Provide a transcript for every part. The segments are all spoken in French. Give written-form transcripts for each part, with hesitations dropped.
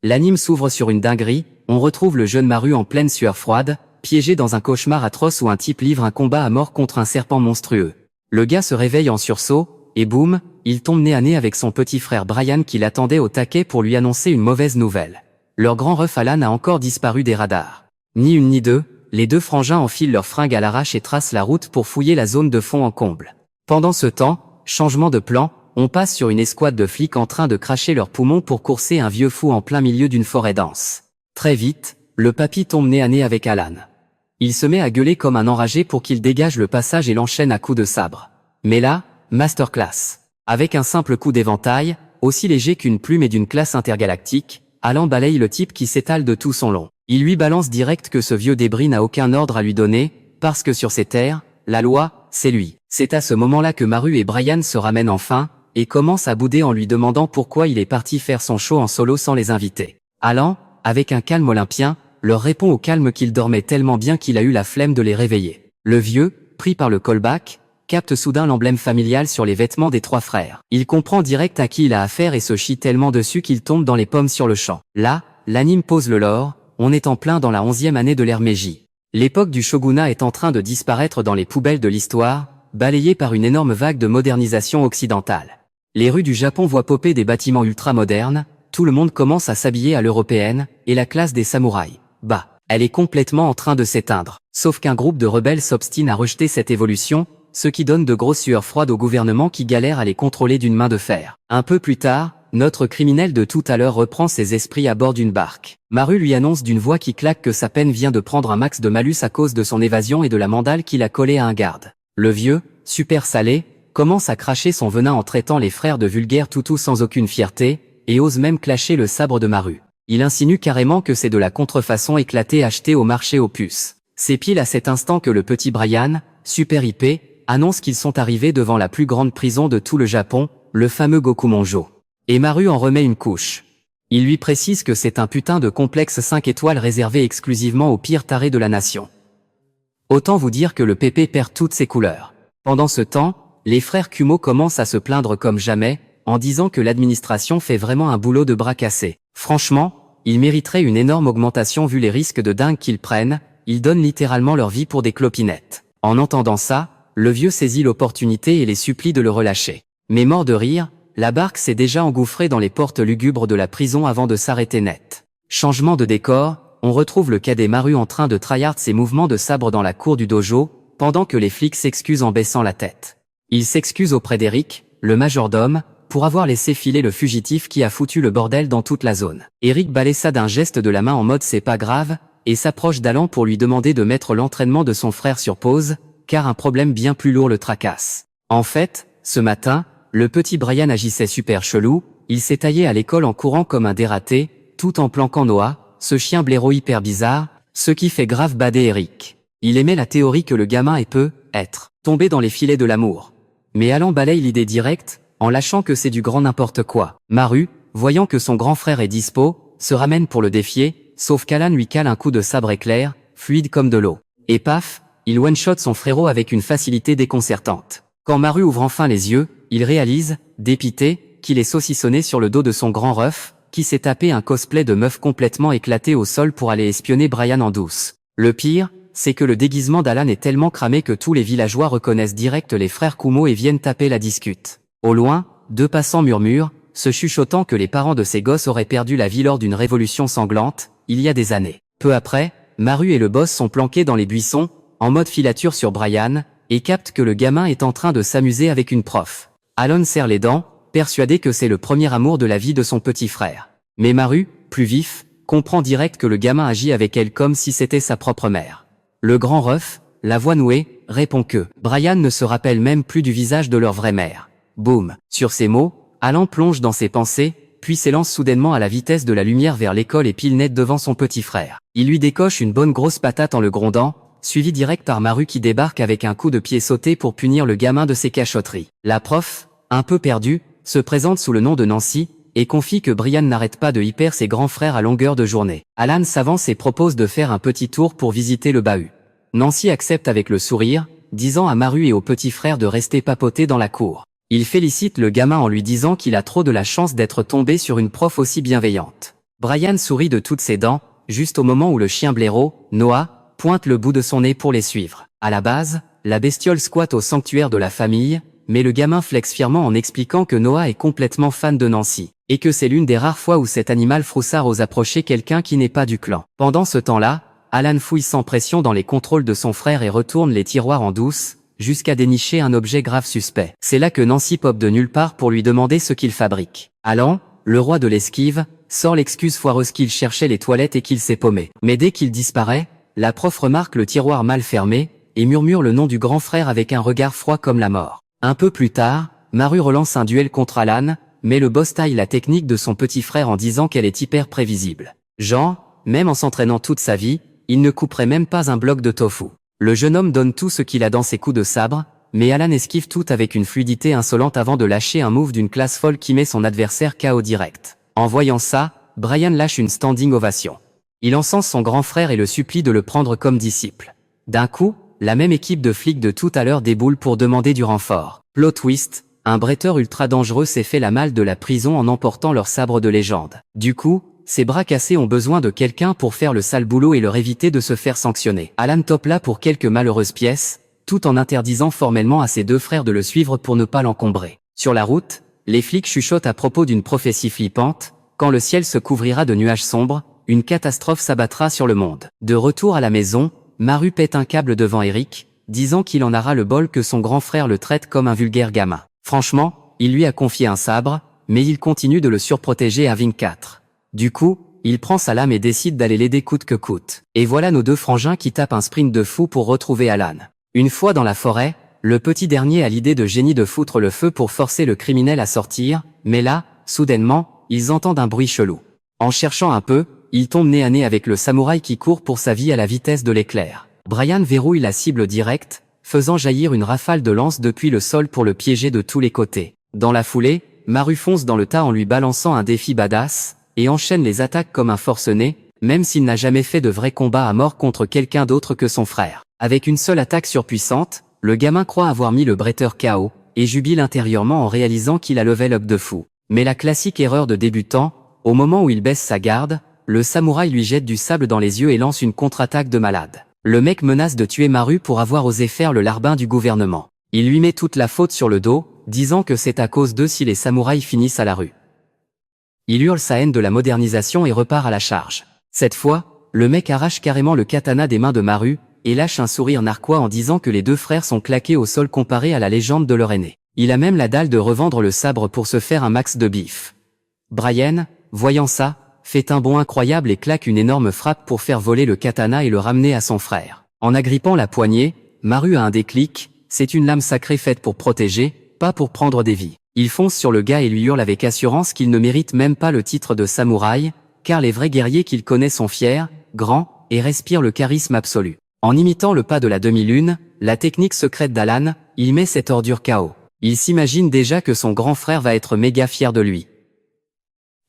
L'anime s'ouvre sur une dinguerie, on retrouve le jeune Maru en pleine sueur froide, piégé dans un cauchemar atroce où un type livre un combat à mort contre un serpent monstrueux. Le gars se réveille en sursaut, et boum, il tombe nez à nez avec son petit frère Brian qui l'attendait au taquet pour lui annoncer une mauvaise nouvelle. Leur grand ref Alan a encore disparu des radars. Ni une ni deux, les deux frangins enfilent leurs fringues à l'arrache et tracent la route pour fouiller la zone de fond en comble. Pendant ce temps, changement de plan, on passe sur une escouade de flics en train de cracher leurs poumons pour courser un vieux fou en plein milieu d'une forêt dense. Très vite, le papy tombe nez à nez avec Alan. Il se met à gueuler comme un enragé pour qu'il dégage le passage et l'enchaîne à coups de sabre. Mais là, masterclass. Avec un simple coup d'éventail, aussi léger qu'une plume et d'une classe intergalactique, Alan balaye le type qui s'étale de tout son long. Il lui balance direct que ce vieux débris n'a aucun ordre à lui donner, parce que sur ces terres, la loi, c'est lui. C'est à ce moment-là que Maru et Brian se ramènent enfin, et commencent à bouder en lui demandant pourquoi il est parti faire son show en solo sans les inviter. Alan, avec un calme olympien, leur répond au calme qu'il dormait tellement bien qu'il a eu la flemme de les réveiller. Le vieux, pris par le callback, capte soudain l'emblème familial sur les vêtements des trois frères. Il comprend direct à qui il a affaire et se chie tellement dessus qu'il tombe dans les pommes sur le champ. Là, l'anime pose le lore, on est en plein dans la 11e année de l'ère Meiji. L'époque du shogunat est en train de disparaître dans les poubelles de l'histoire, balayée par une énorme vague de modernisation occidentale. Les rues du Japon voient popper des bâtiments ultra-modernes, tout le monde commence à s'habiller à l'européenne, et la classe des samouraïs, bah, elle est complètement en train de s'éteindre. Sauf qu'un groupe de rebelles s'obstine à rejeter cette évolution, ce qui donne de grosses sueurs froides au gouvernement qui galère à les contrôler d'une main de fer. Un peu plus tard, notre criminel de tout à l'heure reprend ses esprits à bord d'une barque. Maru lui annonce d'une voix qui claque que sa peine vient de prendre un max de malus à cause de son évasion et de la mandale qu'il a collée à un garde. Le vieux, super salé, commence à cracher son venin en traitant les frères de vulgaires toutous sans aucune fierté, et ose même clasher le sabre de Maru. Il insinue carrément que c'est de la contrefaçon éclatée achetée au marché aux puces. C'est pile à cet instant que le petit Brian, super IP, annonce qu'ils sont arrivés devant la plus grande prison de tout le Japon, le fameux Gokumonjo. Et Maru en remet une couche. Il lui précise que c'est un putain de complexe 5 étoiles réservé exclusivement aux pires tarés de la nation. Autant vous dire que le PP perd toutes ses couleurs. Pendant ce temps, les frères Kumo commencent à se plaindre comme jamais, en disant que l'administration fait vraiment un boulot de bras cassés. Franchement, ils mériteraient une énorme augmentation vu les risques de dingue qu'ils prennent, ils donnent littéralement leur vie pour des clopinettes. En entendant ça, le vieux saisit l'opportunité et les supplie de le relâcher. Mais mort de rire, la barque s'est déjà engouffrée dans les portes lugubres de la prison avant de s'arrêter net. Changement de décor, on retrouve le cadet Maru en train de tryhard ses mouvements de sabre dans la cour du dojo, pendant que les flics s'excusent en baissant la tête. Il s'excuse auprès d'Eric, le majordome, pour avoir laissé filer le fugitif qui a foutu le bordel dans toute la zone. Eric balaie ça d'un geste de la main en mode c'est pas grave, et s'approche d'Alan pour lui demander de mettre l'entraînement de son frère sur pause, car un problème bien plus lourd le tracasse. En fait, ce matin, le petit Brian agissait super chelou, il s'est taillé à l'école en courant comme un dératé, tout en planquant Noah, ce chien blaireau hyper bizarre, ce qui fait grave bader Eric. Il aimait la théorie que le gamin peut être tombé dans les filets de l'amour. Mais Alan balaye l'idée directe, en lâchant que c'est du grand n'importe quoi. Maru, voyant que son grand frère est dispo, se ramène pour le défier, sauf qu'Alan lui cale un coup de sabre éclair, fluide comme de l'eau. Et paf, il one-shot son frérot avec une facilité déconcertante. Quand Maru ouvre enfin les yeux, il réalise, dépité, qu'il est saucissonné sur le dos de son grand ref, qui s'est tapé un cosplay de meuf complètement éclaté au sol pour aller espionner Brian en douce. Le pire, c'est que le déguisement d'Alan est tellement cramé que tous les villageois reconnaissent direct les frères Kumo et viennent taper la discute. Au loin, deux passants murmurent, se chuchotant que les parents de ces gosses auraient perdu la vie lors d'une révolution sanglante, il y a des années. Peu après, Maru et le boss sont planqués dans les buissons, en mode filature sur Brian, et captent que le gamin est en train de s'amuser avec une prof. Alan serre les dents, persuadé que c'est le premier amour de la vie de son petit frère. Mais Maru, plus vif, comprend direct que le gamin agit avec elle comme si c'était sa propre mère. Le grand ref, la voix nouée, répond que Brian ne se rappelle même plus du visage de leur vraie mère. Boum. Sur ces mots, Alan plonge dans ses pensées, puis s'élance soudainement à la vitesse de la lumière vers l'école et pile net devant son petit frère. Il lui décoche une bonne grosse patate en le grondant, suivi direct par Maru qui débarque avec un coup de pied sauté pour punir le gamin de ses cachotteries. La prof, un peu perdue, se présente sous le nom de Nancy, et confie que Brian n'arrête pas de hyper ses grands frères à longueur de journée. Alan s'avance et propose de faire un petit tour pour visiter le bahut. Nancy accepte avec le sourire, disant à Maru et au petit frère de rester papoter dans la cour. Il félicite le gamin en lui disant qu'il a trop de la chance d'être tombé sur une prof aussi bienveillante. Brian sourit de toutes ses dents, juste au moment où le chien blaireau, Noah, pointe le bout de son nez pour les suivre. À la base, la bestiole squatte au sanctuaire de la famille, mais le gamin flex fièrement en expliquant que Noah est complètement fan de Nancy, et que c'est l'une des rares fois où cet animal froussard ose approcher quelqu'un qui n'est pas du clan. Pendant ce temps-là, Alan fouille sans pression dans les contrôles de son frère et retourne les tiroirs en douce, jusqu'à dénicher un objet grave suspect. C'est là que Nancy pop de nulle part pour lui demander ce qu'il fabrique. Alan, le roi de l'esquive, sort l'excuse foireuse qu'il cherchait les toilettes et qu'il s'est paumé. Mais dès qu'il disparaît, la prof remarque le tiroir mal fermé, et murmure le nom du grand frère avec un regard froid comme la mort. Un peu plus tard, Maru relance un duel contre Alan, mais le boss taille la technique de son petit frère en disant qu'elle est hyper prévisible. Genre, même en s'entraînant toute sa vie, il ne couperait même pas un bloc de tofu. Le jeune homme donne tout ce qu'il a dans ses coups de sabre, mais Alan esquive tout avec une fluidité insolente avant de lâcher un move d'une classe folle qui met son adversaire KO direct. En voyant ça, Brian lâche une standing ovation. Il encense son grand frère et le supplie de le prendre comme disciple. D'un coup, la même équipe de flics de tout à l'heure déboule pour demander du renfort. Plot twist, un bretteur ultra dangereux s'est fait la malle de la prison en emportant leur sabre de légende. Du coup, ses bras cassés ont besoin de quelqu'un pour faire le sale boulot et leur éviter de se faire sanctionner. Alan top là pour quelques malheureuses pièces, tout en interdisant formellement à ses deux frères de le suivre pour ne pas l'encombrer. Sur la route, les flics chuchotent à propos d'une prophétie flippante, quand le ciel se couvrira de nuages sombres, une catastrophe s'abattra sur le monde. De retour à la maison, Maru pète un câble devant Eric, disant qu'il en aura le bol que son grand frère le traite comme un vulgaire gamin. Franchement, il lui a confié un sabre, mais il continue de le surprotéger à 24. Du coup, il prend sa lame et décide d'aller l'aider coûte que coûte. Et voilà nos deux frangins qui tapent un sprint de fou pour retrouver Alan. Une fois dans la forêt, le petit dernier a l'idée de génie de foutre le feu pour forcer le criminel à sortir, mais là, soudainement, ils entendent un bruit chelou. En cherchant un peu, ils tombent nez à nez avec le samouraï qui court pour sa vie à la vitesse de l'éclair. Brian verrouille la cible directe, faisant jaillir une rafale de lance depuis le sol pour le piéger de tous les côtés. Dans la foulée, Maru fonce dans le tas en lui balançant un défi badass, et enchaîne les attaques comme un forcené, même s'il n'a jamais fait de vrai combat à mort contre quelqu'un d'autre que son frère. Avec une seule attaque surpuissante, le gamin croit avoir mis le bretteur KO, et jubile intérieurement en réalisant qu'il a level up de fou. Mais la classique erreur de débutant, au moment où il baisse sa garde, le samouraï lui jette du sable dans les yeux et lance une contre-attaque de malade. Le mec menace de tuer Maru pour avoir osé faire le larbin du gouvernement. Il lui met toute la faute sur le dos, disant que c'est à cause d'eux si les samouraïs finissent à la rue. Il hurle sa haine de la modernisation et repart à la charge. Cette fois, le mec arrache carrément le katana des mains de Maru, et lâche un sourire narquois en disant que les deux frères sont claqués au sol comparé à la légende de leur aîné. Il a même la dalle de revendre le sabre pour se faire un max de bif. Brian, voyant ça, fait un bond incroyable et claque une énorme frappe pour faire voler le katana et le ramener à son frère. En agrippant la poignée, Maru a un déclic, c'est une lame sacrée faite pour protéger, pas pour prendre des vies. Il fonce sur le gars et lui hurle avec assurance qu'il ne mérite même pas le titre de samouraï, car les vrais guerriers qu'il connaît sont fiers, grands, et respirent le charisme absolu. En imitant le pas de la demi-lune, la technique secrète d'Alan, il met cette ordure KO. Il s'imagine déjà que son grand frère va être méga fier de lui.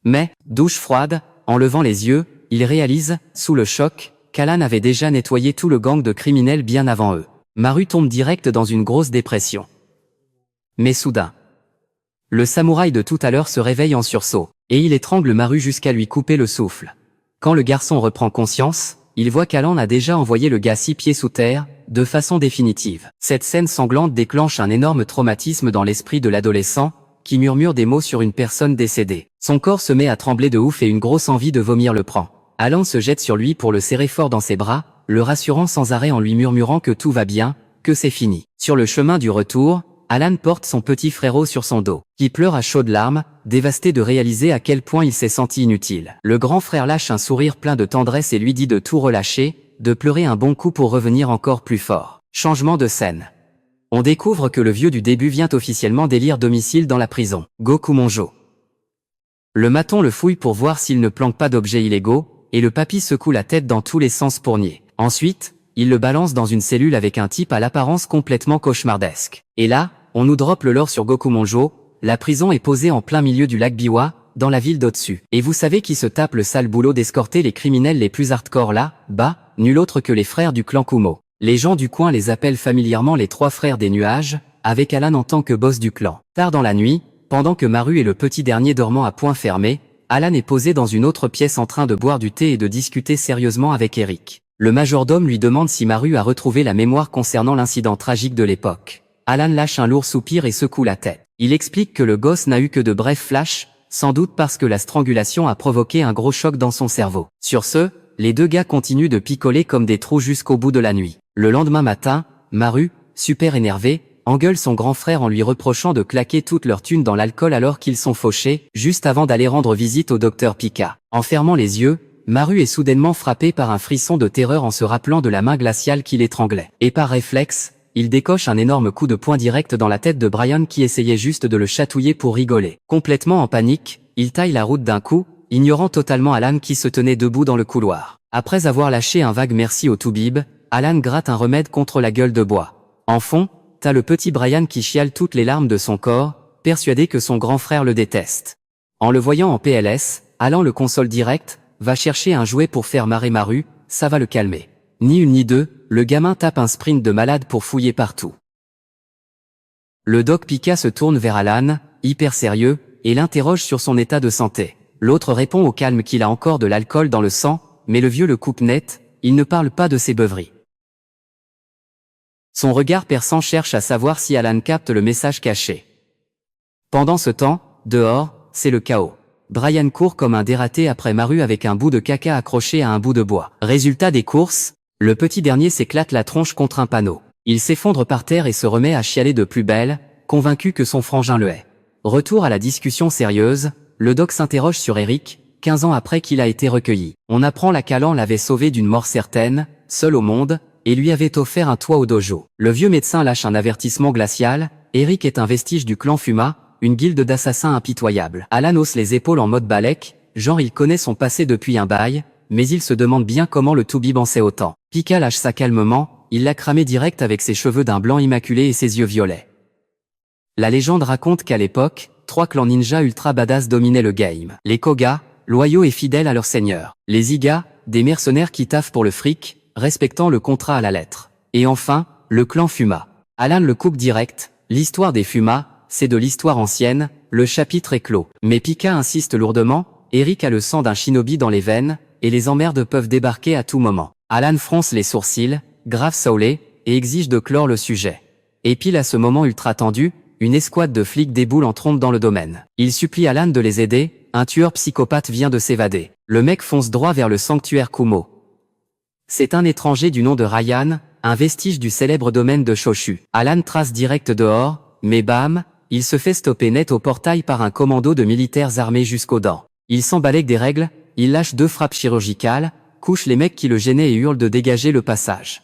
Mais, douche froide, en levant les yeux, il réalise, sous le choc, qu'Alan avait déjà nettoyé tout le gang de criminels bien avant eux. Maru tombe direct dans une grosse dépression. Mais soudain, le samouraï de tout à l'heure se réveille en sursaut, et il étrangle Maru jusqu'à lui couper le souffle. Quand le garçon reprend conscience, il voit qu'Alan a déjà envoyé le gars 6 pieds sous terre, de façon définitive. Cette scène sanglante déclenche un énorme traumatisme dans l'esprit de l'adolescent, qui murmure des mots sur une personne décédée. Son corps se met à trembler de ouf et une grosse envie de vomir le prend. Alan se jette sur lui pour le serrer fort dans ses bras, le rassurant sans arrêt en lui murmurant que tout va bien, que c'est fini. Sur le chemin du retour, Alan porte son petit frérot sur son dos, qui pleure à chaudes larmes, dévasté de réaliser à quel point il s'est senti inutile. Le grand frère lâche un sourire plein de tendresse et lui dit de tout relâcher, de pleurer un bon coup pour revenir encore plus fort. Changement de scène. On découvre que le vieux du début vient officiellement d'élire domicile dans la prison. Gokumonjo. Le maton le fouille pour voir s'il ne planque pas d'objets illégaux, et le papy secoue la tête dans tous les sens pour nier. Ensuite, il le balance dans une cellule avec un type à l'apparence complètement cauchemardesque. Et là, on nous droppe le lore sur Gokumonjo, la prison est posée en plein milieu du lac Biwa, dans la ville d'au-dessus. Et vous savez qui se tape le sale boulot d'escorter les criminels les plus hardcore là, bas, nul autre que les frères du clan Kumo. Les gens du coin les appellent familièrement les 3 frères des nuages, avec Alan en tant que boss du clan. Tard dans la nuit, pendant que Maru et le petit dernier dormant à point fermé, Alan est posé dans une autre pièce en train de boire du thé et de discuter sérieusement avec Eric. Le majordome lui demande si Maru a retrouvé la mémoire concernant l'incident tragique de l'époque. Alan lâche un lourd soupir et secoue la tête. Il explique que le gosse n'a eu que de brefs flashs, sans doute parce que la strangulation a provoqué un gros choc dans son cerveau. Sur ce, les deux gars continuent de picoler comme des trous jusqu'au bout de la nuit. Le lendemain matin, Maru, super énervé, engueule son grand frère en lui reprochant de claquer toute leur thune dans l'alcool alors qu'ils sont fauchés, juste avant d'aller rendre visite au docteur Pika. En fermant les yeux, Maru est soudainement frappé par un frisson de terreur en se rappelant de la main glaciale qui l'étranglait. Et par réflexe, il décoche un énorme coup de poing direct dans la tête de Brian qui essayait juste de le chatouiller pour rigoler. Complètement en panique, il taille la route d'un coup, ignorant totalement Alan qui se tenait debout dans le couloir. Après avoir lâché un vague merci au toubib, Alan gratte un remède contre la gueule de bois. En fond, t'as le petit Brian qui chiale toutes les larmes de son corps, persuadé que son grand frère le déteste. En le voyant en PLS, Alan le console direct, va chercher un jouet pour faire marrer Maru, ça va le calmer. Ni une ni deux, le gamin tape un sprint de malade pour fouiller partout. Le doc Pika se tourne vers Alan, hyper sérieux, et l'interroge sur son état de santé. L'autre répond au calme qu'il a encore de l'alcool dans le sang, mais le vieux le coupe net, il ne parle pas de ses beuveries. Son regard perçant cherche à savoir si Alan capte le message caché. Pendant ce temps, dehors, c'est le chaos. Brian court comme un dératé après Maru avec un bout de caca accroché à un bout de bois. Résultat des courses, le petit dernier s'éclate la tronche contre un panneau. Il s'effondre par terre et se remet à chialer de plus belle, convaincu que son frangin le hait. Retour à la discussion sérieuse, le doc s'interroge sur Eric, 15 ans après qu'il a été recueilli. On apprend qu'Alan l'avait sauvé d'une mort certaine, seul au monde, et lui avait offert un toit au dojo. Le vieux médecin lâche un avertissement glacial, Eric est un vestige du clan Fuma, une guilde d'assassins impitoyables. Alan hausse les épaules en mode balèque, genre il connaît son passé depuis un bail, mais il se demande bien comment le toubib en sait autant. Pika lâche ça calmement, il l'a cramé direct avec ses cheveux d'un blanc immaculé et ses yeux violets. La légende raconte qu'à l'époque, 3 clans ninja ultra badass dominaient le game. Les Koga, loyaux et fidèles à leur seigneur. Les Iga, des mercenaires qui taffent pour le fric, respectant le contrat à la lettre. Et enfin, le clan Fuma. Alan le coupe direct, l'histoire des Fuma, c'est de l'histoire ancienne, le chapitre est clos. Mais Pika insiste lourdement, Eric a le sang d'un shinobi dans les veines, et les emmerdes peuvent débarquer à tout moment. Alan fronce les sourcils, grave saoulé, et exige de clore le sujet. Et pile à ce moment ultra tendu, une escouade de flics déboule en trompe dans le domaine. Il supplie Alan de les aider, un tueur psychopathe vient de s'évader. Le mec fonce droit vers le sanctuaire Kumo. C'est un étranger du nom de Ryan, un vestige du célèbre domaine de Shoshu. Alan trace direct dehors, mais bam, il se fait stopper net au portail par un commando de militaires armés jusqu'aux dents. Il s'emballègue des règles, il lâche 2 frappes chirurgicales, couche les mecs qui le gênaient et hurle de dégager le passage.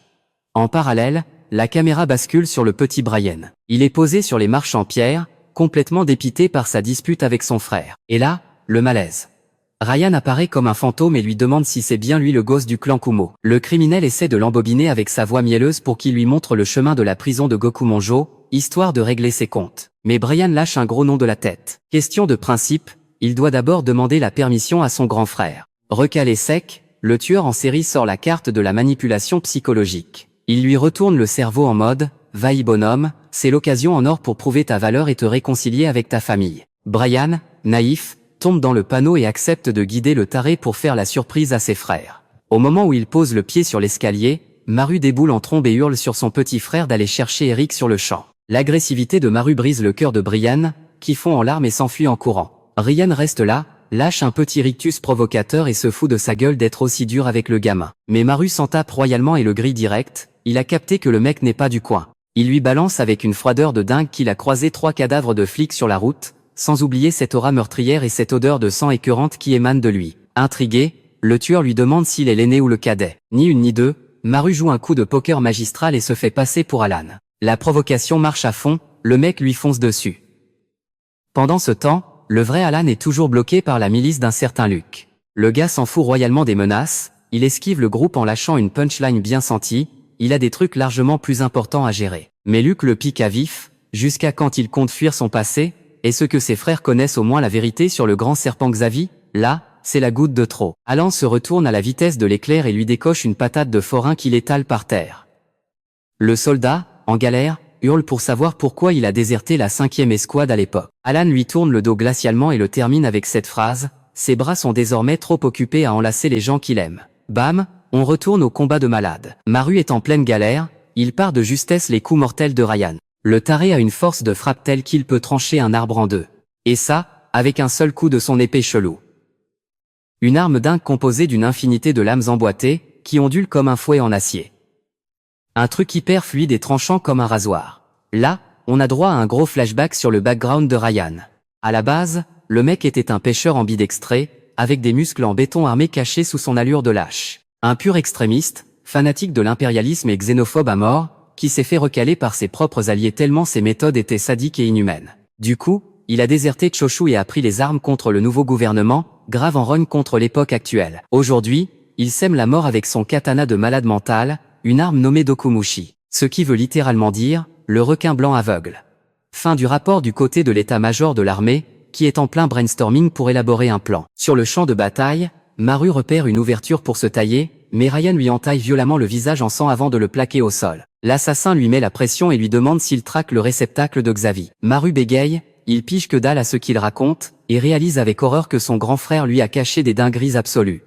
En parallèle, la caméra bascule sur le petit Brian. Il est posé sur les marches en pierre, complètement dépité par sa dispute avec son frère. Et là, le malaise. Ryan apparaît comme un fantôme et lui demande si c'est bien lui le gosse du clan Kumo. Le criminel essaie de l'embobiner avec sa voix mielleuse pour qu'il lui montre le chemin de la prison de Gokumonjo, histoire de régler ses comptes. Mais Brian lâche un gros nom de la tête. Question de principe, il doit d'abord demander la permission à son grand frère. Recalé sec, le tueur en série sort la carte de la manipulation psychologique. Il lui retourne le cerveau en mode « Vaille bonhomme, c'est l'occasion en or pour prouver ta valeur et te réconcilier avec ta famille ». Brian, naïf, tombe dans le panneau et accepte de guider le taré pour faire la surprise à ses frères. Au moment où il pose le pied sur l'escalier, Maru déboule en trombe et hurle sur son petit frère d'aller chercher Eric sur le champ. L'agressivité de Maru brise le cœur de Brian, qui fond en larmes et s'enfuit en courant. Ryan reste là, lâche un petit rictus provocateur et se fout de sa gueule d'être aussi dur avec le gamin. Mais Maru s'en tape royalement et le grille direct, il a capté que le mec n'est pas du coin. Il lui balance avec une froideur de dingue qu'il a croisé 3 cadavres de flics sur la route, sans oublier cette aura meurtrière et cette odeur de sang écœurante qui émane de lui. Intrigué, le tueur lui demande s'il est l'aîné ou le cadet. Ni une ni deux, Maru joue un coup de poker magistral et se fait passer pour Alan. La provocation marche à fond, le mec lui fonce dessus. Pendant ce temps, le vrai Alan est toujours bloqué par la milice d'un certain Luke. Le gars s'en fout royalement des menaces, il esquive le groupe en lâchant une punchline bien sentie, il a des trucs largement plus importants à gérer. Mais Luke le pique à vif, jusqu'à quand il compte fuir son passé. Est-ce que ses frères connaissent au moins la vérité sur le grand serpent Xavi? Là, c'est la goutte de trop. Alan se retourne à la vitesse de l'éclair et lui décoche une patate de forain qu'il étale par terre. Le soldat, en galère, hurle pour savoir pourquoi il a déserté la 5e escouade à l'époque. Alan lui tourne le dos glacialement et le termine avec cette phrase, ses bras sont désormais trop occupés à enlacer les gens qu'il aime. Bam, on retourne au combat de malade. Maru est en pleine galère, il part de justesse les coups mortels de Ryan. Le taré a une force de frappe telle qu'il peut trancher un arbre en deux. Et ça, avec un seul coup de son épée chelou. Une arme dingue composée d'une infinité de lames emboîtées, qui ondulent comme un fouet en acier. Un truc hyper fluide et tranchant comme un rasoir. Là, on a droit à un gros flashback sur le background de Ryan. À la base, le mec était un pêcheur ambidextré, avec des muscles en béton armé cachés sous son allure de lâche. Un pur extrémiste, fanatique de l'impérialisme et xénophobe à mort, qui s'est fait recaler par ses propres alliés tellement ses méthodes étaient sadiques et inhumaines. Du coup, il a déserté Choshu et a pris les armes contre le nouveau gouvernement, grave en rogne contre l'époque actuelle. Aujourd'hui, il sème la mort avec son katana de malade mental, une arme nommée Dokumushi, ce qui veut littéralement dire « le requin blanc aveugle ». Fin du rapport du côté de l'état-major de l'armée, qui est en plein brainstorming pour élaborer un plan. Sur le champ de bataille, Maru repère une ouverture pour se tailler, mais Ryan lui entaille violemment le visage en sang avant de le plaquer au sol. L'assassin lui met la pression et lui demande s'il traque le réceptacle de Xavi. Maru bégaye, il pige que dalle à ce qu'il raconte, et réalise avec horreur que son grand frère lui a caché des dingueries absolues.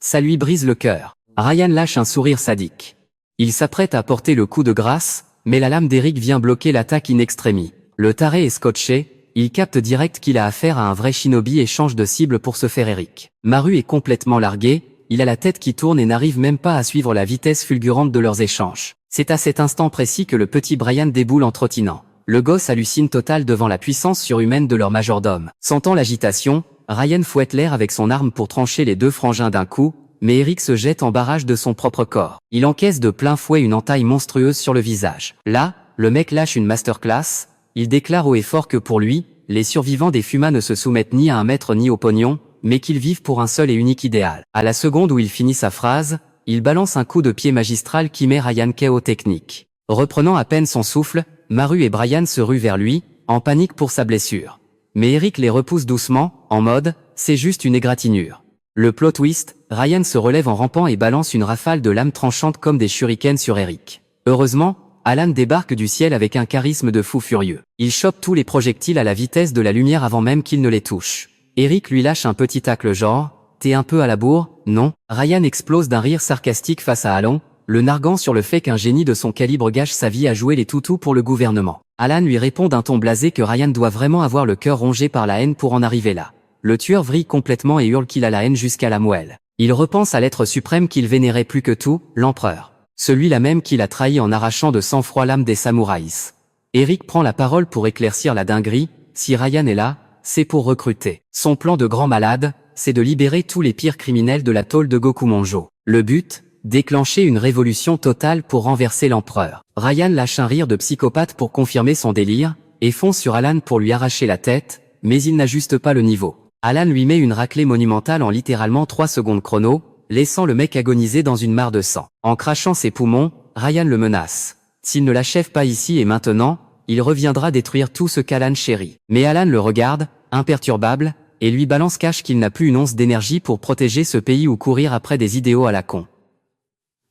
Ça lui brise le cœur. Ryan lâche un sourire sadique. Il s'apprête à porter le coup de grâce, mais la lame d'Eric vient bloquer l'attaque in extremis. Le taré est scotché, il capte direct qu'il a affaire à un vrai shinobi et change de cible pour se faire Eric. Maru est complètement largué, il a la tête qui tourne et n'arrive même pas à suivre la vitesse fulgurante de leurs échanges. C'est à cet instant précis que le petit Brian déboule en trottinant. Le gosse hallucine total devant la puissance surhumaine de leur majordome. Sentant l'agitation, Ryan fouette l'air avec son arme pour trancher les deux frangins d'un coup, mais Eric se jette en barrage de son propre corps. Il encaisse de plein fouet une entaille monstrueuse sur le visage. Là, le mec lâche une masterclass, il déclare haut et fort que pour lui, les survivants des Fuma ne se soumettent ni à un maître ni au pognon, mais qu'ils vivent pour un seul et unique idéal. À la seconde où il finit sa phrase, il balance un coup de pied magistral qui met Ryan KO technique. Reprenant à peine son souffle, Maru et Brian se ruent vers lui, en panique pour sa blessure. Mais Eric les repousse doucement, en mode « c'est juste une égratignure ». Le plot twist, Ryan se relève en rampant et balance une rafale de lames tranchantes comme des shurikens sur Eric. Heureusement, Alan débarque du ciel avec un charisme de fou furieux. Il chope tous les projectiles à la vitesse de la lumière avant même qu'il ne les touche. Eric lui lâche un petit tacle genre « T'es un peu à la bourre, non ?» Ryan explose d'un rire sarcastique face à Alan, le narguant sur le fait qu'un génie de son calibre gâche sa vie à jouer les toutous pour le gouvernement. Alan lui répond d'un ton blasé que Ryan doit vraiment avoir le cœur rongé par la haine pour en arriver là. Le tueur vrille complètement et hurle qu'il a la haine jusqu'à la moelle. Il repense à l'être suprême qu'il vénérait plus que tout, l'empereur. Celui-là même qu'il a trahi en arrachant de sang-froid l'âme des samouraïs. Eric prend la parole pour éclaircir la dinguerie, si Ryan est là, c'est pour recruter. Son plan de grand malade, c'est de libérer tous les pires criminels de la tôle de Gokumonjo. Le but, déclencher une révolution totale pour renverser l'empereur. Ryan lâche un rire de psychopathe pour confirmer son délire, et fonce sur Alan pour lui arracher la tête, mais il n'ajuste pas le niveau. Alan lui met une raclée monumentale en littéralement 3 secondes chrono, laissant le mec agoniser dans une mare de sang. En crachant ses poumons, Ryan le menace. S'il ne l'achève pas ici et maintenant, il reviendra détruire tout ce qu'Alan chérit. Mais Alan le regarde, imperturbable, et lui balance cash qu'il n'a plus une once d'énergie pour protéger ce pays ou courir après des idéaux à la con.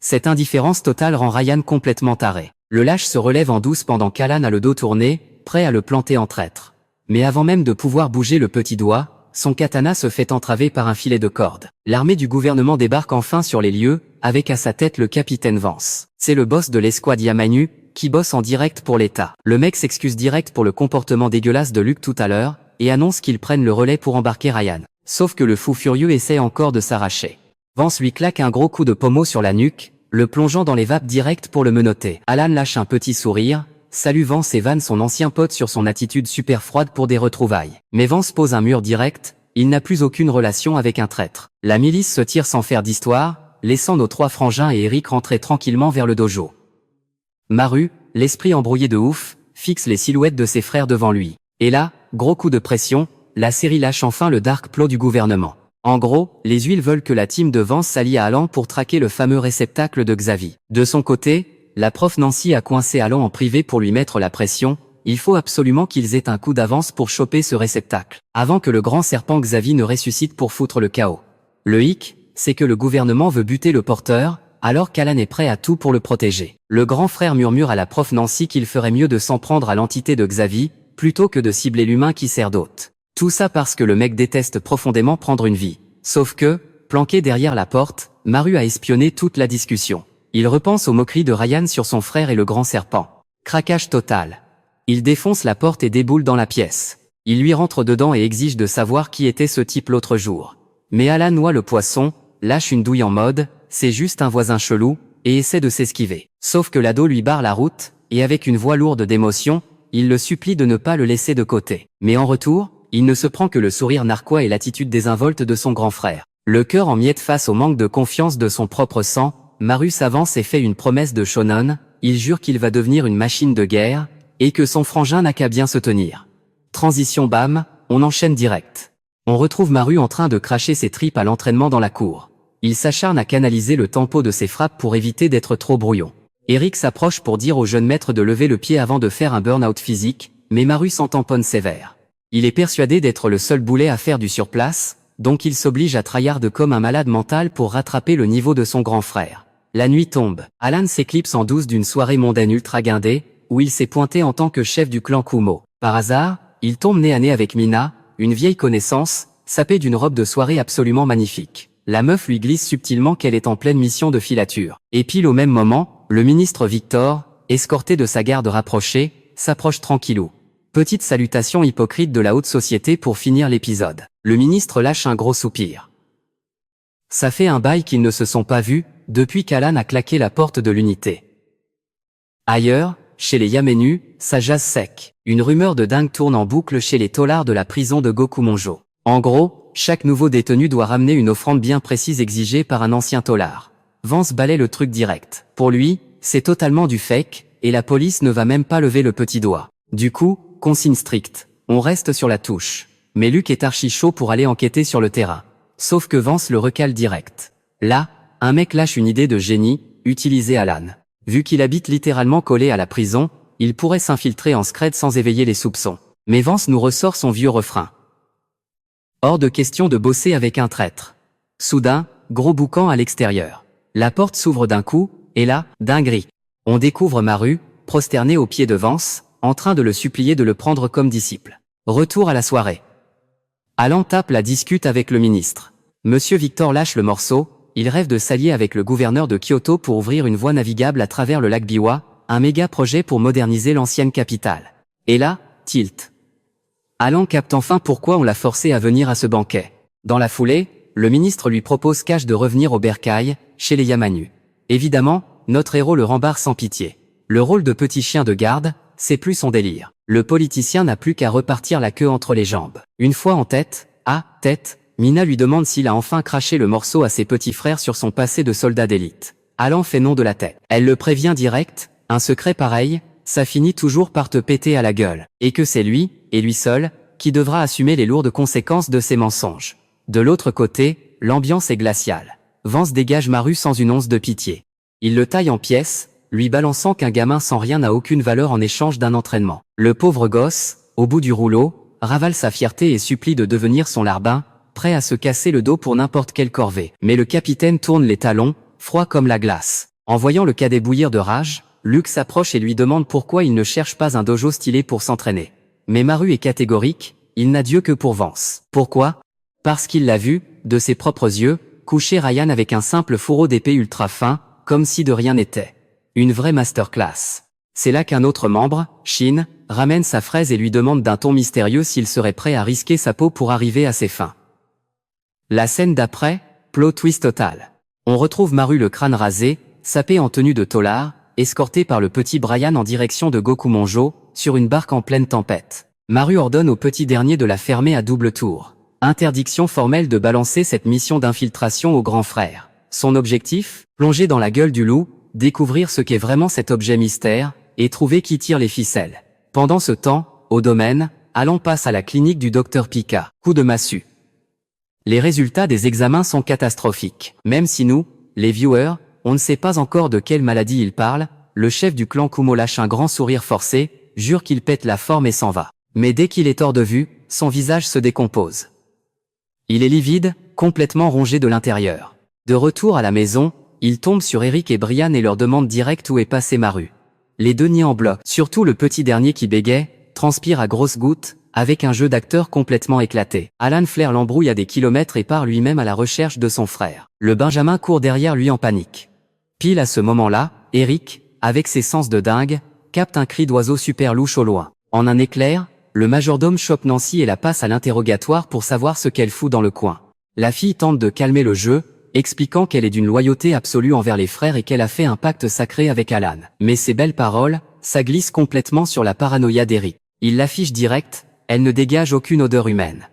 Cette indifférence totale rend Ryan complètement taré. Le lâche se relève en douce pendant qu'Alan a le dos tourné, prêt à le planter en traître. Mais avant même de pouvoir bouger le petit doigt, son katana se fait entraver par un filet de corde. L'armée du gouvernement débarque enfin sur les lieux, avec à sa tête le capitaine Vance. C'est le boss de l'escouade Yamanu, qui bosse en direct pour l'État. Le mec s'excuse direct pour le comportement dégueulasse de Luke tout à l'heure, et annonce qu'ils prennent le relais pour embarquer Ryan. Sauf que le fou furieux essaie encore de s'arracher. Vance lui claque un gros coup de pommeau sur la nuque, le plongeant dans les vapes direct pour le menotter. Alan lâche un petit sourire, salue Vance et vanne son ancien pote sur son attitude super froide pour des retrouvailles. Mais Vance pose un mur direct, il n'a plus aucune relation avec un traître. La milice se tire sans faire d'histoire, laissant nos 3 frangins et Eric rentrer tranquillement vers le dojo. Maru, l'esprit embrouillé de ouf, fixe les silhouettes de ses frères devant lui. Et là, gros coup de pression, la série lâche enfin le dark plot du gouvernement. En gros, les huiles veulent que la team de Vance s'allie à Alan pour traquer le fameux réceptacle de Xavi. De son côté, la prof Nancy a coincé Alan en privé pour lui mettre la pression. Il faut absolument qu'ils aient un coup d'avance pour choper ce réceptacle, avant que le grand serpent Xavi ne ressuscite pour foutre le chaos. Le hic, c'est que le gouvernement veut buter le porteur, alors qu'Alan est prêt à tout pour le protéger. Le grand frère murmure à la prof Nancy qu'il ferait mieux de s'en prendre à l'entité de Xavi, plutôt que de cibler l'humain qui sert d'hôte. Tout ça parce que le mec déteste profondément prendre une vie. Sauf que, planqué derrière la porte, Maru a espionné toute la discussion. Il repense aux moqueries de Ryan sur son frère et le grand serpent. Craquage total. Il défonce la porte et déboule dans la pièce. Il lui rentre dedans et exige de savoir qui était ce type l'autre jour. Mais Alan noie le poisson, lâche une douille en mode « c'est juste un voisin chelou » et essaie de s'esquiver. Sauf que l'ado lui barre la route, et avec une voix lourde d'émotion, il le supplie de ne pas le laisser de côté. Mais en retour, il ne se prend que le sourire narquois et l'attitude désinvolte de son grand frère. Le cœur en miettes face au manque de confiance de son propre sang, Maru s'avance et fait une promesse de shonen, il jure qu'il va devenir une machine de guerre, et que son frangin n'a qu'à bien se tenir. Transition bam, on enchaîne direct. On retrouve Maru en train de cracher ses tripes à l'entraînement dans la cour. Il s'acharne à canaliser le tempo de ses frappes pour éviter d'être trop brouillon. Eric s'approche pour dire au jeune maître de lever le pied avant de faire un burn-out physique, mais Maru s'en tamponne sévère. Il est persuadé d'être le seul boulet à faire du surplace, donc il s'oblige à tryhard comme un malade mental pour rattraper le niveau de son grand frère. La nuit tombe. Alan s'éclipse en douce d'une soirée mondaine ultra guindée, où il s'est pointé en tant que chef du clan Kumo. Par hasard, il tombe nez à nez avec Mina, une vieille connaissance, sapée d'une robe de soirée absolument magnifique. La meuf lui glisse subtilement qu'elle est en pleine mission de filature. Et pile au même moment, le ministre Victor, escorté de sa garde rapprochée, s'approche tranquillou. Petite salutation hypocrite de la haute société pour finir l'épisode. Le ministre lâche un gros soupir. Ça fait un bail qu'ils ne se sont pas vus, depuis qu'Alan a claqué la porte de l'unité. Ailleurs, chez les Yamenu, ça jase sec. Une rumeur de dingue tourne en boucle chez les taulards de la prison de Gokumonjo. En gros, chaque nouveau détenu doit ramener une offrande bien précise exigée par un ancien taulard. Vance balaie le truc direct. Pour lui, c'est totalement du fake, et la police ne va même pas lever le petit doigt. Du coup, consigne stricte. On reste sur la touche. Mais Luke est archi chaud pour aller enquêter sur le terrain. Sauf que Vance le recale direct. Là, un mec lâche une idée de génie, utiliser Alan. Vu qu'il habite littéralement collé à la prison, il pourrait s'infiltrer en scred sans éveiller les soupçons. Mais Vance nous ressort son vieux refrain. Hors de question de bosser avec un traître. Soudain, gros boucan à l'extérieur. La porte s'ouvre d'un coup, et là, dinguerie. On découvre Maru, prosterné aux pieds de Vance, en train de le supplier de le prendre comme disciple. Retour à la soirée. Alan tape la discute avec le ministre. Monsieur Victor lâche le morceau, il rêve de s'allier avec le gouverneur de Kyoto pour ouvrir une voie navigable à travers le lac Biwa, un méga projet pour moderniser l'ancienne capitale. Et là, tilt. Alan capte enfin pourquoi on l'a forcé à venir à ce banquet. Dans la foulée, le ministre lui propose cash de revenir au bercail, chez les Yamanu. Évidemment, notre héros le rembarre sans pitié. Le rôle de petit chien de garde, c'est plus son délire. Le politicien n'a plus qu'à repartir la queue entre les jambes. Une fois en tête, Mina lui demande s'il a enfin craché le morceau à ses petits frères sur son passé de soldat d'élite. Alan fait non de la tête. Elle le prévient direct, un secret pareil, ça finit toujours par te péter à la gueule. Et que c'est lui, et lui seul, qui devra assumer les lourdes conséquences de ses mensonges. De l'autre côté, l'ambiance est glaciale. Vance dégage Maru sans une once de pitié. Il le taille en pièces, lui balançant qu'un gamin sans rien n'a aucune valeur en échange d'un entraînement. Le pauvre gosse, au bout du rouleau, ravale sa fierté et supplie de devenir son larbin, prêt à se casser le dos pour n'importe quelle corvée. Mais le capitaine tourne les talons, froid comme la glace. En voyant le cadet bouillir de rage, Luke s'approche et lui demande pourquoi il ne cherche pas un dojo stylé pour s'entraîner. Mais Maru est catégorique, il n'a Dieu que pour Vance. Pourquoi? Parce qu'il l'a vu, de ses propres yeux, coucher Ryan avec un simple fourreau d'épée ultra fin, comme si de rien n'était. Une vraie masterclass. C'est là qu'un autre membre, Shin, ramène sa fraise et lui demande d'un ton mystérieux s'il serait prêt à risquer sa peau pour arriver à ses fins. La scène d'après, plot twist total. On retrouve Maru le crâne rasé, sapé en tenue de taulard, escorté par le petit Brian en direction de Gokumonjo, sur une barque en pleine tempête. Maru ordonne au petit dernier de la fermer à double tour. Interdiction formelle de balancer cette mission d'infiltration au grand frère. Son objectif, plonger dans la gueule du loup, découvrir ce qu'est vraiment cet objet mystère, et trouver qui tire les ficelles. Pendant ce temps, au domaine, Alan passe à la clinique du docteur Pika. Coup de massue. Les résultats des examens sont catastrophiques. Même si nous, les viewers, on ne sait pas encore de quelle maladie il parle, le chef du clan Kumo lâche un grand sourire forcé, jure qu'il pète la forme et s'en va. Mais dès qu'il est hors de vue, son visage se décompose. Il est livide, complètement rongé de l'intérieur. De retour à la maison, il tombe sur Eric et Brian et leur demande direct où est passé Maru. Les deux nient en bloc, surtout le petit dernier qui bégaye, transpire à grosses gouttes, avec un jeu d'acteur complètement éclaté. Alan flaire l'embrouille à des kilomètres et part lui-même à la recherche de son frère. Le Benjamin court derrière lui en panique. Pile à ce moment-là, Eric, avec ses sens de dingue, capte un cri d'oiseau super louche au loin. En un éclair, le majordome chope Nancy et la passe à l'interrogatoire pour savoir ce qu'elle fout dans le coin. La fille tente de calmer le jeu, expliquant qu'elle est d'une loyauté absolue envers les frères et qu'elle a fait un pacte sacré avec Alan. Mais ces belles paroles, ça glisse complètement sur la paranoïa d'Eric. Il l'affiche direct, elle ne dégage aucune odeur humaine.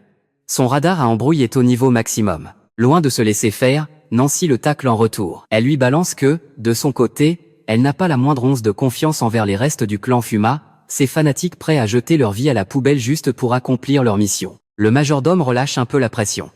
Son radar à embrouille est au niveau maximum. Loin de se laisser faire, Nancy le tacle en retour. Elle lui balance que, de son côté, elle n'a pas la moindre once de confiance envers les restes du clan Fuma, ces fanatiques prêts à jeter leur vie à la poubelle juste pour accomplir leur mission. Le majordome relâche un peu la pression.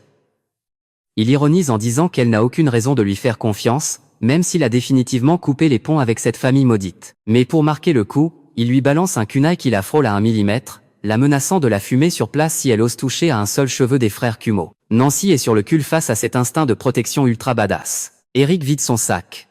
Il ironise en disant qu'elle n'a aucune raison de lui faire confiance, même s'il a définitivement coupé les ponts avec cette famille maudite. Mais pour marquer le coup, il lui balance un kunai qui la frôle à 1 millimètre, la menaçant de la fumer sur place si elle ose toucher à un seul cheveu des frères Kumo. Nancy est sur le cul face à cet instinct de protection ultra badass. Eric vide son sac.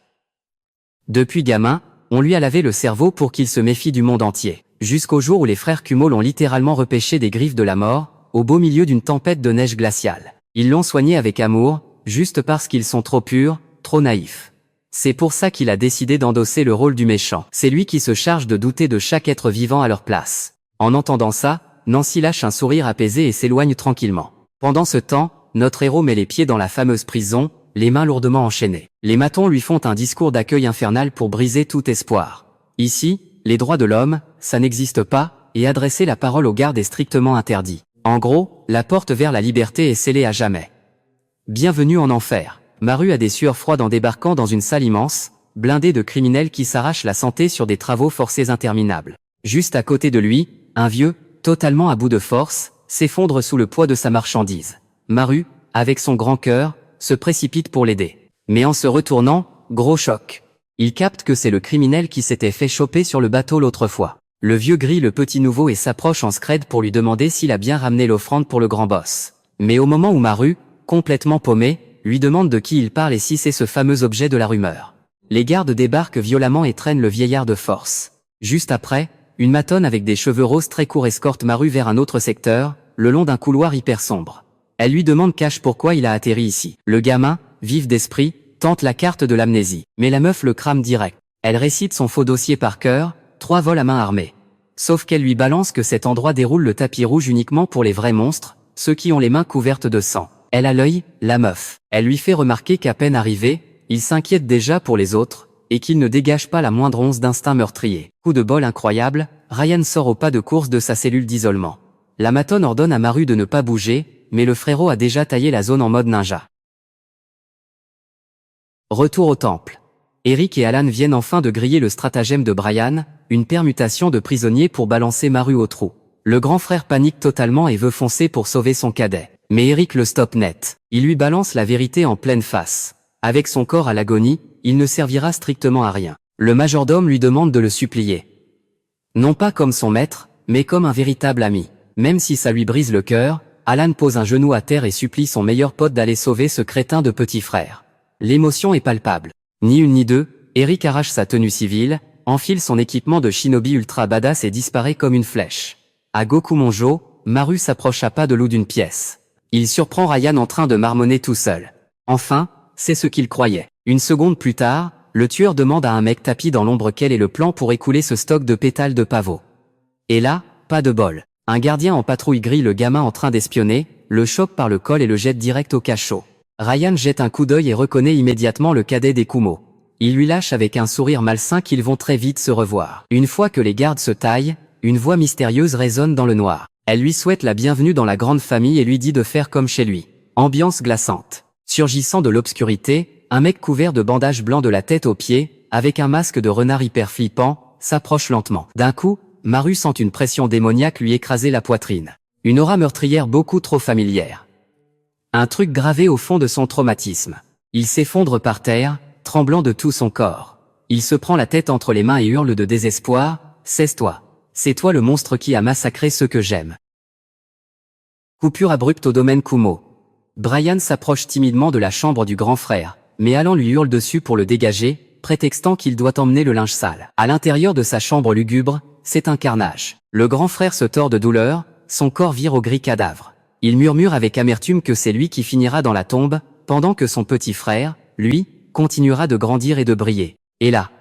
Depuis gamin, on lui a lavé le cerveau pour qu'il se méfie du monde entier. Jusqu'au jour où les frères Kumo l'ont littéralement repêché des griffes de la mort, au beau milieu d'une tempête de neige glaciale. Ils l'ont soigné avec amour, juste parce qu'ils sont trop purs, trop naïfs. C'est pour ça qu'il a décidé d'endosser le rôle du méchant. C'est lui qui se charge de douter de chaque être vivant à leur place. En entendant ça, Nancy lâche un sourire apaisé et s'éloigne tranquillement. Pendant ce temps, notre héros met les pieds dans la fameuse prison, les mains lourdement enchaînées. Les matons lui font un discours d'accueil infernal pour briser tout espoir. Ici, les droits de l'homme, ça n'existe pas, et adresser la parole aux gardes est strictement interdit. En gros, la porte vers la liberté est scellée à jamais. Bienvenue en enfer. Maru a des sueurs froides en débarquant dans une salle immense, blindée de criminels qui s'arrachent la santé sur des travaux forcés interminables. Juste à côté de lui, un vieux, totalement à bout de force, s'effondre sous le poids de sa marchandise. Maru, avec son grand cœur, se précipite pour l'aider. Mais en se retournant, gros choc. Il capte que c'est le criminel qui s'était fait choper sur le bateau l'autre fois. Le vieux grille le petit nouveau et s'approche en scred pour lui demander s'il a bien ramené l'offrande pour le grand boss. Mais au moment où Maru, complètement paumé, lui demande de qui il parle et si c'est ce fameux objet de la rumeur. Les gardes débarquent violemment et traînent le vieillard de force. Juste après, une matonne avec des cheveux roses très courts escorte Maru vers un autre secteur, le long d'un couloir hyper sombre. Elle lui demande cash pourquoi il a atterri ici. Le gamin, vif d'esprit, tente la carte de l'amnésie. Mais la meuf le crame direct. Elle récite son faux dossier par cœur, 3 vols à main armée. Sauf qu'elle lui balance que cet endroit déroule le tapis rouge uniquement pour les vrais monstres, ceux qui ont les mains couvertes de sang. Elle a l'œil, la meuf. Elle lui fait remarquer qu'à peine arrivé, il s'inquiète déjà pour les autres, et qu'il ne dégage pas la moindre once d'instinct meurtrier. Coup de bol incroyable, Ryan sort au pas de course de sa cellule d'isolement. La matonne ordonne à Maru de ne pas bouger, mais le frérot a déjà taillé la zone en mode ninja. Retour au temple. Eric et Alan viennent enfin de griller le stratagème de Brian, une permutation de prisonniers pour balancer Maru au trou. Le grand frère panique totalement et veut foncer pour sauver son cadet. Mais Eric le stoppe net. Il lui balance la vérité en pleine face. Avec son corps à l'agonie, il ne servira strictement à rien. Le majordome lui demande de le supplier. Non pas comme son maître, mais comme un véritable ami. Même si ça lui brise le cœur, Alan pose un genou à terre et supplie son meilleur pote d'aller sauver ce crétin de petit frère. L'émotion est palpable. Ni une ni deux, Eric arrache sa tenue civile, enfile son équipement de shinobi ultra badass et disparaît comme une flèche. À Goku Monjo, Maru s'approche à pas de loup d'une pièce. Il surprend Ryan en train de marmonner tout seul. Enfin, c'est ce qu'il croyait. Une seconde plus tard, le tueur demande à un mec tapi dans l'ombre quel est le plan pour écouler ce stock de pétales de pavot. Et là, pas de bol. Un gardien en patrouille grille le gamin en train d'espionner, le chope par le col et le jette direct au cachot. Ryan jette un coup d'œil et reconnaît immédiatement le cadet des Kumo. Il lui lâche avec un sourire malsain qu'ils vont très vite se revoir. Une fois que les gardes se taillent, une voix mystérieuse résonne dans le noir. Elle lui souhaite la bienvenue dans la grande famille et lui dit de faire comme chez lui. Ambiance glaçante. Surgissant de l'obscurité, un mec couvert de bandages blancs de la tête aux pieds, avec un masque de renard hyper flippant, s'approche lentement. D'un coup, Maru sent une pression démoniaque lui écraser la poitrine. Une aura meurtrière beaucoup trop familière. Un truc gravé au fond de son traumatisme. Il s'effondre par terre, tremblant de tout son corps. Il se prend la tête entre les mains et hurle de désespoir, « Cesse-toi. C'est toi le monstre qui a massacré ceux que j'aime. » Coupure abrupte au domaine Kumo. Brian s'approche timidement de la chambre du grand frère, mais Alan lui hurle dessus pour le dégager, prétextant qu'il doit emmener le linge sale. À l'intérieur de sa chambre lugubre, c'est un carnage. Le grand frère se tord de douleur, son corps vire au gris cadavre. Il murmure avec amertume que c'est lui qui finira dans la tombe, pendant que son petit frère, lui, continuera de grandir et de briller. Et là,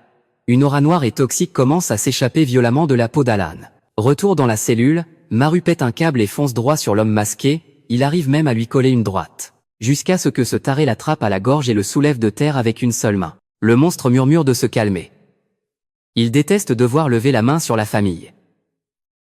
une aura noire et toxique commence à s'échapper violemment de la peau d'Alan. Retour dans la cellule, Maru pète un câble et fonce droit sur l'homme masqué, il arrive même à lui coller une droite. Jusqu'à ce que ce taré l'attrape à la gorge et le soulève de terre avec une seule main. Le monstre murmure de se calmer. Il déteste devoir lever la main sur la famille.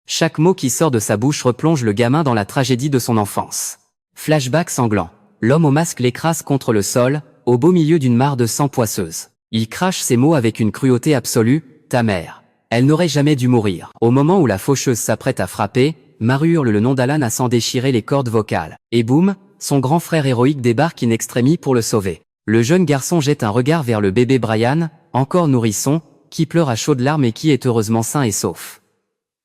Chaque mot qui sort de sa bouche replonge le gamin dans la tragédie de son enfance. Flashback sanglant. L'homme au masque l'écrase contre le sol, au beau milieu d'une mare de sang poisseuse. Il crache ses mots avec une cruauté absolue, « Ta mère. Elle n'aurait jamais dû mourir. » Au moment où la faucheuse s'apprête à frapper, Maru hurle le nom d'Alan à s'en déchirer les cordes vocales. Et boum, son grand frère héroïque débarque in extremis pour le sauver. Le jeune garçon jette un regard vers le bébé Brian, encore nourrisson, qui pleure à chaudes larmes et qui est heureusement sain et sauf.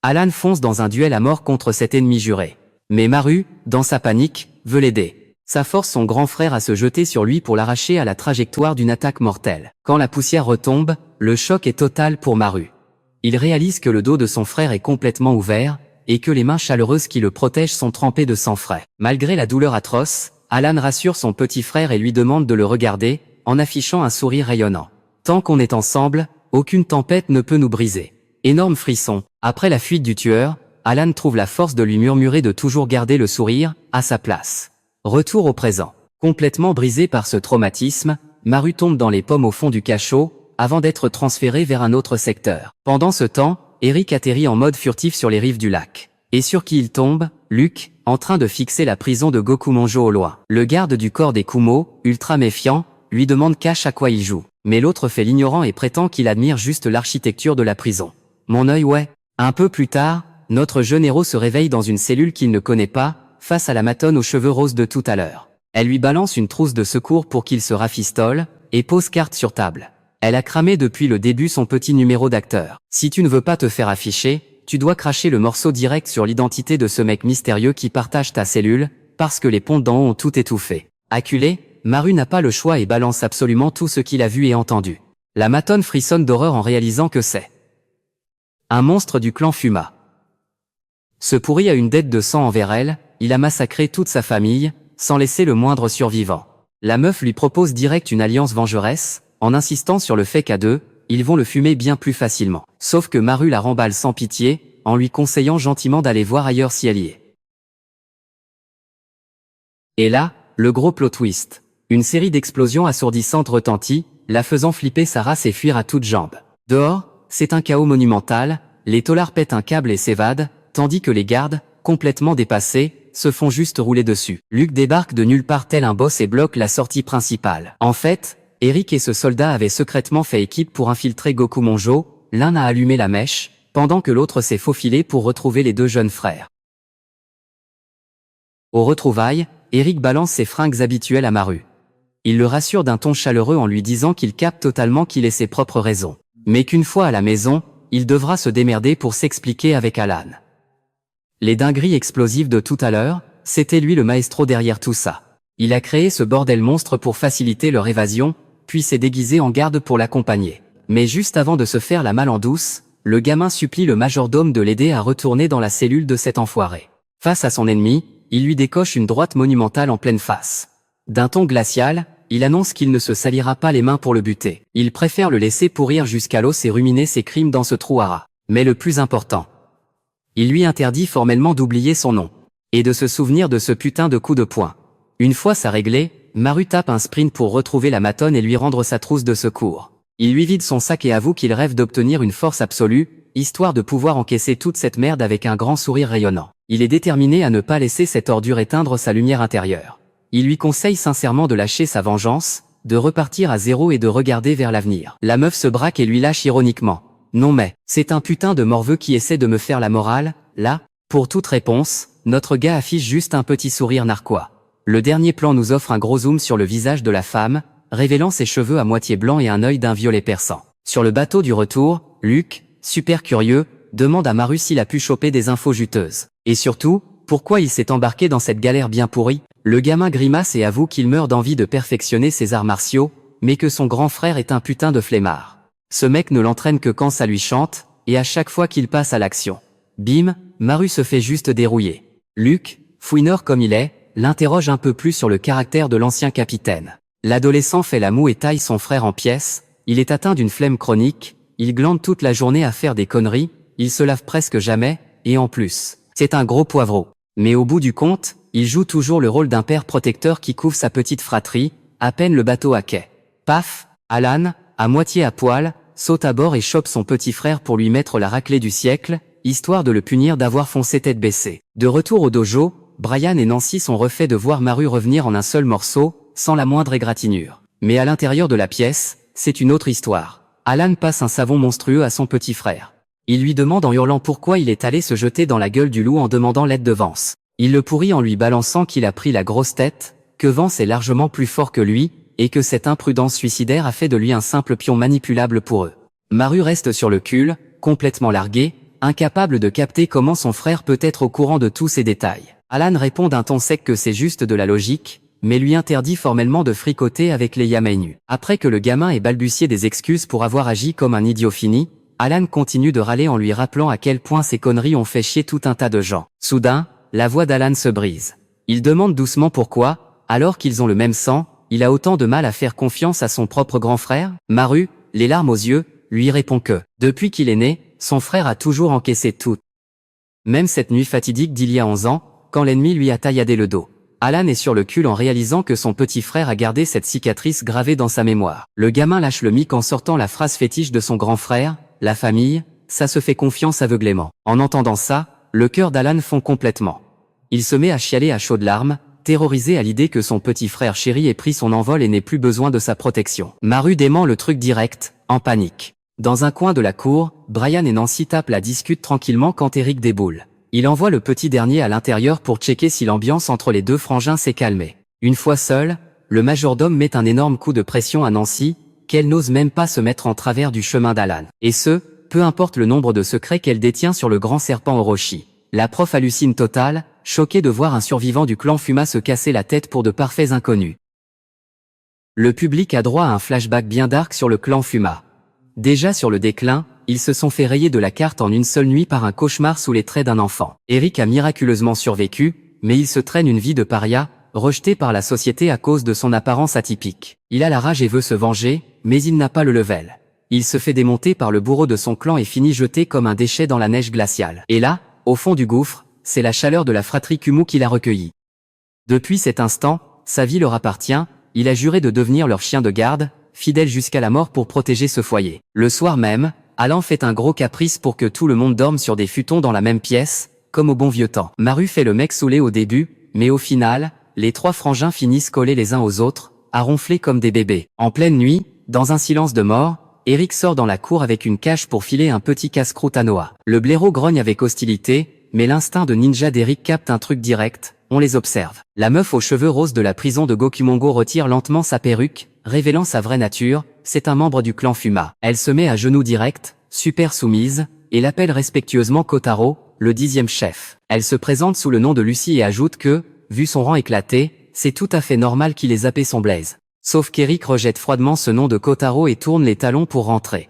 Alan fonce dans un duel à mort contre cet ennemi juré. Mais Maru, dans sa panique, veut l'aider. Ça force son grand frère à se jeter sur lui pour l'arracher à la trajectoire d'une attaque mortelle. Quand la poussière retombe, le choc est total pour Maru. Il réalise que le dos de son frère est complètement ouvert, et que les mains chaleureuses qui le protègent sont trempées de sang frais. Malgré la douleur atroce, Alan rassure son petit frère et lui demande de le regarder, en affichant un sourire rayonnant. Tant qu'on est ensemble, aucune tempête ne peut nous briser. Énorme frisson. Après la fuite du tueur, Alan trouve la force de lui murmurer de toujours garder le sourire, à sa place. Retour au présent. Complètement brisé par ce traumatisme, Maru tombe dans les pommes au fond du cachot, avant d'être transféré vers un autre secteur. Pendant ce temps, Eric atterrit en mode furtif sur les rives du lac. Et sur qui il tombe? Luke, en train de fixer la prison de Gokumonjo au loin. Le garde du corps des Kumo, ultra méfiant, lui demande cache à quoi il joue. Mais l'autre fait l'ignorant et prétend qu'il admire juste l'architecture de la prison. Mon œil ouais. Un peu plus tard, notre jeune héros se réveille dans une cellule qu'il ne connaît pas, face à la matonne aux cheveux roses de tout à l'heure. Elle lui balance une trousse de secours pour qu'il se rafistole, et pose carte sur table. Elle a cramé depuis le début son petit numéro d'acteur. Si tu ne veux pas te faire afficher, tu dois cracher le morceau direct sur l'identité de ce mec mystérieux qui partage ta cellule, parce que les pontes d'en haut ont tout étouffé. Acculé, Maru n'a pas le choix et balance absolument tout ce qu'il a vu et entendu. La matonne frissonne d'horreur en réalisant que c'est un monstre du clan Fuma. Ce pourri a une dette de sang envers elle, il a massacré toute sa famille, sans laisser le moindre survivant. La meuf lui propose direct une alliance vengeresse, en insistant sur le fait qu'à deux, ils vont le fumer bien plus facilement. Sauf que Maru la remballe sans pitié, en lui conseillant gentiment d'aller voir ailleurs si elle y est. Et là, le gros plot twist. Une série d'explosions assourdissantes retentit, la faisant flipper sa race et fuir à toutes jambes. Dehors, c'est un chaos monumental, les taulards pètent un câble et s'évadent, tandis que les gardes, complètement dépassés, se font juste rouler dessus. Luke débarque de nulle part tel un boss et bloque la sortie principale. En fait, Eric et ce soldat avaient secrètement fait équipe pour infiltrer Gokumonjo, l'un a allumé la mèche, pendant que l'autre s'est faufilé pour retrouver les deux jeunes frères. Aux retrouvailles, Eric balance ses fringues habituelles à Maru. Il le rassure d'un ton chaleureux en lui disant qu'il capte totalement qu'il ait ses propres raisons. Mais qu'une fois à la maison, il devra se démerder pour s'expliquer avec Alan. Les dingueries explosives de tout à l'heure, c'était lui le maestro derrière tout ça. Il a créé ce bordel monstre pour faciliter leur évasion, puis s'est déguisé en garde pour l'accompagner. Mais juste avant de se faire la malle en douce, le gamin supplie le majordome de l'aider à retourner dans la cellule de cet enfoiré. Face à son ennemi, il lui décoche une droite monumentale en pleine face. D'un ton glacial, il annonce qu'il ne se salira pas les mains pour le buter. Il préfère le laisser pourrir jusqu'à l'os et ruminer ses crimes dans ce trou à rats. Mais le plus important, il lui interdit formellement d'oublier son nom, et de se souvenir de ce putain de coup de poing. Une fois ça réglé, Maru tape un sprint pour retrouver la matonne et lui rendre sa trousse de secours. Il lui vide son sac et avoue qu'il rêve d'obtenir une force absolue, histoire de pouvoir encaisser toute cette merde avec un grand sourire rayonnant. Il est déterminé à ne pas laisser cette ordure éteindre sa lumière intérieure. Il lui conseille sincèrement de lâcher sa vengeance, de repartir à zéro et de regarder vers l'avenir. La meuf se braque et lui lâche ironiquement. Non mais, c'est un putain de morveux qui essaie de me faire la morale, là. Pour toute réponse, notre gars affiche juste un petit sourire narquois. Le dernier plan nous offre un gros zoom sur le visage de la femme, révélant ses cheveux à moitié blancs et un œil d'un violet perçant. Sur le bateau du retour, Luke, super curieux, demande à Maru s'il a pu choper des infos juteuses. Et surtout, pourquoi il s'est embarqué dans cette galère bien pourrie? Le gamin grimace et avoue qu'il meurt d'envie de perfectionner ses arts martiaux, mais que son grand frère est un putain de flemmard. Ce mec ne l'entraîne que quand ça lui chante, et à chaque fois qu'il passe à l'action. Bim, Maru se fait juste dérouiller. Luc, fouineur comme il est, l'interroge un peu plus sur le caractère de l'ancien capitaine. L'adolescent fait la moue et taille son frère en pièces, il est atteint d'une flemme chronique, il glande toute la journée à faire des conneries, il se lave presque jamais, et en plus, c'est un gros poivreau. Mais au bout du compte, il joue toujours le rôle d'un père protecteur qui couvre sa petite fratrie, à peine le bateau à quai. Paf, Alan, à moitié à poil, saute à bord et chope son petit frère pour lui mettre la raclée du siècle, histoire de le punir d'avoir foncé tête baissée. De retour au dojo, Brian et Nancy sont refaits de voir Maru revenir en un seul morceau, sans la moindre égratignure. Mais à l'intérieur de la pièce, c'est une autre histoire. Alan passe un savon monstrueux à son petit frère. Il lui demande en hurlant pourquoi il est allé se jeter dans la gueule du loup en demandant l'aide de Vance. Il le pourrit en lui balançant qu'il a pris la grosse tête, que Vance est largement plus fort que lui, et que cette imprudence suicidaire a fait de lui un simple pion manipulable pour eux. Maru reste sur le cul, complètement largué, incapable de capter comment son frère peut être au courant de tous ces détails. Alan répond d'un ton sec que c'est juste de la logique, mais lui interdit formellement de fricoter avec les Yamainu. Après que le gamin ait balbutié des excuses pour avoir agi comme un idiot fini, Alan continue de râler en lui rappelant à quel point ces conneries ont fait chier tout un tas de gens. Soudain, la voix d'Alan se brise. Il demande doucement pourquoi, alors qu'ils ont le même sang, il a autant de mal à faire confiance à son propre grand frère. Maru, les larmes aux yeux, lui répond que, depuis qu'il est né, son frère a toujours encaissé tout. Même cette nuit fatidique d'il y a 11 ans, quand l'ennemi lui a tailladé le dos. Alan est sur le cul en réalisant que son petit frère a gardé cette cicatrice gravée dans sa mémoire. Le gamin lâche le mic en sortant la phrase fétiche de son grand frère, la famille, ça se fait confiance aveuglément. En entendant ça, le cœur d'Alan fond complètement. Il se met à chialer à chaudes larmes, terrorisé à l'idée que son petit frère chéri ait pris son envol et n'ait plus besoin de sa protection. Maru dément le truc direct, en panique. Dans un coin de la cour, Brian et Nancy tapent la discute tranquillement quand Eric déboule. Il envoie le petit dernier à l'intérieur pour checker si l'ambiance entre les deux frangins s'est calmée. Une fois seul, le majordome met un énorme coup de pression à Nancy, qu'elle n'ose même pas se mettre en travers du chemin d'Alan. Et ce, peu importe le nombre de secrets qu'elle détient sur le grand serpent Orochi. La prof hallucine totale, choquée de voir un survivant du clan Fuma se casser la tête pour de parfaits inconnus. Le public a droit à un flashback bien dark sur le clan Fuma. Déjà sur le déclin, ils se sont fait rayer de la carte en une seule nuit par un cauchemar sous les traits d'un enfant. Eric a miraculeusement survécu, mais il se traîne une vie de paria, rejeté par la société à cause de son apparence atypique. Il a la rage et veut se venger, mais il n'a pas le level. Il se fait démonter par le bourreau de son clan et finit jeté comme un déchet dans la neige glaciale. Et là, au fond du gouffre, c'est la chaleur de la fratrie Kumu qui l'a recueilli. Depuis cet instant, sa vie leur appartient, il a juré de devenir leur chien de garde, fidèle jusqu'à la mort pour protéger ce foyer. Le soir même, Alan fait un gros caprice pour que tout le monde dorme sur des futons dans la même pièce, comme au bon vieux temps. Maru fait le mec saoulé au début, mais au final, les trois frangins finissent collés les uns aux autres, à ronfler comme des bébés. En pleine nuit, dans un silence de mort, Eric sort dans la cour avec une cache pour filer un petit casse-croûte à Noah. Le blaireau grogne avec hostilité, mais l'instinct de ninja d'Eric capte un truc direct, on les observe. La meuf aux cheveux roses de la prison de Gokumongo retire lentement sa perruque, révélant sa vraie nature, c'est un membre du clan Fuma. Elle se met à genoux direct, super soumise, et l'appelle respectueusement Kotaro, le 10e chef. Elle se présente sous le nom de Lucie et ajoute que, vu son rang éclaté, c'est tout à fait normal qu'il ait zappé son blaze. Sauf qu'Eric rejette froidement ce nom de Kotaro et tourne les talons pour rentrer.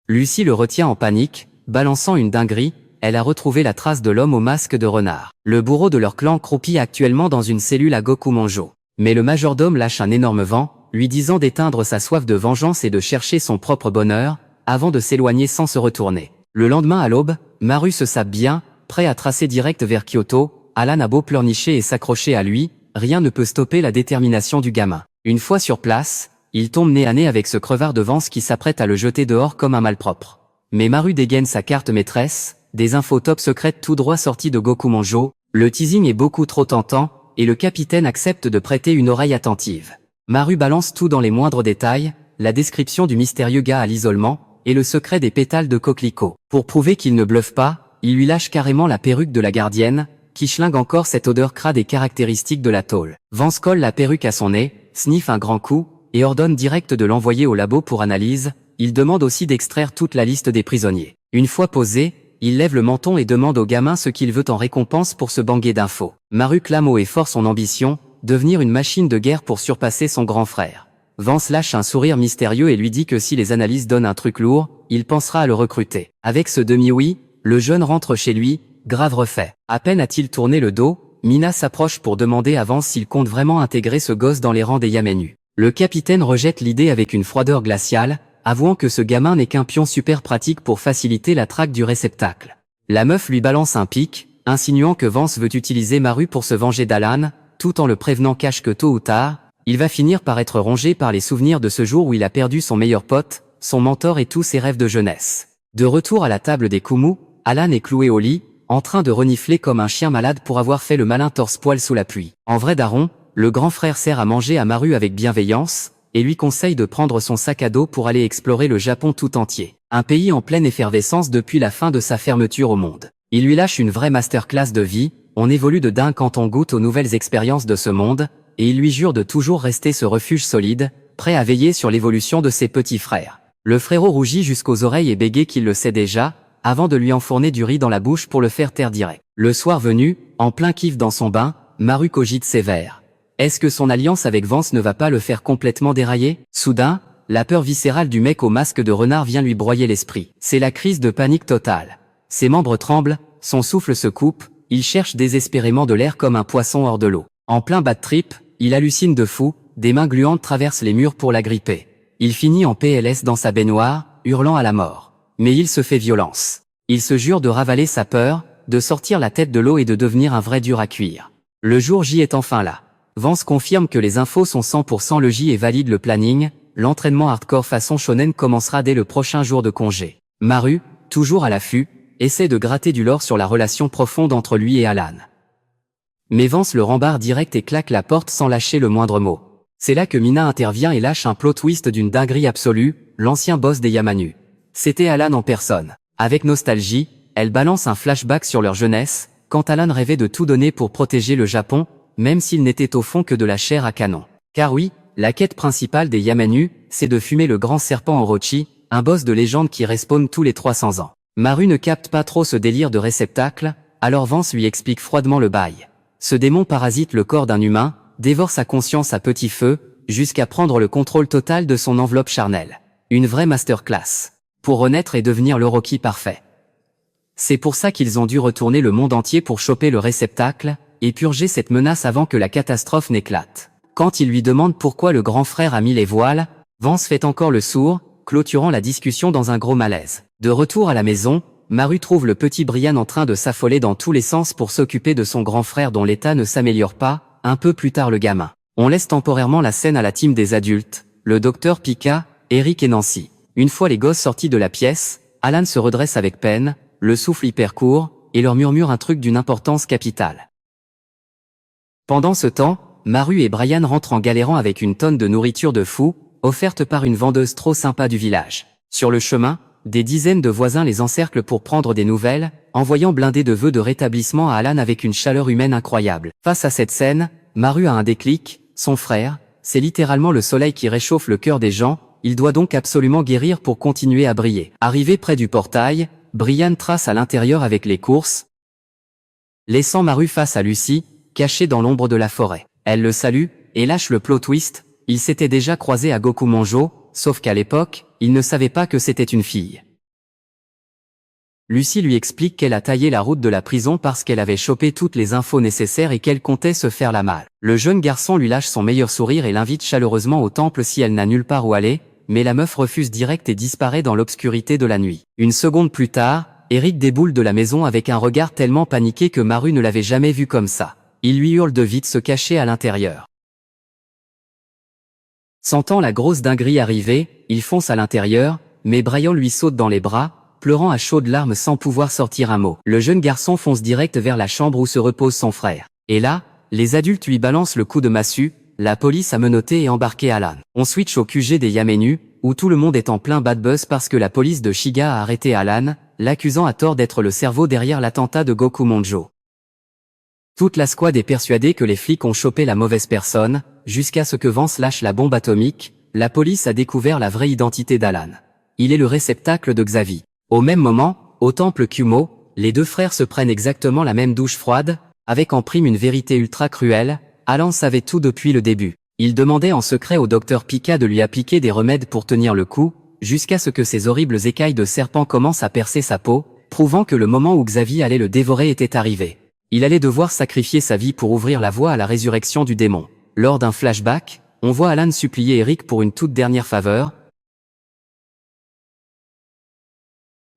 Lucie le retient en panique, balançant une dinguerie, elle a retrouvé la trace de l'homme au masque de renard. Le bourreau de leur clan croupit actuellement dans une cellule à Gokumonjo. Mais le majordome lâche un énorme vent, lui disant d'éteindre sa soif de vengeance et de chercher son propre bonheur, avant de s'éloigner sans se retourner. Le lendemain à l'aube, Maru se sape bien, prêt à tracer direct vers Kyoto. Alan a beau pleurnicher et s'accrocher à lui, rien ne peut stopper la détermination du gamin. Une fois sur place, il tombe nez à nez avec ce crevard de Vance qui s'apprête à le jeter dehors comme un malpropre. Mais Maru dégaine sa carte maîtresse, des infos top secrètes tout droit sorties de Gokumonjo, le teasing est beaucoup trop tentant, et le capitaine accepte de prêter une oreille attentive. Maru balance tout dans les moindres détails, la description du mystérieux gars à l'isolement, et le secret des pétales de coquelicot. Pour prouver qu'il ne bluffe pas, il lui lâche carrément la perruque de la gardienne, qui schlingue encore cette odeur crade et caractéristique de la tôle. Vance colle la perruque à son nez, sniffe un grand coup, et ordonne direct de l'envoyer au labo pour analyse. Il demande aussi d'extraire toute la liste des prisonniers. Une fois posé, il lève le menton et demande au gamin ce qu'il veut en récompense pour ce banquet d'infos. Maru clame haut et fort son ambition, devenir une machine de guerre pour surpasser son grand frère. Vance lâche un sourire mystérieux et lui dit que si les analyses donnent un truc lourd, il pensera à le recruter. Avec ce demi-oui, le jeune rentre chez lui, grave refait. À peine a-t-il tourné le dos, Mina s'approche pour demander à Vance s'il compte vraiment intégrer ce gosse dans les rangs des Yamenu. Le capitaine rejette l'idée avec une froideur glaciale, avouant que ce gamin n'est qu'un pion super pratique pour faciliter la traque du réceptacle. La meuf lui balance un pic, insinuant que Vance veut utiliser Maru pour se venger d'Alan, tout en le prévenant cache que tôt ou tard, il va finir par être rongé par les souvenirs de ce jour où il a perdu son meilleur pote, son mentor et tous ses rêves de jeunesse. De retour à la table des Kumu, Alan est cloué au lit, en train de renifler comme un chien malade pour avoir fait le malin torse-poil sous la pluie. En vrai daron, le grand frère sert à manger à Maru avec bienveillance, et lui conseille de prendre son sac à dos pour aller explorer le Japon tout entier. Un pays en pleine effervescence depuis la fin de sa fermeture au monde. Il lui lâche une vraie masterclass de vie, on évolue de dingue quand on goûte aux nouvelles expériences de ce monde, et il lui jure de toujours rester ce refuge solide, prêt à veiller sur l'évolution de ses petits frères. Le frérot rougit jusqu'aux oreilles et bégaye qu'il le sait déjà, avant de lui enfourner du riz dans la bouche pour le faire taire direct. Le soir venu, en plein kiff dans son bain, Maru cogite sévère. Est-ce que son alliance avec Vance ne va pas le faire complètement dérailler? Soudain, la peur viscérale du mec au masque de renard vient lui broyer l'esprit. C'est la crise de panique totale. Ses membres tremblent, son souffle se coupe, il cherche désespérément de l'air comme un poisson hors de l'eau. En plein bad trip, il hallucine de fou, des mains gluantes traversent les murs pour l'agripper. Il finit en PLS dans sa baignoire, hurlant à la mort. Mais il se fait violence. Il se jure de ravaler sa peur, de sortir la tête de l'eau et de devenir un vrai dur à cuire. Le jour J est enfin là. Vance confirme que les infos sont 100% le J et valide le planning, l'entraînement hardcore façon shonen commencera dès le prochain jour de congé. Maru, toujours à l'affût, essaie de gratter du lore sur la relation profonde entre lui et Alan. Mais Vance le rembarre direct et claque la porte sans lâcher le moindre mot. C'est là que Mina intervient et lâche un plot twist d'une dinguerie absolue, l'ancien boss des Yamanu. C'était Alan en personne. Avec nostalgie, elle balance un flashback sur leur jeunesse, quand Alan rêvait de tout donner pour protéger le Japon, même s'il n'était au fond que de la chair à canon. Car oui, la quête principale des Yamanu, c'est de fumer le grand serpent Orochi, un boss de légende qui respawn tous les 300 ans. Maru ne capte pas trop ce délire de réceptacle, alors Vance lui explique froidement le bail. Ce démon parasite le corps d'un humain, dévore sa conscience à petit feu, jusqu'à prendre le contrôle total de son enveloppe charnelle. Une vraie masterclass. Pour renaître et devenir l'Orochi parfait. C'est pour ça qu'ils ont dû retourner le monde entier pour choper le réceptacle, et purger cette menace avant que la catastrophe n'éclate. Quand il lui demande pourquoi le grand frère a mis les voiles, Vance fait encore le sourd, clôturant la discussion dans un gros malaise. De retour à la maison, Maru trouve le petit Brian en train de s'affoler dans tous les sens pour s'occuper de son grand frère dont l'état ne s'améliore pas, un peu plus tard le gamin. On laisse temporairement la scène à la team des adultes, le docteur Pika, Eric et Nancy. Une fois les gosses sortis de la pièce, Alan se redresse avec peine, le souffle hyper court, et leur murmure un truc d'une importance capitale. Pendant ce temps, Maru et Brian rentrent en galérant avec une tonne de nourriture de fou, offerte par une vendeuse trop sympa du village. Sur le chemin, des dizaines de voisins les encerclent pour prendre des nouvelles, envoyant blindés de vœux de rétablissement à Alan avec une chaleur humaine incroyable. Face à cette scène, Maru a un déclic, son frère, c'est littéralement le soleil qui réchauffe le cœur des gens, il doit donc absolument guérir pour continuer à briller. Arrivé près du portail, Brian trace à l'intérieur avec les courses, laissant Maru face à Lucy, cachée dans l'ombre de la forêt. Elle le salue, et lâche le plot twist, ils s'étaient déjà croisés à Gokumonjo, sauf qu'à l'époque, il ne savait pas que c'était une fille. Lucy lui explique qu'elle a taillé la route de la prison parce qu'elle avait chopé toutes les infos nécessaires et qu'elle comptait se faire la malle. Le jeune garçon lui lâche son meilleur sourire et l'invite chaleureusement au temple si elle n'a nulle part où aller, mais la meuf refuse direct et disparaît dans l'obscurité de la nuit. Une seconde plus tard, Eric déboule de la maison avec un regard tellement paniqué que Maru ne l'avait jamais vu comme ça. Il lui hurle de vite se cacher à l'intérieur. Sentant la grosse dinguerie arriver, il fonce à l'intérieur, mais Brian lui saute dans les bras, pleurant à chaudes larmes sans pouvoir sortir un mot. Le jeune garçon fonce direct vers la chambre où se repose son frère. Et là, les adultes lui balancent le coup de massue, la police a menotté et embarqué Alan. On switch au QG des Yamenu, où tout le monde est en plein bad buzz parce que la police de Shiga a arrêté Alan, l'accusant à tort d'être le cerveau derrière l'attentat de Gokumonjo. Toute la squad est persuadée que les flics ont chopé la mauvaise personne, jusqu'à ce que Vance lâche la bombe atomique, la police a découvert la vraie identité d'Alan. Il est le réceptacle de Xavi. Au même moment, au temple Kumo, les deux frères se prennent exactement la même douche froide, avec en prime une vérité ultra cruelle, Alan savait tout depuis le début. Il demandait en secret au docteur Pika de lui appliquer des remèdes pour tenir le coup, jusqu'à ce que ces horribles écailles de serpent commencent à percer sa peau, prouvant que le moment où Xavi allait le dévorer était arrivé. Il allait devoir sacrifier sa vie pour ouvrir la voie à la résurrection du démon. Lors d'un flashback, on voit Alan supplier Eric pour une toute dernière faveur.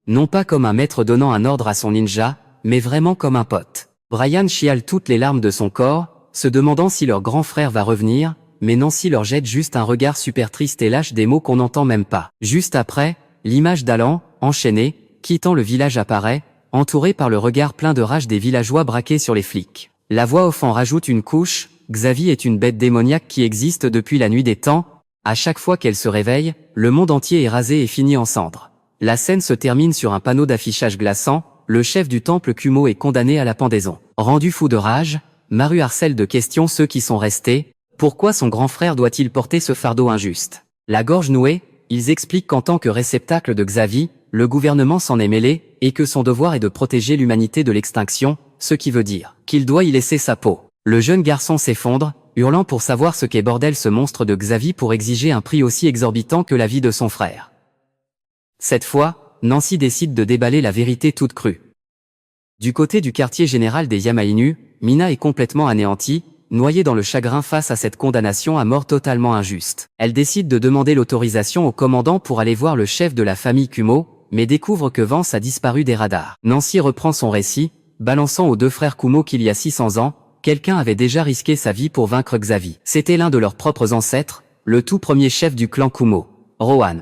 Non pas comme un maître donnant un ordre à son ninja, mais vraiment comme un pote. Brian chiale toutes les larmes de son corps, se demandant si leur grand frère va revenir, mais Nancy leur jette juste un regard super triste et lâche des mots qu'on n'entend même pas. Juste après, l'image d'Alan, enchaîné, quittant le village apparaît, entouré par le regard plein de rage des villageois braqués sur les flics. La voix off en rajoute une couche, Xavi est une bête démoniaque qui existe depuis la nuit des temps, à chaque fois qu'elle se réveille, le monde entier est rasé et fini en cendres. La scène se termine sur un panneau d'affichage glaçant, le chef du temple Kumo est condamné à la pendaison. Rendu fou de rage, Maru harcèle de questions ceux qui sont restés, pourquoi son grand frère doit-il porter ce fardeau injuste? La gorge nouée, ils expliquent qu'en tant que réceptacle de Xavi, le gouvernement s'en est mêlé, et que son devoir est de protéger l'humanité de l'extinction, ce qui veut dire qu'il doit y laisser sa peau. Le jeune garçon s'effondre, hurlant pour savoir ce qu'est bordel ce monstre de Xavi pour exiger un prix aussi exorbitant que la vie de son frère. Cette fois, Nancy décide de déballer la vérité toute crue. Du côté du quartier général des Yamainu, Mina est complètement anéantie, noyée dans le chagrin face à cette condamnation à mort totalement injuste. Elle décide de demander l'autorisation au commandant pour aller voir le chef de la famille Kumo, mais découvre que Vance a disparu des radars. Nancy reprend son récit, balançant aux deux frères Kumo qu'il y a 600 ans, quelqu'un avait déjà risqué sa vie pour vaincre Xavi. C'était l'un de leurs propres ancêtres, le tout premier chef du clan Kumo, Rohan.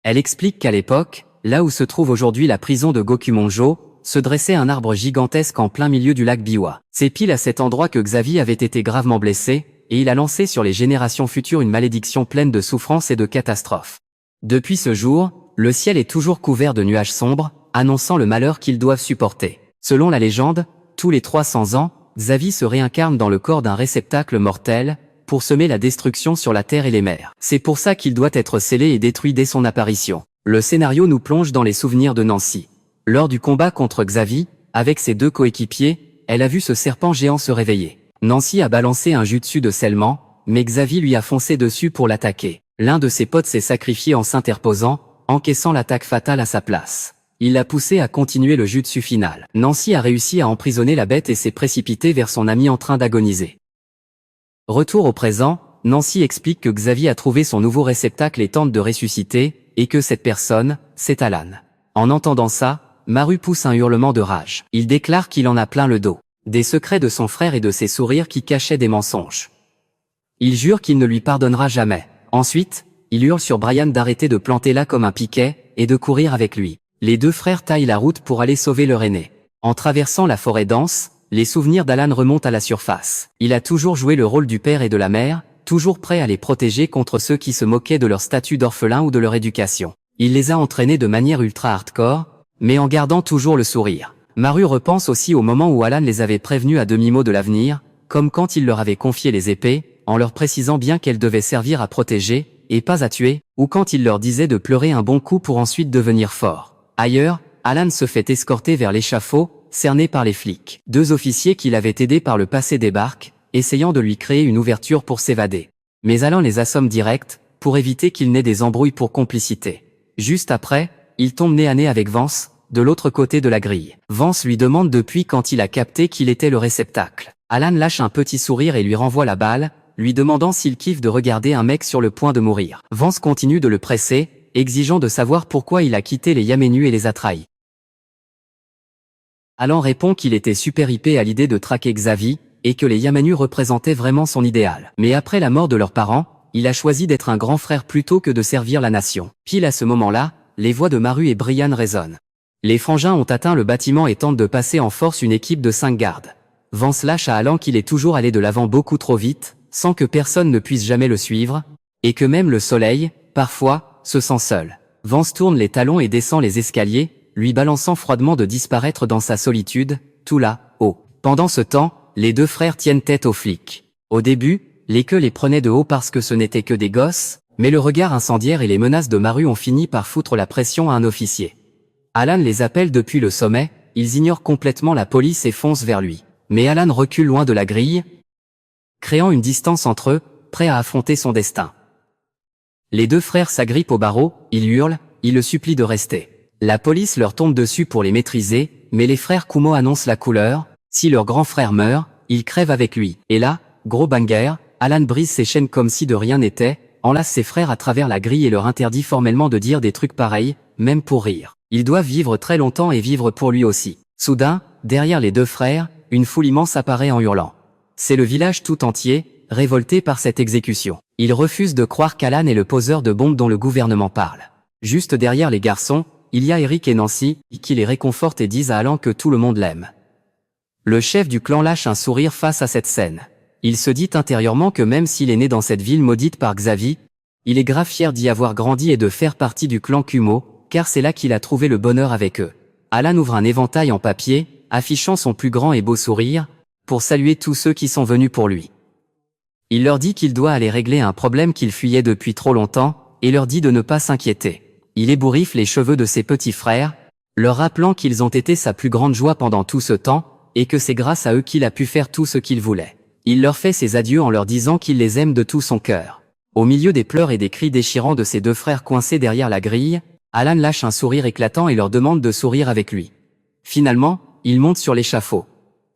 Elle explique qu'à l'époque, là où se trouve aujourd'hui la prison de Gokumonjo, se dressait un arbre gigantesque en plein milieu du lac Biwa. C'est pile à cet endroit que Xavi avait été gravement blessé, et il a lancé sur les générations futures une malédiction pleine de souffrances et de catastrophes. Depuis ce jour, le ciel est toujours couvert de nuages sombres, annonçant le malheur qu'ils doivent supporter. Selon la légende, tous les 300 ans, Xavi se réincarne dans le corps d'un réceptacle mortel, pour semer la destruction sur la terre et les mers. C'est pour ça qu'il doit être scellé et détruit dès son apparition. Le scénario nous plonge dans les souvenirs de Nancy. Lors du combat contre Xavi, avec ses deux coéquipiers, elle a vu ce serpent géant se réveiller. Nancy a balancé un jutsu de scellement, mais Xavi lui a foncé dessus pour l'attaquer. L'un de ses potes s'est sacrifié en s'interposant, encaissant l'attaque fatale à sa place. Il l'a poussé à continuer le jutsu final. Nancy a réussi à emprisonner la bête et s'est précipitée vers son ami en train d'agoniser. Retour au présent, Nancy explique que Xavi a trouvé son nouveau réceptacle et tente de ressusciter, et que cette personne, c'est Alan. En entendant ça, Maru pousse un hurlement de rage. Il déclare qu'il en a plein le dos. Des secrets de son frère et de ses sourires qui cachaient des mensonges. Il jure qu'il ne lui pardonnera jamais. Ensuite, il hurle sur Brian d'arrêter de planter là comme un piquet, et de courir avec lui. Les deux frères taillent la route pour aller sauver leur aîné. En traversant la forêt dense, les souvenirs d'Alan remontent à la surface. Il a toujours joué le rôle du père et de la mère, toujours prêt à les protéger contre ceux qui se moquaient de leur statut d'orphelin ou de leur éducation. Il les a entraînés de manière ultra hardcore, mais en gardant toujours le sourire. Maru repense aussi au moment où Alan les avait prévenus à demi-mot de l'avenir, comme quand il leur avait confié les épées, en leur précisant bien qu'elles devaient servir à protéger, et pas à tuer, ou quand il leur disait de pleurer un bon coup pour ensuite devenir fort. Ailleurs, Alan se fait escorter vers l'échafaud, cerné par les flics. Deux officiers qui l'avaient aidé par le passé débarquent, essayant de lui créer une ouverture pour s'évader. Mais Alan les assomme direct, pour éviter qu'il n'ait des embrouilles pour complicité. Juste après, il tombe nez à nez avec Vance, de l'autre côté de la grille. Vance lui demande depuis quand il a capté qu'il était le réceptacle. Alan lâche un petit sourire et lui renvoie la balle, lui demandant s'il kiffe de regarder un mec sur le point de mourir. Vance continue de le presser, exigeant de savoir pourquoi il a quitté les Yamainu et les a trahis. Alan répond qu'il était super hypé à l'idée de traquer Xavi, et que les Yamainu représentaient vraiment son idéal. Mais après la mort de leurs parents, il a choisi d'être un grand frère plutôt que de servir la nation. Pile à ce moment-là, les voix de Maru et Brian résonnent. Les frangins ont atteint le bâtiment et tentent de passer en force une équipe de 5 gardes. Vance lâche à Alan qu'il est toujours allé de l'avant beaucoup trop vite, sans que personne ne puisse jamais le suivre, et que même le soleil, parfois, se sent seul. Vance tourne les talons et descend les escaliers, lui balançant froidement de disparaître dans sa solitude, tout là-haut. Pendant ce temps, les deux frères tiennent tête aux flics. Au début, les queues les prenaient de haut parce que ce n'étaient que des gosses, mais le regard incendiaire et les menaces de Maru ont fini par foutre la pression à un officier. Alan les appelle depuis le sommet, ils ignorent complètement la police et foncent vers lui. Mais Alan recule loin de la grille, créant une distance entre eux, prêt à affronter son destin. Les deux frères s'agrippent au barreau, ils hurlent, ils le supplient de rester. La police leur tombe dessus pour les maîtriser, mais les frères Kumo annoncent la couleur, si leur grand frère meurt, ils crèvent avec lui. Et là, gros banger, Alan brise ses chaînes comme si de rien n'était, enlace ses frères à travers la grille et leur interdit formellement de dire des trucs pareils, même pour rire. Ils doivent vivre très longtemps et vivre pour lui aussi. Soudain, derrière les deux frères, une foule immense apparaît en hurlant. C'est le village tout entier, révolté par cette exécution. Ils refusent de croire qu'Alan est le poseur de bombes dont le gouvernement parle. Juste derrière les garçons, il y a Eric et Nancy, qui les réconfortent et disent à Alan que tout le monde l'aime. Le chef du clan lâche un sourire face à cette scène. Il se dit intérieurement que même s'il est né dans cette ville maudite par Xavi, il est grave fier d'y avoir grandi et de faire partie du clan Kumo, car c'est là qu'il a trouvé le bonheur avec eux. Alan ouvre un éventail en papier, affichant son plus grand et beau sourire, pour saluer tous ceux qui sont venus pour lui. Il leur dit qu'il doit aller régler un problème qu'il fuyait depuis trop longtemps, et leur dit de ne pas s'inquiéter. Il ébouriffe les cheveux de ses petits frères, leur rappelant qu'ils ont été sa plus grande joie pendant tout ce temps, et que c'est grâce à eux qu'il a pu faire tout ce qu'il voulait. Il leur fait ses adieux en leur disant qu'il les aime de tout son cœur. Au milieu des pleurs et des cris déchirants de ses deux frères coincés derrière la grille, Alan lâche un sourire éclatant et leur demande de sourire avec lui. Finalement, il monte sur l'échafaud.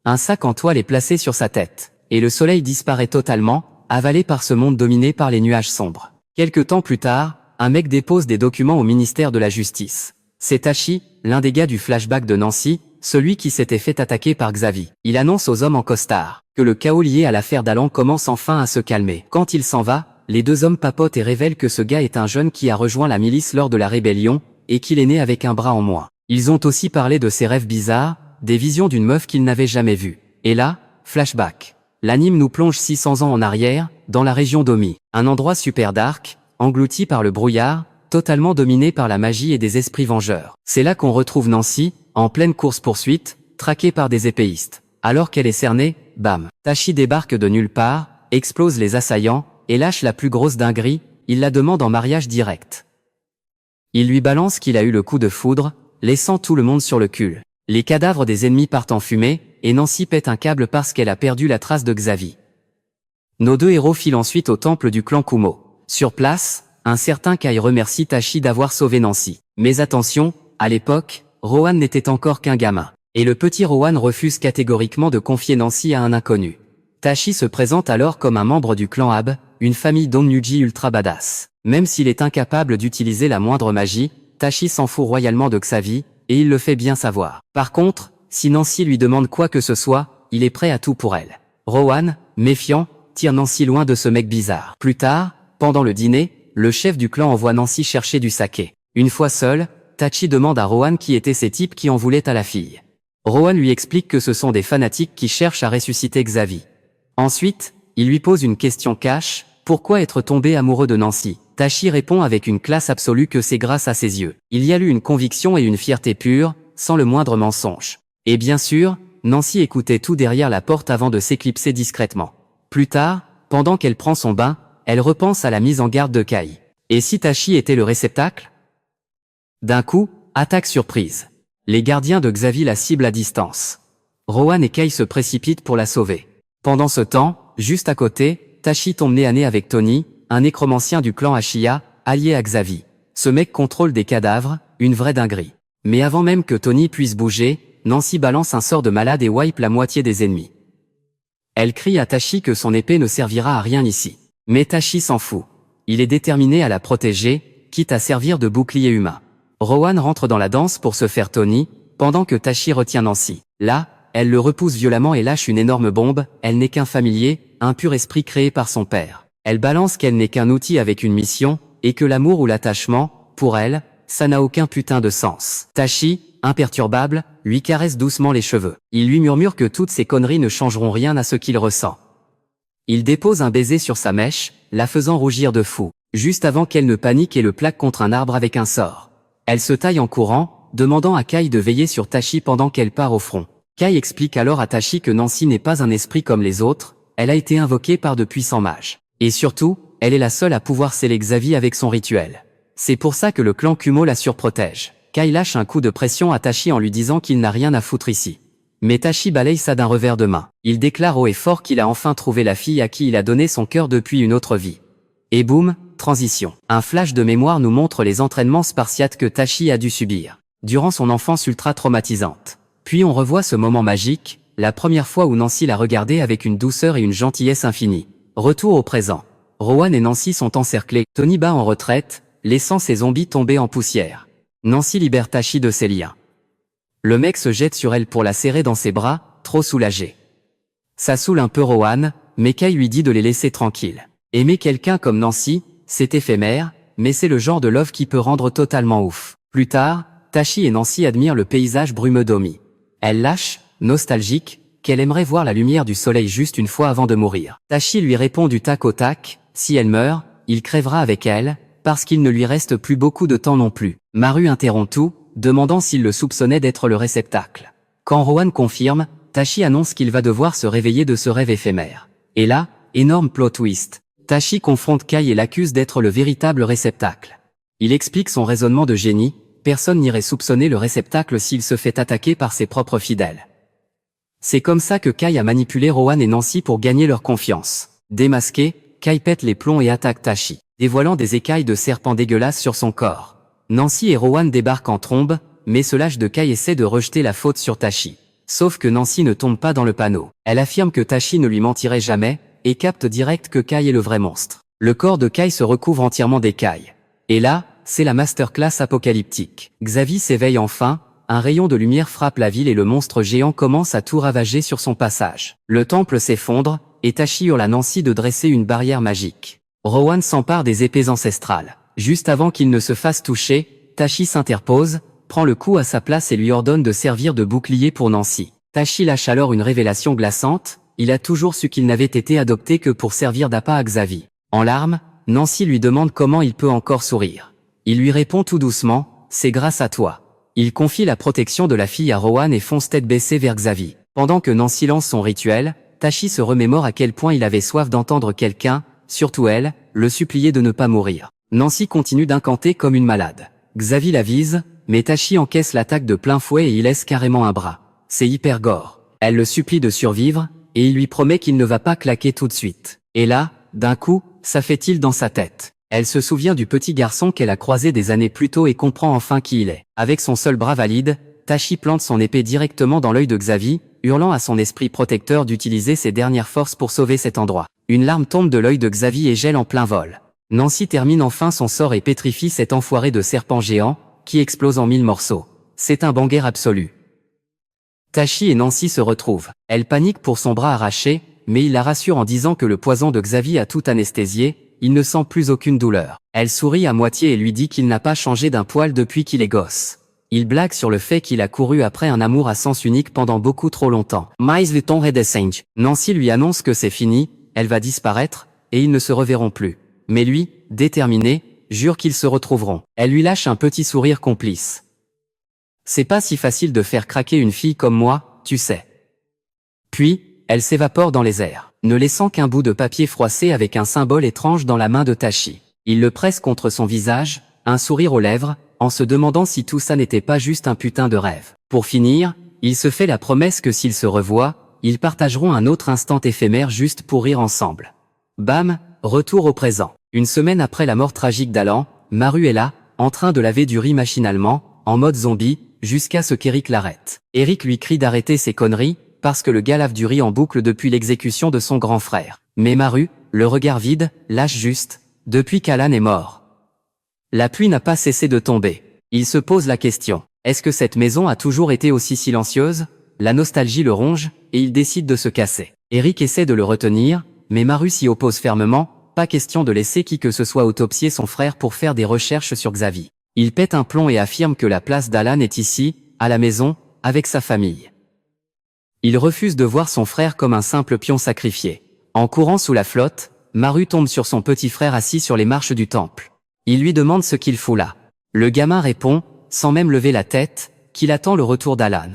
Un sac en toile est placé sur sa tête, et le soleil disparaît totalement, avalé par ce monde dominé par les nuages sombres. Quelque temps plus tard, un mec dépose des documents au ministère de la Justice. C'est Tachi, l'un des gars du flashback de Nancy, celui qui s'était fait attaquer par Xavi. Il annonce aux hommes en costard que le chaos lié à l'affaire d'Alan commence enfin à se calmer. Quand il s'en va, les deux hommes papotent et révèlent que ce gars est un jeune qui a rejoint la milice lors de la rébellion, et qu'il est né avec un bras en moins. Ils ont aussi parlé de ses rêves bizarres, des visions d'une meuf qu'ils n'avaient jamais vue. Et là, flashback. L'anime nous plonge 600 ans en arrière, dans la région d'Omi. Un endroit super dark, englouti par le brouillard, totalement dominé par la magie et des esprits vengeurs. C'est là qu'on retrouve Nancy, en pleine course-poursuite, traquée par des épéistes. Alors qu'elle est cernée, bam. Tachi débarque de nulle part, explose les assaillants, et lâche la plus grosse dinguerie, il la demande en mariage direct. Il lui balance qu'il a eu le coup de foudre, laissant tout le monde sur le cul. Les cadavres des ennemis partent en fumée, et Nancy pète un câble parce qu'elle a perdu la trace de Xavi. Nos deux héros filent ensuite au temple du clan Kumo. Sur place, un certain Kai remercie Tachi d'avoir sauvé Nancy. Mais attention, à l'époque, Rohan n'était encore qu'un gamin. Et le petit Rohan refuse catégoriquement de confier Nancy à un inconnu. Tachi se présente alors comme un membre du clan Ab, une famille d'Onryuji ultra badass. Même s'il est incapable d'utiliser la moindre magie, Tachi s'en fout royalement de Xavi, et il le fait bien savoir. Par contre, si Nancy lui demande quoi que ce soit, il est prêt à tout pour elle. Rohan, méfiant, tire Nancy loin de ce mec bizarre. Plus tard, pendant le dîner, le chef du clan envoie Nancy chercher du saké. Une fois seul, Tachi demande à Rohan qui étaient ces types qui en voulaient à la fille. Rohan lui explique que ce sont des fanatiques qui cherchent à ressusciter Xavi. Ensuite, il lui pose une question cash, pourquoi être tombé amoureux de Nancy? Tachi répond avec une classe absolue que c'est grâce à ses yeux. Il y a eu une conviction et une fierté pure, sans le moindre mensonge. Et bien sûr, Nancy écoutait tout derrière la porte avant de s'éclipser discrètement. Plus tard, pendant qu'elle prend son bain, elle repense à la mise en garde de Kai. Et si Tachi était le réceptacle? D'un coup, attaque surprise. Les gardiens de Xavi la ciblent à distance. Rohan et Kai se précipitent pour la sauver. Pendant ce temps, juste à côté, Tachi tombe nez à nez avec Tony, un nécromancien du clan Ashiya, allié à Xavi. Ce mec contrôle des cadavres, une vraie dinguerie. Mais avant même que Tony puisse bouger, Nancy balance un sort de malade et wipe la moitié des ennemis. Elle crie à Tachi que son épée ne servira à rien ici. Mais Tachi s'en fout. Il est déterminé à la protéger, quitte à servir de bouclier humain. Rohan rentre dans la danse pour se faire Tony, pendant que Tachi retient Nancy. Là, elle le repousse violemment et lâche une énorme bombe, elle n'est qu'un familier, un pur esprit créé par son père. Elle balance qu'elle n'est qu'un outil avec une mission, et que l'amour ou l'attachement, pour elle, ça n'a aucun putain de sens. Tachi, imperturbable, lui caresse doucement les cheveux. Il lui murmure que toutes ces conneries ne changeront rien à ce qu'il ressent. Il dépose un baiser sur sa mèche, la faisant rougir de fou, juste avant qu'elle ne panique et le plaque contre un arbre avec un sort. Elle se taille en courant, demandant à Kai de veiller sur Tachi pendant qu'elle part au front. Kai explique alors à Tachi que Nancy n'est pas un esprit comme les autres, elle a été invoquée par de puissants mages. Et surtout, elle est la seule à pouvoir sceller Xavi avec son rituel. C'est pour ça que le clan Kumo la surprotège. Kai lâche un coup de pression à Tachi en lui disant qu'il n'a rien à foutre ici. Mais Tachi balaye ça d'un revers de main. Il déclare haut et fort qu'il a enfin trouvé la fille à qui il a donné son cœur depuis une autre vie. Et boum, transition. Un flash de mémoire nous montre les entraînements spartiates que Tachi a dû subir. durant son enfance ultra traumatisante. Puis on revoit ce moment magique, la première fois où Nancy l'a regardé avec une douceur et une gentillesse infinie. Retour au présent. Rowan et Nancy sont encerclés, Tony bat en retraite, laissant ses zombies tomber en poussière. Nancy libère Tashi de ses liens. Le mec se jette sur elle pour la serrer dans ses bras, trop soulagé. Ça saoule un peu Rowan, mais Kay lui dit de les laisser tranquilles. Aimer quelqu'un comme Nancy, c'est éphémère, mais c'est le genre de love qui peut rendre totalement ouf. Plus tard, Tashi et Nancy admirent le paysage brumeux d'Omi. Elle lâche, nostalgique, qu'elle aimerait voir la lumière du soleil juste une fois avant de mourir. Tashi lui répond du tac au tac, si elle meurt, il crèvera avec elle, parce qu'il ne lui reste plus beaucoup de temps non plus. Maru interrompt tout, demandant s'il le soupçonnait d'être le réceptacle. Quand Rowan confirme, Tashi annonce qu'il va devoir se réveiller de ce rêve éphémère. Et là, énorme plot twist. Tashi confronte Kay et l'accuse d'être le véritable réceptacle. Il explique son raisonnement de génie, personne n'irait soupçonner le réceptacle s'il se fait attaquer par ses propres fidèles. C'est comme ça que Kay a manipulé Rowan et Nancy pour gagner leur confiance. Démasqué, Kay pète les plombs et attaque Tashi, dévoilant des écailles de serpent dégueulasses sur son corps. Nancy et Rowan débarquent en trombe, mais ce lâche de Kay essaie de rejeter la faute sur Tashi. Sauf que Nancy ne tombe pas dans le panneau. Elle affirme que Tashi ne lui mentirait jamais, et capte direct que Kay est le vrai monstre. Le corps de Kay se recouvre entièrement d'écailles. Et là, c'est la masterclass apocalyptique. Xavi s'éveille enfin, un rayon de lumière frappe la ville et le monstre géant commence à tout ravager sur son passage. Le temple s'effondre, et Tashi hurle à Nancy de dresser une barrière magique. Rowan s'empare des épées ancestrales. Juste avant qu'il ne se fasse toucher, Tashi s'interpose, prend le coup à sa place et lui ordonne de servir de bouclier pour Nancy. Tashi lâche alors une révélation glaçante, il a toujours su qu'il n'avait été adopté que pour servir d'appât à Xavi. En larmes, Nancy lui demande comment il peut encore sourire. Il lui répond tout doucement, c'est grâce à toi. Il confie la protection de la fille à Rowan et fonce tête baissée vers Xavi. Pendant que Nancy lance son rituel, Tashi se remémore à quel point il avait soif d'entendre quelqu'un, surtout elle, le supplier de ne pas mourir. Nancy continue d'incanter comme une malade. Xavi la vise, mais Tashi encaisse l'attaque de plein fouet et il laisse carrément un bras. C'est hyper gore. Elle le supplie de survivre, et il lui promet qu'il ne va pas claquer tout de suite. Et là, d'un coup, ça fait tilt dans sa tête. Elle se souvient du petit garçon qu'elle a croisé des années plus tôt et comprend enfin qui il est. Avec son seul bras valide, Tashi plante son épée directement dans l'œil de Xavi, hurlant à son esprit protecteur d'utiliser ses dernières forces pour sauver cet endroit. Une larme tombe de l'œil de Xavi et gèle en plein vol. Nancy termine enfin son sort et pétrifie cet enfoiré de serpent géant, qui explose en 1000 morceaux. C'est un banger absolu. Tashi et Nancy se retrouvent. Elle panique pour son bras arraché, mais il la rassure en disant que le poison de Xavi a tout anesthésié, il ne sent plus aucune douleur. Elle sourit à moitié et lui dit qu'il n'a pas changé d'un poil depuis qu'il est gosse. Il blague sur le fait qu'il a couru après un amour à sens unique pendant beaucoup trop longtemps. Mais le temps redescend. Nancy lui annonce que c'est fini, elle va disparaître, et ils ne se reverront plus. Mais lui, déterminé, jure qu'ils se retrouveront. Elle lui lâche un petit sourire complice. C'est pas si facile de faire craquer une fille comme moi, tu sais. Puis, elle s'évapore dans les airs, ne laissant qu'un bout de papier froissé avec un symbole étrange dans la main de Tashi. Il le presse contre son visage, un sourire aux lèvres, en se demandant si tout ça n'était pas juste un putain de rêve. Pour finir, il se fait la promesse que s'ils se revoient, ils partageront un autre instant éphémère juste pour rire ensemble. Bam, retour au présent. Une semaine après la mort tragique d'Alan, Maru est là, en train de laver du riz machinalement, en mode zombie, jusqu'à ce qu'Eric l'arrête. Eric lui crie d'arrêter ses conneries, parce que le gars lave du riz en boucle depuis l'exécution de son grand frère. Mais Maru, le regard vide, lâche juste, depuis qu'Alan est mort. La pluie n'a pas cessé de tomber. Il se pose la question, est-ce que cette maison a toujours été aussi silencieuse? La nostalgie le ronge, et il décide de se casser. Eric essaie de le retenir, mais Maru s'y oppose fermement, pas question de laisser qui que ce soit autopsier son frère pour faire des recherches sur Xavi. Il pète un plomb et affirme que la place d'Alan est ici, à la maison, avec sa famille. Il refuse de voir son frère comme un simple pion sacrifié. En courant sous la flotte, Maru tombe sur son petit frère assis sur les marches du temple. Il lui demande ce qu'il fout là. Le gamin répond, sans même lever la tête, qu'il attend le retour d'Alan.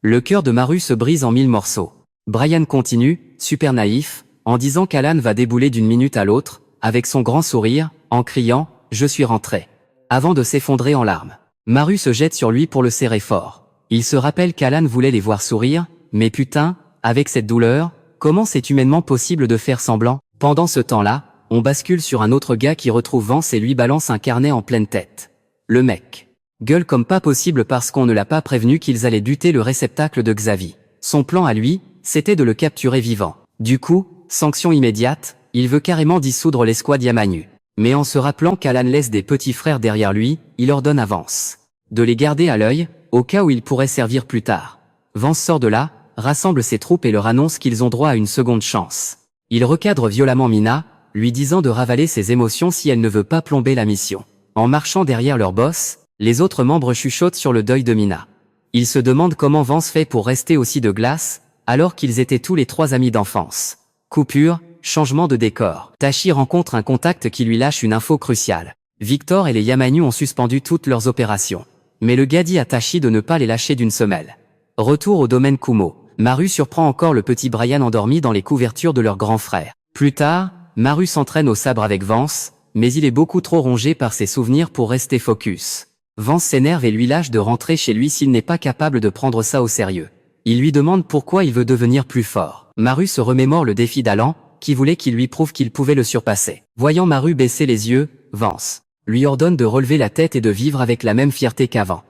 Le cœur de Maru se brise en 1000 morceaux. Brian continue, super naïf, en disant qu'Alan va débouler d'une minute à l'autre, avec son grand sourire, en criant « Je suis rentré », avant de s'effondrer en larmes. Maru se jette sur lui pour le serrer fort. Il se rappelle qu'Alan voulait les voir sourire, mais putain, avec cette douleur, comment c'est humainement possible de faire semblant? Pendant ce temps-là, on bascule sur un autre gars qui retrouve Vance et lui balance un carnet en pleine tête. Le mec. Gueule comme pas possible parce qu'on ne l'a pas prévenu qu'ils allaient buter le réceptacle de Xavi. Son plan à lui, c'était de le capturer vivant. Du coup, sanction immédiate, il veut carrément dissoudre l'escouade Yamanu. Mais en se rappelant qu'Alan laisse des petits frères derrière lui, il ordonne à Vance de les garder à l'œil, au cas où ils pourraient servir plus tard. Vance sort de là, rassemble ses troupes et leur annonce qu'ils ont droit à une seconde chance. Il recadre violemment Mina, lui disant de ravaler ses émotions si elle ne veut pas plomber la mission. En marchant derrière leur boss, les autres membres chuchotent sur le deuil de Mina. Ils se demandent comment Vance fait pour rester aussi de glace, alors qu'ils étaient tous les trois amis d'enfance. Coupure, changement de décor. Tachi rencontre un contact qui lui lâche une info cruciale. Victor et les Yamanu ont suspendu toutes leurs opérations. Mais le gars dit à Tachi de ne pas les lâcher d'une semelle. Retour au domaine Kumo. Maru surprend encore le petit Brian endormi dans les couvertures de leur grand frère. Plus tard, Maru s'entraîne au sabre avec Vance, mais il est beaucoup trop rongé par ses souvenirs pour rester focus. Vance s'énerve et lui lâche de rentrer chez lui s'il n'est pas capable de prendre ça au sérieux. Il lui demande pourquoi il veut devenir plus fort. Maru se remémore le défi d'Alan, qui voulait qu'il lui prouve qu'il pouvait le surpasser. Voyant Maru baisser les yeux, Vance lui ordonne de relever la tête et de vivre avec la même fierté qu'avant.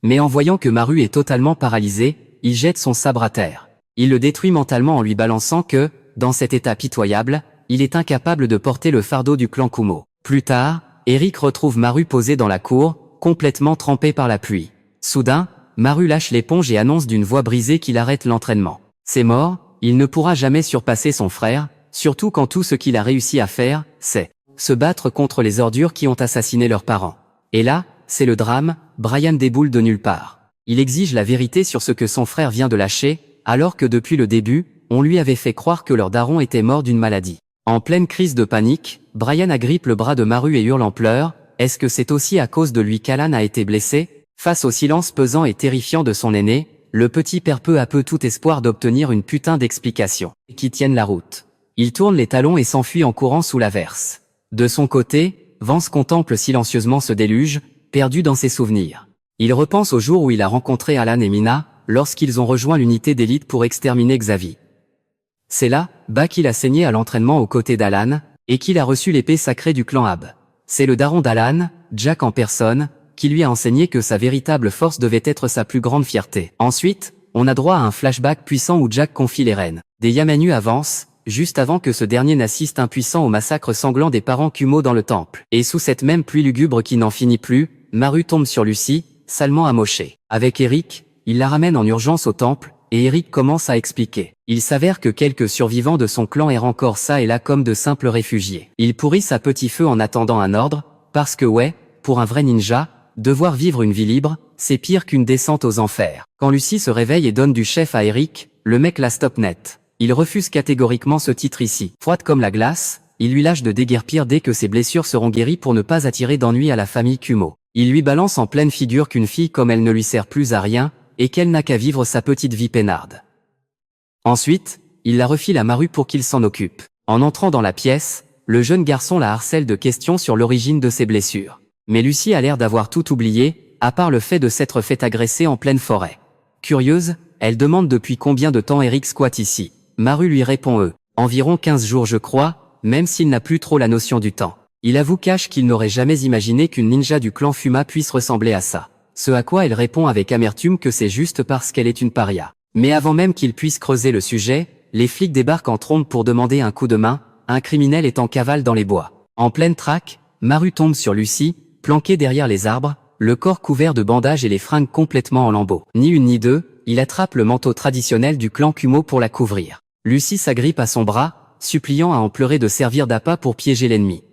Mais en voyant que Maru est totalement paralysé, il jette son sabre à terre. Il le détruit mentalement en lui balançant que, dans cet état pitoyable, il est incapable de porter le fardeau du clan Kumo. Plus tard, Eric retrouve Maru posé dans la cour, complètement trempé par la pluie. Soudain, Maru lâche l'éponge et annonce d'une voix brisée qu'il arrête l'entraînement. C'est mort, il ne pourra jamais surpasser son frère, surtout quand tout ce qu'il a réussi à faire, c'est se battre contre les ordures qui ont assassiné leurs parents. Et là, c'est le drame, Brian déboule de nulle part. Il exige la vérité sur ce que son frère vient de lâcher, alors que depuis le début, on lui avait fait croire que leur daron était mort d'une maladie. En pleine crise de panique, Brian agrippe le bras de Maru et hurle en pleurs. Est-ce que c'est aussi à cause de lui qu'Alan a été blessé? Face au silence pesant et terrifiant de son aîné, le petit perd peu à peu tout espoir d'obtenir une putain d'explication qui tienne la route. Il tourne les talons et s'enfuit en courant sous l'averse. De son côté, Vance contemple silencieusement ce déluge, perdu dans ses souvenirs. Il repense au jour où il a rencontré Alan et Mina, lorsqu'ils ont rejoint l'unité d'élite pour exterminer Xavi. C'est là-bas qu'il a saigné à l'entraînement aux côtés d'Alan, et qu'il a reçu l'épée sacrée du clan Ab. C'est le daron d'Alan, Jack en personne, qui lui a enseigné que sa véritable force devait être sa plus grande fierté. Ensuite, on a droit à un flashback puissant où Jack confie les rênes des Yamanu à Vance, juste avant que ce dernier n'assiste impuissant au massacre sanglant des parents Kumo dans le temple. Et sous cette même pluie lugubre qui n'en finit plus, Maru tombe sur Lucy, salement amochée. Avec Eric, il la ramène en urgence au temple, et Eric commence à expliquer. Il s'avère que quelques survivants de son clan errent encore ça et là comme de simples réfugiés. Ils pourrissent à petit feu en attendant un ordre, parce que ouais, pour un vrai ninja, devoir vivre une vie libre, c'est pire qu'une descente aux enfers. Quand Lucy se réveille et donne du chef à Eric, le mec la stoppe net. Il refuse catégoriquement ce titre ici. Froide comme la glace, il lui lâche de déguerpir dès que ses blessures seront guéries pour ne pas attirer d'ennui à la famille Kumo. Il lui balance en pleine figure qu'une fille comme elle ne lui sert plus à rien, et qu'elle n'a qu'à vivre sa petite vie peinarde. Ensuite, il la refile à Maru pour qu'il s'en occupe. En entrant dans la pièce, le jeune garçon la harcèle de questions sur l'origine de ses blessures. Mais Lucy a l'air d'avoir tout oublié, à part le fait de s'être fait agresser en pleine forêt. Curieuse, elle demande depuis combien de temps Eric squatte ici. Maru lui répond environ 15 jours je crois, même s'il n'a plus trop la notion du temps. Il avoue cache qu'il n'aurait jamais imaginé qu'une ninja du clan Fuma puisse ressembler à ça. Ce à quoi elle répond avec amertume que c'est juste parce qu'elle est une paria. Mais avant même qu'il puisse creuser le sujet, les flics débarquent en trombe pour demander un coup de main, un criminel est en cavale dans les bois. En pleine traque, Maru tombe sur Lucy, planquée derrière les arbres, le corps couvert de bandages et les fringues complètement en lambeaux. Ni une ni deux, il attrape le manteau traditionnel du clan Kumo pour la couvrir. Lucy s'agrippe à son bras, suppliant à en pleurer de servir d'appât pour piéger l'ennemi.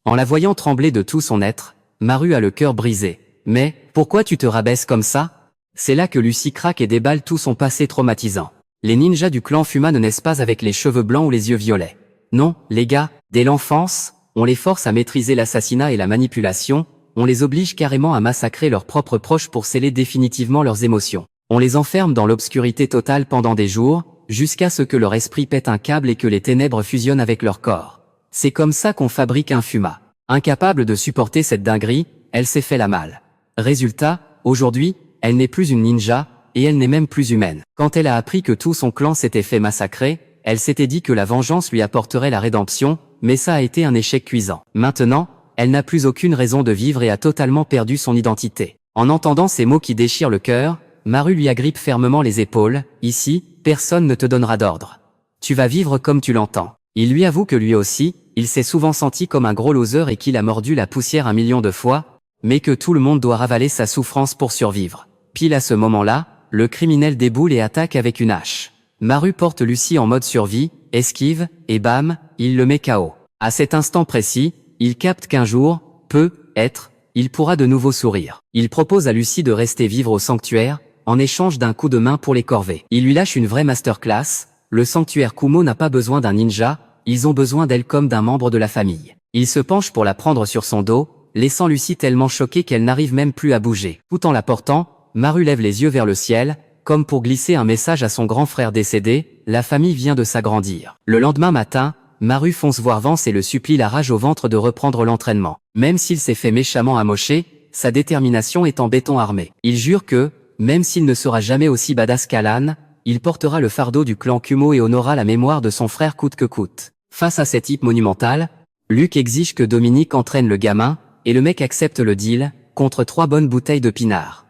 En la voyant trembler de tout son être, Maru a le cœur brisé. Mais, pourquoi tu te rabaisses comme ça? C'est là que Lucy craque et déballe tout son passé traumatisant. Les ninjas du clan Fuma ne naissent pas avec les cheveux blancs ou les yeux violets. Non, les gars, dès l'enfance, on les force à maîtriser l'assassinat et la manipulation, on les oblige carrément à massacrer leurs propres proches pour sceller définitivement leurs émotions. On les enferme dans l'obscurité totale pendant des jours, jusqu'à ce que leur esprit pète un câble et que les ténèbres fusionnent avec leur corps. C'est comme ça qu'on fabrique un Fuma. Incapable de supporter cette dinguerie, elle s'est fait la malle. Résultat, aujourd'hui, elle n'est plus une ninja, et elle n'est même plus humaine. Quand elle a appris que tout son clan s'était fait massacrer, elle s'était dit que la vengeance lui apporterait la rédemption, mais ça a été un échec cuisant. Maintenant, elle n'a plus aucune raison de vivre et a totalement perdu son identité. En entendant ces mots qui déchirent le cœur, Maru lui agrippe fermement les épaules. Ici, personne ne te donnera d'ordre. Tu vas vivre comme tu l'entends. Il lui avoue que lui aussi, il s'est souvent senti comme un gros loser et qu'il a mordu la poussière 1 million de fois, mais que tout le monde doit ravaler sa souffrance pour survivre. Pile à ce moment-là, le criminel déboule et attaque avec une hache. Maru porte Lucie en mode survie, esquive, et bam, il le met KO. À cet instant précis, il capte qu'un jour, peut-être, il pourra de nouveau sourire. Il propose à Lucie de rester vivre au sanctuaire, en échange d'un coup de main pour les corvées. Il lui lâche une vraie masterclass. Le sanctuaire Kumo n'a pas besoin d'un ninja, ils ont besoin d'elle comme d'un membre de la famille. Il se penche pour la prendre sur son dos, laissant Lucie tellement choquée qu'elle n'arrive même plus à bouger. Tout en la portant, Maru lève les yeux vers le ciel, comme pour glisser un message à son grand frère décédé, la famille vient de s'agrandir. Le lendemain matin, Maru fonce voir Vance et le supplie la rage au ventre de reprendre l'entraînement. Même s'il s'est fait méchamment amocher, sa détermination est en béton armé. Il jure que, même s'il ne sera jamais aussi badass qu'Alan, il portera le fardeau du clan Kumo et honorera la mémoire de son frère coûte que coûte. Face à cette hype monumentale, Luke exige que Dominique entraîne le gamin, et le mec accepte le deal, contre 3 bonnes bouteilles de pinard.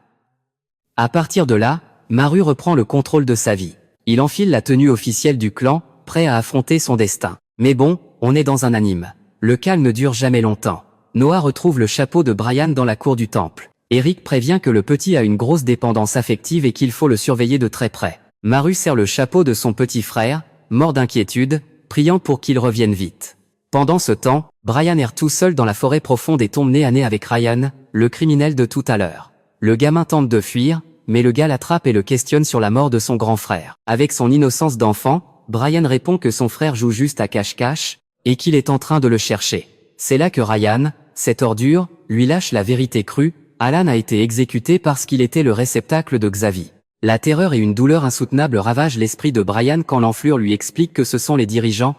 À partir de là, Maru reprend le contrôle de sa vie. Il enfile la tenue officielle du clan, prêt à affronter son destin. Mais bon, on est dans un anime. Le calme ne dure jamais longtemps. Noah retrouve le chapeau de Brian dans la cour du temple. Eric prévient que le petit a une grosse dépendance affective et qu'il faut le surveiller de très près. Maru serre le chapeau de son petit frère, mort d'inquiétude, priant pour qu'il revienne vite. Pendant ce temps, Brian erre tout seul dans la forêt profonde et tombe nez à nez avec Ryan, le criminel de tout à l'heure. Le gamin tente de fuir, mais le gars l'attrape et le questionne sur la mort de son grand frère. Avec son innocence d'enfant, Brian répond que son frère joue juste à cache-cache, et qu'il est en train de le chercher. C'est là que Ryan, cette ordure, lui lâche la vérité crue, Alan a été exécuté parce qu'il était le réceptacle de Xavi. La terreur et une douleur insoutenable ravagent l'esprit de Brian quand l'enflure lui explique que ce sont les dirigeants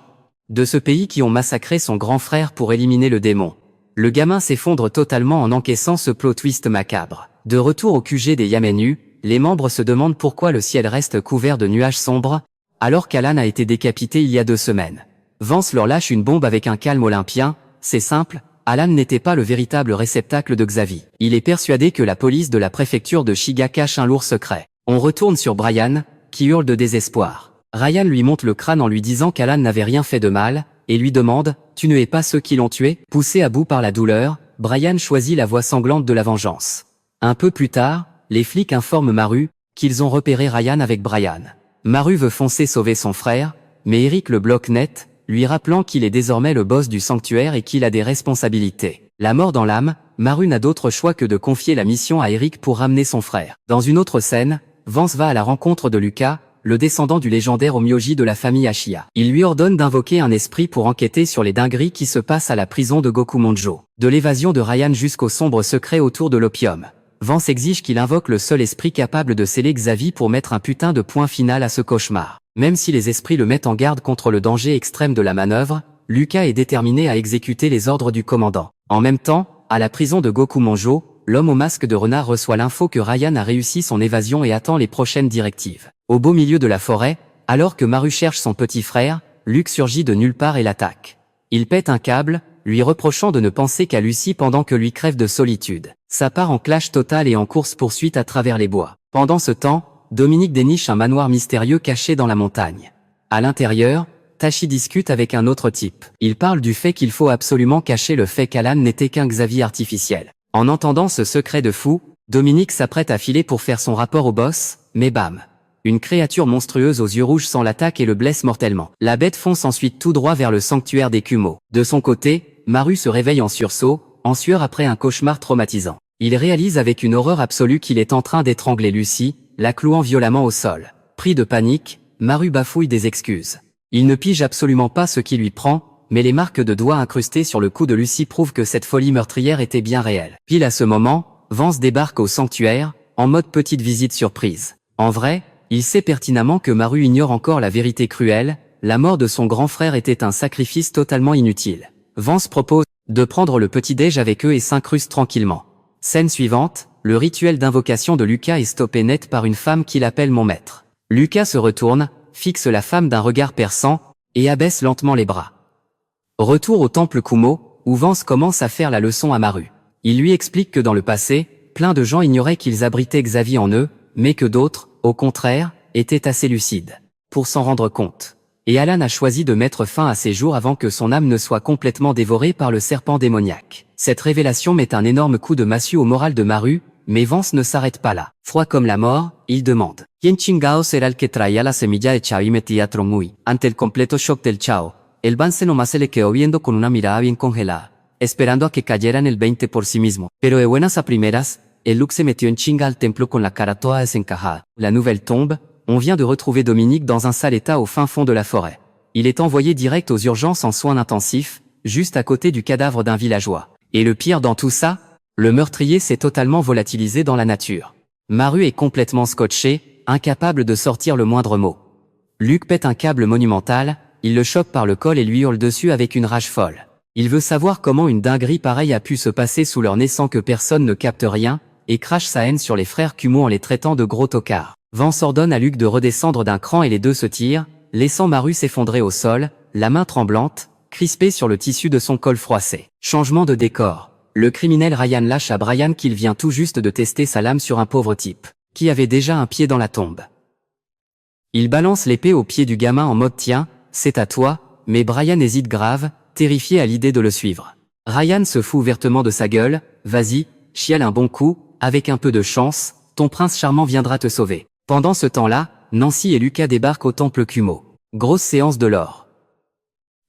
de ce pays qui ont massacré son grand frère pour éliminer le démon. Le gamin s'effondre totalement en encaissant ce plot twist macabre. De retour au QG des Yamenu, les membres se demandent pourquoi le ciel reste couvert de nuages sombres, alors qu'Alan a été décapité il y a 2 semaines. Vance leur lâche une bombe avec un calme olympien, c'est simple, Alan n'était pas le véritable réceptacle de Xavi. Il est persuadé que la police de la préfecture de Shiga cache un lourd secret. On retourne sur Brian, qui hurle de désespoir. Ryan lui monte le crâne en lui disant qu'Alan n'avait rien fait de mal, et lui demande « Tu ne es pas ceux qui l'ont tué ?» Poussé à bout par la douleur, Brian choisit la voie sanglante de la vengeance. Un peu plus tard, les flics informent Maru qu'ils ont repéré Ryan avec Brian. Maru veut foncer sauver son frère, mais Eric le bloque net, lui rappelant qu'il est désormais le boss du sanctuaire et qu'il a des responsabilités. La mort dans l'âme, Maru n'a d'autre choix que de confier la mission à Eric pour ramener son frère. Dans une autre scène, Vance va à la rencontre de Lucas, le descendant du légendaire Omyoji de la famille Ashiya. Il lui ordonne d'invoquer un esprit pour enquêter sur les dingueries qui se passent à la prison de Gokumonjo. De l'évasion de Ryan jusqu'au sombre secret autour de l'opium. Vance exige qu'il invoque le seul esprit capable de sceller Xavi pour mettre un putain de point final à ce cauchemar. Même si les esprits le mettent en garde contre le danger extrême de la manœuvre, Lucas est déterminé à exécuter les ordres du commandant. En même temps, à la prison de Gokumonjo, l'homme au masque de renard reçoit l'info que Ryan a réussi son évasion et attend les prochaines directives. Au beau milieu de la forêt, alors que Maru cherche son petit frère, Luke surgit de nulle part et l'attaque. Il pète un câble, lui reprochant de ne penser qu'à Lucie pendant que lui crève de solitude. Ça part en clash total et en course-poursuite à travers les bois. Pendant ce temps, Dominique déniche un manoir mystérieux caché dans la montagne. À l'intérieur, Tachi discute avec un autre type. Il parle du fait qu'il faut absolument cacher le fait qu'Alan n'était qu'un Xavi artificiel. En entendant ce secret de fou, Dominique s'apprête à filer pour faire son rapport au boss, mais bam. Une créature monstrueuse aux yeux rouges s'en l'attaque et le blesse mortellement. La bête fonce ensuite tout droit vers le sanctuaire des Kumo. De son côté, Maru se réveille en sursaut, en sueur après un cauchemar traumatisant. Il réalise avec une horreur absolue qu'il est en train d'étrangler Lucie, la clouant violemment au sol. Pris de panique, Maru bafouille des excuses. Il ne pige absolument pas ce qui lui prend, mais les marques de doigts incrustées sur le cou de Lucie prouvent que cette folie meurtrière était bien réelle. Pile à ce moment, Vance débarque au sanctuaire, en mode petite visite surprise. En vrai, il sait pertinemment que Maru ignore encore la vérité cruelle, la mort de son grand frère était un sacrifice totalement inutile. Vance propose de prendre le petit-déj avec eux et s'incruste tranquillement. Scène suivante, le rituel d'invocation de Lucas est stoppé net par une femme qu'il appelle mon maître. Lucas se retourne, fixe la femme d'un regard perçant, et abaisse lentement les bras. Retour au temple Kumo, où Vance commence à faire la leçon à Maru. Il lui explique que dans le passé, plein de gens ignoraient qu'ils abritaient Xavi en eux, mais que d'autres, au contraire, étaient assez lucides pour s'en rendre compte. Et Alan a choisi de mettre fin à ses jours avant que son âme ne soit complètement dévorée par le serpent démoniaque. Cette révélation met un énorme coup de massue au moral de Maru, mais Vance ne s'arrête pas là. Froid comme la mort, il demande « Quien chingaos era el que traía la semilla de Chao y metía Tromui? Ante el completo shock del Chao, el Vance nomás se le quedó viendo con una mirada bien congelada, esperando a que cayera en el 20 por sí mismo. Pero de buenas a primeras, el Luke se metió en chinga al templo con la cara toda desencajada. » La nouvelle tombe, on vient de retrouver Dominique dans un sale état au fin fond de la forêt. Il est envoyé direct aux urgences en soins intensifs, juste à côté du cadavre d'un villageois. Et le pire dans tout ça, le meurtrier s'est totalement volatilisé dans la nature. Maru est complètement scotché, incapable de sortir le moindre mot. Luke pète un câble monumental, il le chope par le col et lui hurle dessus avec une rage folle. Il veut savoir comment une dinguerie pareille a pu se passer sous leur nez sans que personne ne capte rien, et crache sa haine sur les frères Kumo en les traitant de gros tocards. Vance ordonne à Luke de redescendre d'un cran et les deux se tirent, laissant Maru s'effondrer au sol, la main tremblante, crispée sur le tissu de son col froissé. Changement de décor. Le criminel Ryan lâche à Brian qu'il vient tout juste de tester sa lame sur un pauvre type, qui avait déjà un pied dans la tombe. Il balance l'épée au pied du gamin en mode « Tiens, c'est à toi », mais Brian hésite grave, terrifié à l'idée de le suivre. Ryan se fout ouvertement de sa gueule, « Vas-y, chiale un bon coup, avec un peu de chance, ton prince charmant viendra te sauver. » Pendant ce temps-là, Nancy et Lucas débarquent au temple Kumo. Grosse séance de l'or.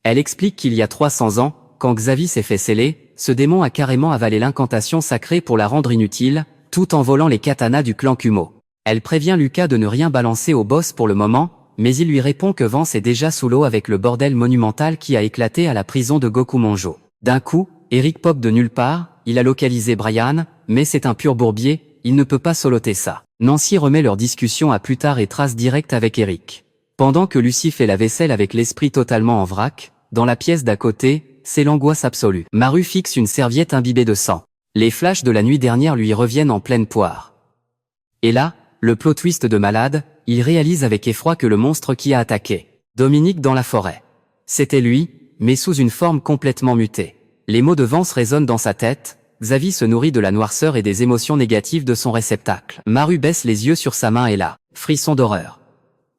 Elle explique qu'il y a 300 ans, quand Xavi s'est fait sceller, ce démon a carrément avalé l'incantation sacrée pour la rendre inutile, tout en volant les katanas du clan Kumo. Elle prévient Lucas de ne rien balancer au boss pour le moment, mais il lui répond que Vance est déjà sous l'eau avec le bordel monumental qui a éclaté à la prison de Gokumonjo. D'un coup, Eric pop de nulle part, il a localisé Brian, mais c'est un pur bourbier, il ne peut pas soloter ça. Nancy remet leur discussion à plus tard et trace direct avec Eric. Pendant que Lucie fait la vaisselle avec l'esprit totalement en vrac, dans la pièce d'à côté, c'est l'angoisse absolue. Maru fixe une serviette imbibée de sang. Les flashs de la nuit dernière lui reviennent en pleine poire. Et là, le plot twist de malade, il réalise avec effroi que le monstre qui a attaqué Dominique dans la forêt, c'était lui, mais sous une forme complètement mutée. Les mots de Vance résonnent dans sa tête. Xavi se nourrit de la noirceur et des émotions négatives de son réceptacle. Maru baisse les yeux sur sa main et là, frisson d'horreur.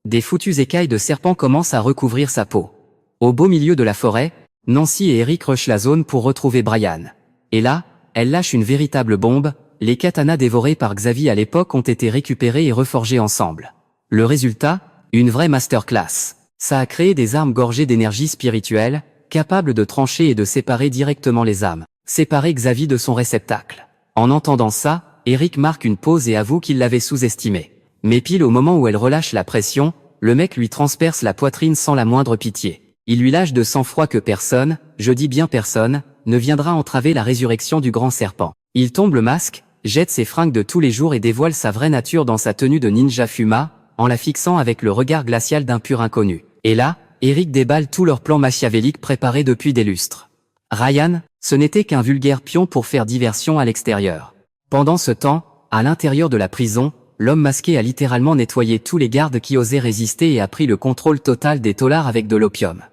Des foutues écailles de serpent commencent à recouvrir sa peau. Au beau milieu de la forêt, Nancy et Eric rushent la zone pour retrouver Brian. Et là, elle lâche une véritable bombe, les katanas dévorés par Xavi à l'époque ont été récupérés et reforgés ensemble. Le résultat, une vraie masterclass. Ça a créé des armes gorgées d'énergie spirituelle, capables de trancher et de séparer directement les âmes. Séparer Xavi de son réceptacle. En entendant ça, Eric marque une pause et avoue qu'il l'avait sous-estimé. Mais pile au moment où elle relâche la pression, le mec lui transperce la poitrine sans la moindre pitié. Il lui lâche de sang-froid que personne, je dis bien personne, ne viendra entraver la résurrection du grand serpent. Il tombe le masque, jette ses fringues de tous les jours et dévoile sa vraie nature dans sa tenue de ninja Fuma, en la fixant avec le regard glacial d'un pur inconnu. Et là, Eric déballe tout leur plan machiavélique préparé depuis des lustres. Ryan, ce n'était qu'un vulgaire pion pour faire diversion à l'extérieur. Pendant ce temps, à l'intérieur de la prison, l'homme masqué a littéralement nettoyé tous les gardes qui osaient résister et a pris le contrôle total des taulards avec de l'opium.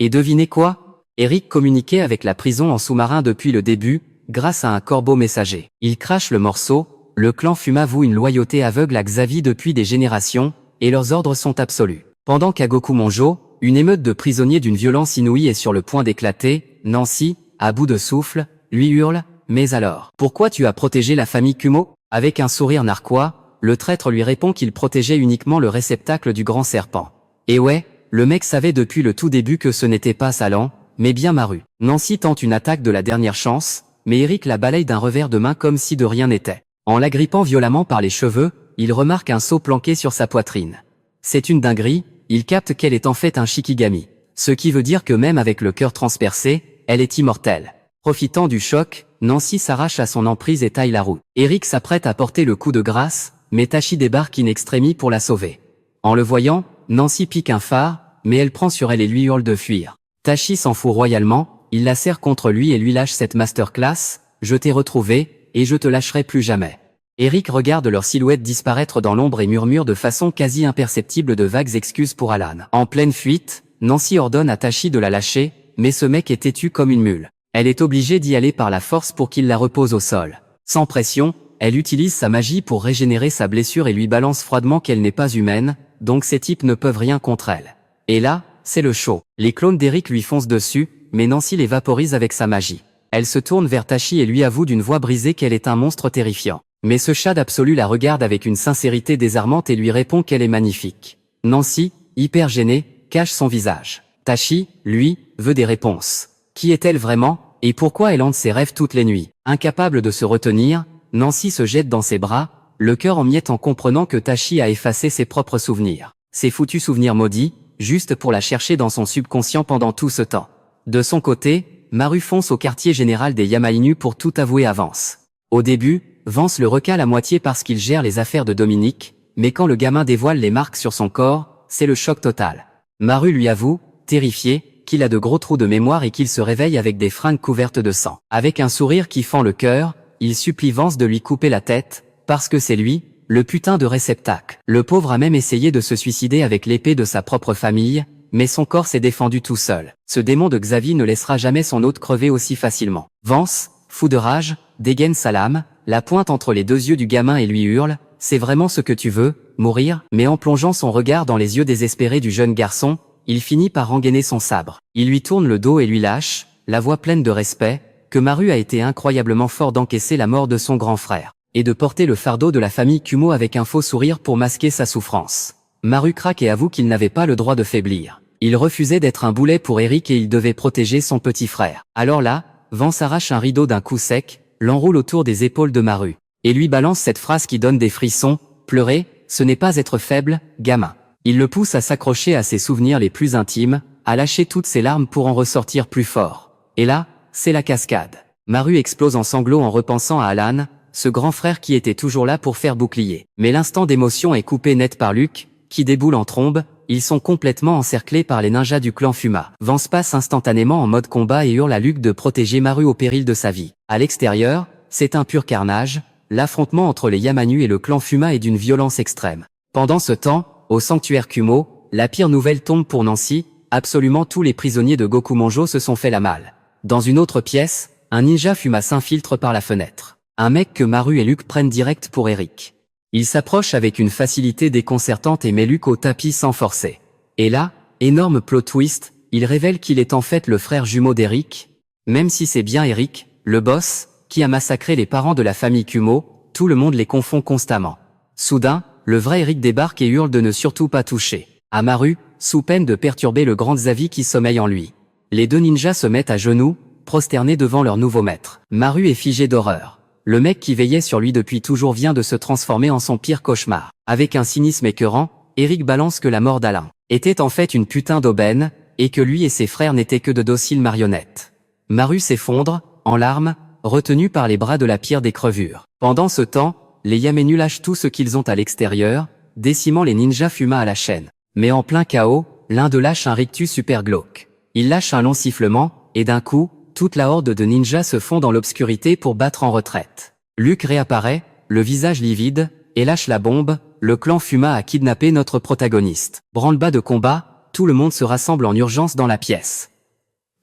Et devinez quoi? Eric communiquait avec la prison en sous-marin depuis le début, grâce à un corbeau messager. Il crache le morceau, le clan Fuma voue une loyauté aveugle à Xavi depuis des générations, et leurs ordres sont absolus. Pendant qu'à Gokumonjo, une émeute de prisonniers d'une violence inouïe est sur le point d'éclater, Nancy, à bout de souffle, lui hurle « Mais alors, pourquoi tu as protégé la famille Kumo ?» Avec un sourire narquois, le traître lui répond qu'il protégeait uniquement le réceptacle du grand serpent. Et ouais, le mec savait depuis le tout début que ce n'était pas Salan, mais bien Maru. Nancy tente une attaque de la dernière chance, mais Eric la balaye d'un revers de main comme si de rien n'était. En l'agrippant violemment par les cheveux, il remarque un seau planqué sur sa poitrine. C'est une dinguerie, il capte qu'elle est en fait un shikigami. Ce qui veut dire que même avec le cœur transpercé, elle est immortelle. Profitant du choc, Nancy s'arrache à son emprise et taille la route. Eric s'apprête à porter le coup de grâce, mais Tachi débarque in extremis pour la sauver. En le voyant, Nancy pique un phare, mais elle prend sur elle et lui hurle de fuir. Tachi s'en fout royalement, il la serre contre lui et lui lâche cette masterclass, « Je t'ai retrouvé, et je te lâcherai plus jamais ». Eric regarde leur silhouette disparaître dans l'ombre et murmure de façon quasi imperceptible de vagues excuses pour Alan. En pleine fuite, Nancy ordonne à Tachi de la lâcher, mais ce mec est têtu comme une mule. Elle est obligée d'y aller par la force pour qu'il la repose au sol. Sans pression, elle utilise sa magie pour régénérer sa blessure et lui balance froidement qu'elle n'est pas humaine, donc ces types ne peuvent rien contre elle. Et là, c'est le show. Les clones d'Eric lui foncent dessus, mais Nancy les vaporise avec sa magie. Elle se tourne vers Tashi et lui avoue d'une voix brisée qu'elle est un monstre terrifiant. Mais ce Chad absolu la regarde avec une sincérité désarmante et lui répond qu'elle est magnifique. Nancy, hyper gênée, cache son visage. Tashi, lui, veut des réponses. Qui est-elle vraiment, et pourquoi elle hante ses rêves toutes les nuits? Incapable de se retenir, Nancy se jette dans ses bras, le cœur en miettes en comprenant que Tashi a effacé ses propres souvenirs. Ses foutus souvenirs maudits, juste pour la chercher dans son subconscient pendant tout ce temps. De son côté, Maru fonce au quartier général des Yamainu pour tout avouer à Vance. Au début, Vance le recale à moitié parce qu'il gère les affaires de Dominique, mais quand le gamin dévoile les marques sur son corps, c'est le choc total. Maru lui avoue, terrifié, qu'il a de gros trous de mémoire et qu'il se réveille avec des fringues couvertes de sang. Avec un sourire qui fend le cœur, il supplie Vance de lui couper la tête, parce que c'est lui, le putain de réceptacle. Le pauvre a même essayé de se suicider avec l'épée de sa propre famille, mais son corps s'est défendu tout seul. Ce démon de Xavier ne laissera jamais son hôte crever aussi facilement. Vance, fou de rage, dégaine sa lame, la pointe entre les deux yeux du gamin et lui hurle « C'est vraiment ce que tu veux, mourir ?» Mais en plongeant son regard dans les yeux désespérés du jeune garçon, il finit par rengainer son sabre. Il lui tourne le dos et lui lâche, la voix pleine de respect, que Maru a été incroyablement fort d'encaisser la mort de son grand frère, et de porter le fardeau de la famille Kumo avec un faux sourire pour masquer sa souffrance. Maru craque et avoue qu'il n'avait pas le droit de faiblir. Il refusait d'être un boulet pour Eric et il devait protéger son petit frère. Alors là, Vance arrache un rideau d'un coup sec, l'enroule autour des épaules de Maru, et lui balance cette phrase qui donne des frissons, « Pleurer, ce n'est pas être faible, gamin ». Il le pousse à s'accrocher à ses souvenirs les plus intimes, à lâcher toutes ses larmes pour en ressortir plus fort. Et là, c'est la cascade. Maru explose en sanglots en repensant à Alan, ce grand frère qui était toujours là pour faire bouclier. Mais l'instant d'émotion est coupé net par Luke, qui déboule en trombe, ils sont complètement encerclés par les ninjas du clan Fuma. Vance passe instantanément en mode combat et hurle à Luke de protéger Maru au péril de sa vie. À l'extérieur, c'est un pur carnage, l'affrontement entre les Yamanu et le clan Fuma est d'une violence extrême. Pendant ce temps, au sanctuaire Kumo, la pire nouvelle tombe pour Nancy, absolument tous les prisonniers de Gokumonjo se sont fait la malle. Dans une autre pièce, un ninja Fuma s'infiltre par la fenêtre. Un mec que Maru et Luke prennent direct pour Eric. Il s'approche avec une facilité déconcertante et met Luke au tapis sans forcer. Et là, énorme plot twist, il révèle qu'il est en fait le frère jumeau d'Eric, même si c'est bien Eric, le boss, qui a massacré les parents de la famille Kumo, tout le monde les confond constamment. Soudain, le vrai Eric débarque et hurle de ne surtout pas toucher à Maru, sous peine de perturber le grand Xavier qui sommeille en lui. Les deux ninjas se mettent à genoux, prosternés devant leur nouveau maître. Maru est figé d'horreur. Le mec qui veillait sur lui depuis toujours vient de se transformer en son pire cauchemar. Avec un cynisme écœurant, Eric balance que la mort d'Alain était en fait une putain d'aubaine, et que lui et ses frères n'étaient que de dociles marionnettes. Maru s'effondre, en larmes, retenu par les bras de la pire des crevures. Pendant ce temps, les Yamenu lâchent tout ce qu'ils ont à l'extérieur, décimant les ninjas Fuma à la chaîne. Mais en plein chaos, l'un d'eux lâche un rictus super glauque. Il lâche un long sifflement, et d'un coup, toute la horde de ninjas se fond dans l'obscurité pour battre en retraite. Luke réapparaît, le visage livide, et lâche la bombe, le clan Fuma a kidnappé notre protagoniste. Branle-bas de combat, tout le monde se rassemble en urgence dans la pièce.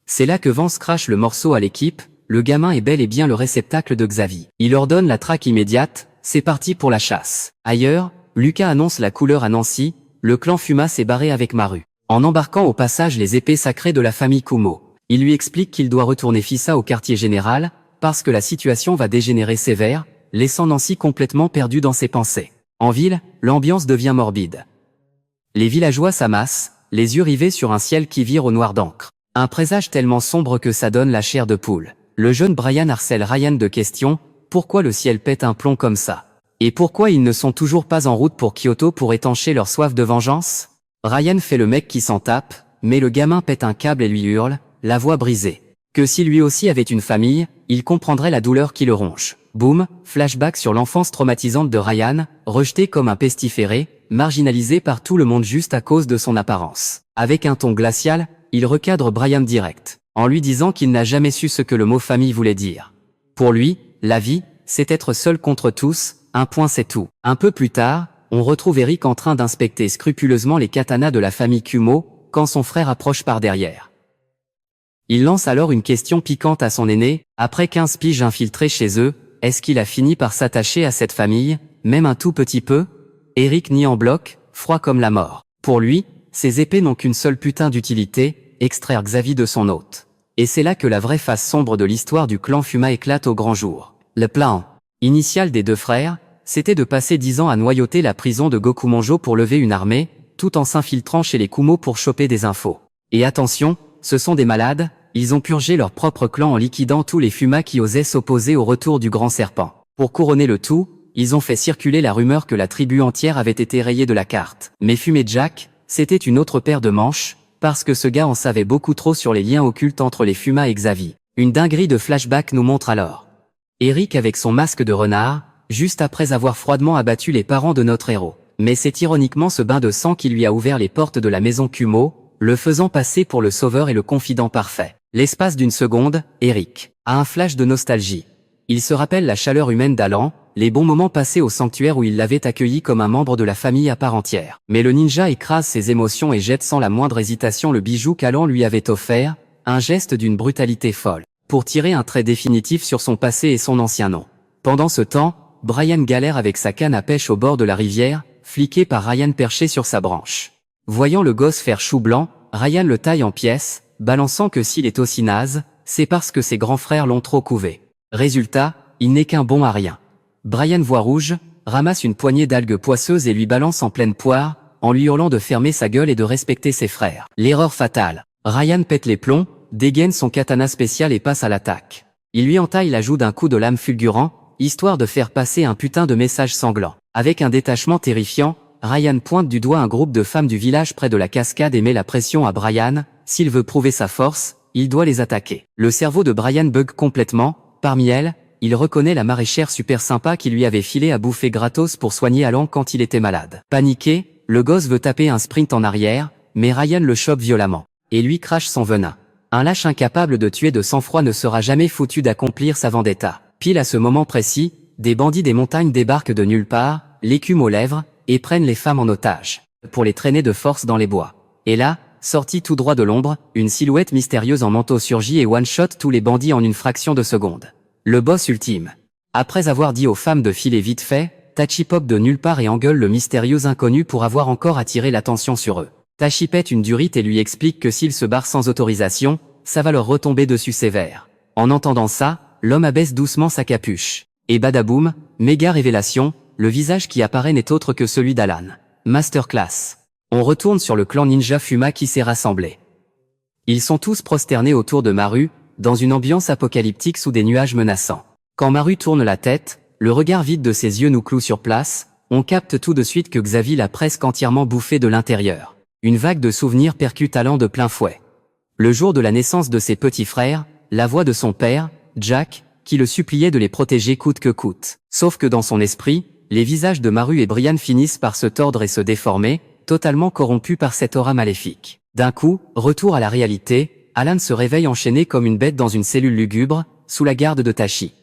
C'est là que Vance crache le morceau à l'équipe, le gamin est bel et bien le réceptacle de Xavier. Il ordonne la traque immédiate, c'est parti pour la chasse. Ailleurs, Lucas annonce la couleur à Nancy, le clan Fuma s'est barré avec Maru. En embarquant au passage les épées sacrées de la famille Kumo. Il lui explique qu'il doit retourner Fissa au quartier général, parce que la situation va dégénérer sévère, laissant Nancy complètement perdue dans ses pensées. En ville, l'ambiance devient morbide. Les villageois s'amassent, les yeux rivés sur un ciel qui vire au noir d'encre. Un présage tellement sombre que ça donne la chair de poule. Le jeune Brian harcèle Ryan de questions, pourquoi le ciel pète un plomb comme ça? Et pourquoi ils ne sont toujours pas en route pour Kyoto pour étancher leur soif de vengeance? Ryan fait le mec qui s'en tape, mais le gamin pète un câble et lui hurle, la voix brisée, que si lui aussi avait une famille, il comprendrait la douleur qui le ronge. Boum, flashback sur l'enfance traumatisante de Ryan, rejeté comme un pestiféré, marginalisé par tout le monde juste à cause de son apparence. Avec un ton glacial, il recadre Brian direct, en lui disant qu'il n'a jamais su ce que le mot famille voulait dire. Pour lui, la vie, c'est être seul contre tous, un point c'est tout. Un peu plus tard, on retrouve Eric en train d'inspecter scrupuleusement les katanas de la famille Kumo, quand son frère approche par derrière. Il lance alors une question piquante à son aîné, après 15 piges infiltrées chez eux, est-ce qu'il a fini par s'attacher à cette famille, même un tout petit peu? Eric nie en bloc, froid comme la mort. Pour lui, ces épées n'ont qu'une seule putain d'utilité, extraire Xavi de son hôte. Et c'est là que la vraie face sombre de l'histoire du clan Fuma éclate au grand jour. Le plan initial des deux frères, c'était de passer 10 ans à noyauter la prison de Gokumonjo pour lever une armée, tout en s'infiltrant chez les Kumo pour choper des infos. Et attention, ce sont des malades, ils ont purgé leur propre clan en liquidant tous les Fuma qui osaient s'opposer au retour du grand serpent. Pour couronner le tout, ils ont fait circuler la rumeur que la tribu entière avait été rayée de la carte. Mais Fumé Jack, c'était une autre paire de manches, parce que ce gars en savait beaucoup trop sur les liens occultes entre les Fuma et Xavi. Une dinguerie de flashback nous montre alors Eric avec son masque de renard, juste après avoir froidement abattu les parents de notre héros. Mais c'est ironiquement ce bain de sang qui lui a ouvert les portes de la maison Kumo, le faisant passer pour le sauveur et le confident parfait. L'espace d'une seconde, Eric a un flash de nostalgie. Il se rappelle la chaleur humaine d'Alan, les bons moments passés au sanctuaire où il l'avait accueilli comme un membre de la famille à part entière. Mais le ninja écrase ses émotions et jette sans la moindre hésitation le bijou qu'Alan lui avait offert, un geste d'une brutalité folle, pour tirer un trait définitif sur son passé et son ancien nom. Pendant ce temps, Brian galère avec sa canne à pêche au bord de la rivière, fliqué par Ryan perché sur sa branche. Voyant le gosse faire chou blanc, Ryan le taille en pièces, balançant que s'il est aussi naze, c'est parce que ses grands frères l'ont trop couvé. Résultat, il n'est qu'un bon à rien. Brian voit rouge, ramasse une poignée d'algues poisseuses et lui balance en pleine poire, en lui hurlant de fermer sa gueule et de respecter ses frères. L'erreur fatale. Ryan pète les plombs, dégaine son katana spécial et passe à l'attaque. Il lui entaille la joue d'un coup de lame fulgurant, histoire de faire passer un putain de message sanglant. Avec un détachement terrifiant, Ryan pointe du doigt un groupe de femmes du village près de la cascade et met la pression à Brian, s'il veut prouver sa force, il doit les attaquer. Le cerveau de Brian bug complètement, parmi elles, il reconnaît la maraîchère super sympa qui lui avait filé à bouffer gratos pour soigner Alan quand il était malade. Paniqué, le gosse veut taper un sprint en arrière, mais Ryan le chope violemment, et lui crache son venin. Un lâche incapable de tuer de sang-froid ne sera jamais foutu d'accomplir sa vendetta. Pile à ce moment précis, des bandits des montagnes débarquent de nulle part, l'écume aux lèvres, et prennent les femmes en otage, pour les traîner de force dans les bois. Et là, sorti tout droit de l'ombre, une silhouette mystérieuse en manteau surgit et one-shot tous les bandits en une fraction de seconde. Le boss ultime. Après avoir dit aux femmes de filer vite fait, Tachi pop de nulle part et engueule le mystérieux inconnu pour avoir encore attiré l'attention sur eux. Tachi pète une durite et lui explique que s'ils se barrent sans autorisation, ça va leur retomber dessus sévère. En entendant ça, l'homme abaisse doucement sa capuche. Et badaboum, méga révélation, le visage qui apparaît n'est autre que celui d'Alan. Masterclass. On retourne sur le clan ninja Fuma qui s'est rassemblé. Ils sont tous prosternés autour de Maru, dans une ambiance apocalyptique sous des nuages menaçants. Quand Maru tourne la tête, le regard vide de ses yeux nous cloue sur place, on capte tout de suite que Xavi l'a presque entièrement bouffé de l'intérieur. Une vague de souvenirs percute Alan de plein fouet. Le jour de la naissance de ses petits frères, la voix de son père, Jack, qui le suppliait de les protéger coûte que coûte. Sauf que dans son esprit, les visages de Maru et Brian finissent par se tordre et se déformer, totalement corrompus par cette aura maléfique. D'un coup, retour à la réalité, Alan se réveille enchaîné comme une bête dans une cellule lugubre, sous la garde de Tachi.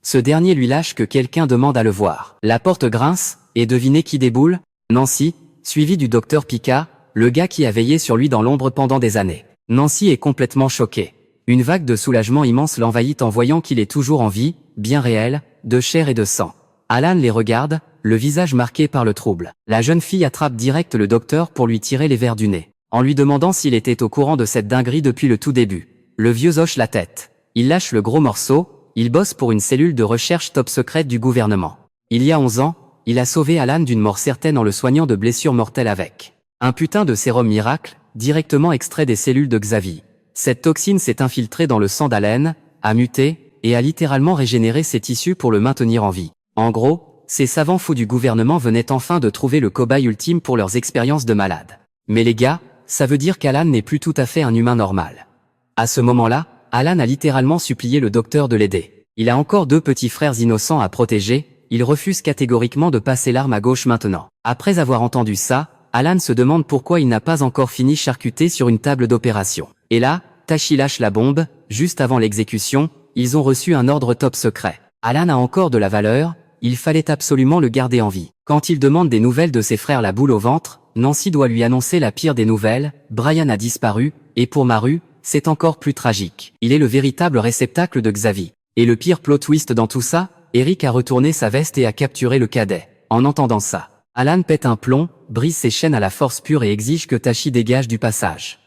Ce dernier lui lâche que quelqu'un demande à le voir. La porte grince, et devinez qui déboule? Nancy, suivi du docteur Pika, le gars qui a veillé sur lui dans l'ombre pendant des années. Nancy est complètement choquée. Une vague de soulagement immense l'envahit en voyant qu'il est toujours en vie, bien réel, de chair et de sang. Alan les regarde, le visage marqué par le trouble. La jeune fille attrape direct le docteur pour lui tirer les vers du nez, en lui demandant s'il était au courant de cette dinguerie depuis le tout début. Le vieux hoche la tête. Il lâche le gros morceau, il bosse pour une cellule de recherche top secrète du gouvernement. Il y a 11 ans, il a sauvé Alan d'une mort certaine en le soignant de blessures mortelles avec un putain de sérum miracle, directement extrait des cellules de Xavi. Cette toxine s'est infiltrée dans le sang d'Alan, a muté, et a littéralement régénéré ses tissus pour le maintenir en vie. En gros, ces savants fous du gouvernement venaient enfin de trouver le cobaye ultime pour leurs expériences de malade. Mais les gars, ça veut dire qu'Alan n'est plus tout à fait un humain normal. À ce moment-là, Alan a littéralement supplié le docteur de l'aider. Il a encore 2 petits frères innocents à protéger, il refuse catégoriquement de passer l'arme à gauche maintenant. Après avoir entendu ça, Alan se demande pourquoi il n'a pas encore fini charcuté sur une table d'opération. Et là, Tachi lâche la bombe, juste avant l'exécution, ils ont reçu un ordre top secret. Alan a encore de la valeur, il fallait absolument le garder en vie. Quand il demande des nouvelles de ses frères la boule au ventre, Nancy doit lui annoncer la pire des nouvelles, Brian a disparu, et pour Maru, c'est encore plus tragique. Il est le véritable réceptacle de Xavi. Et le pire plot twist dans tout ça, Eric a retourné sa veste et a capturé le cadet. En entendant ça, Alan pète un plomb, brise ses chaînes à la force pure et exige que Tashi dégage du passage.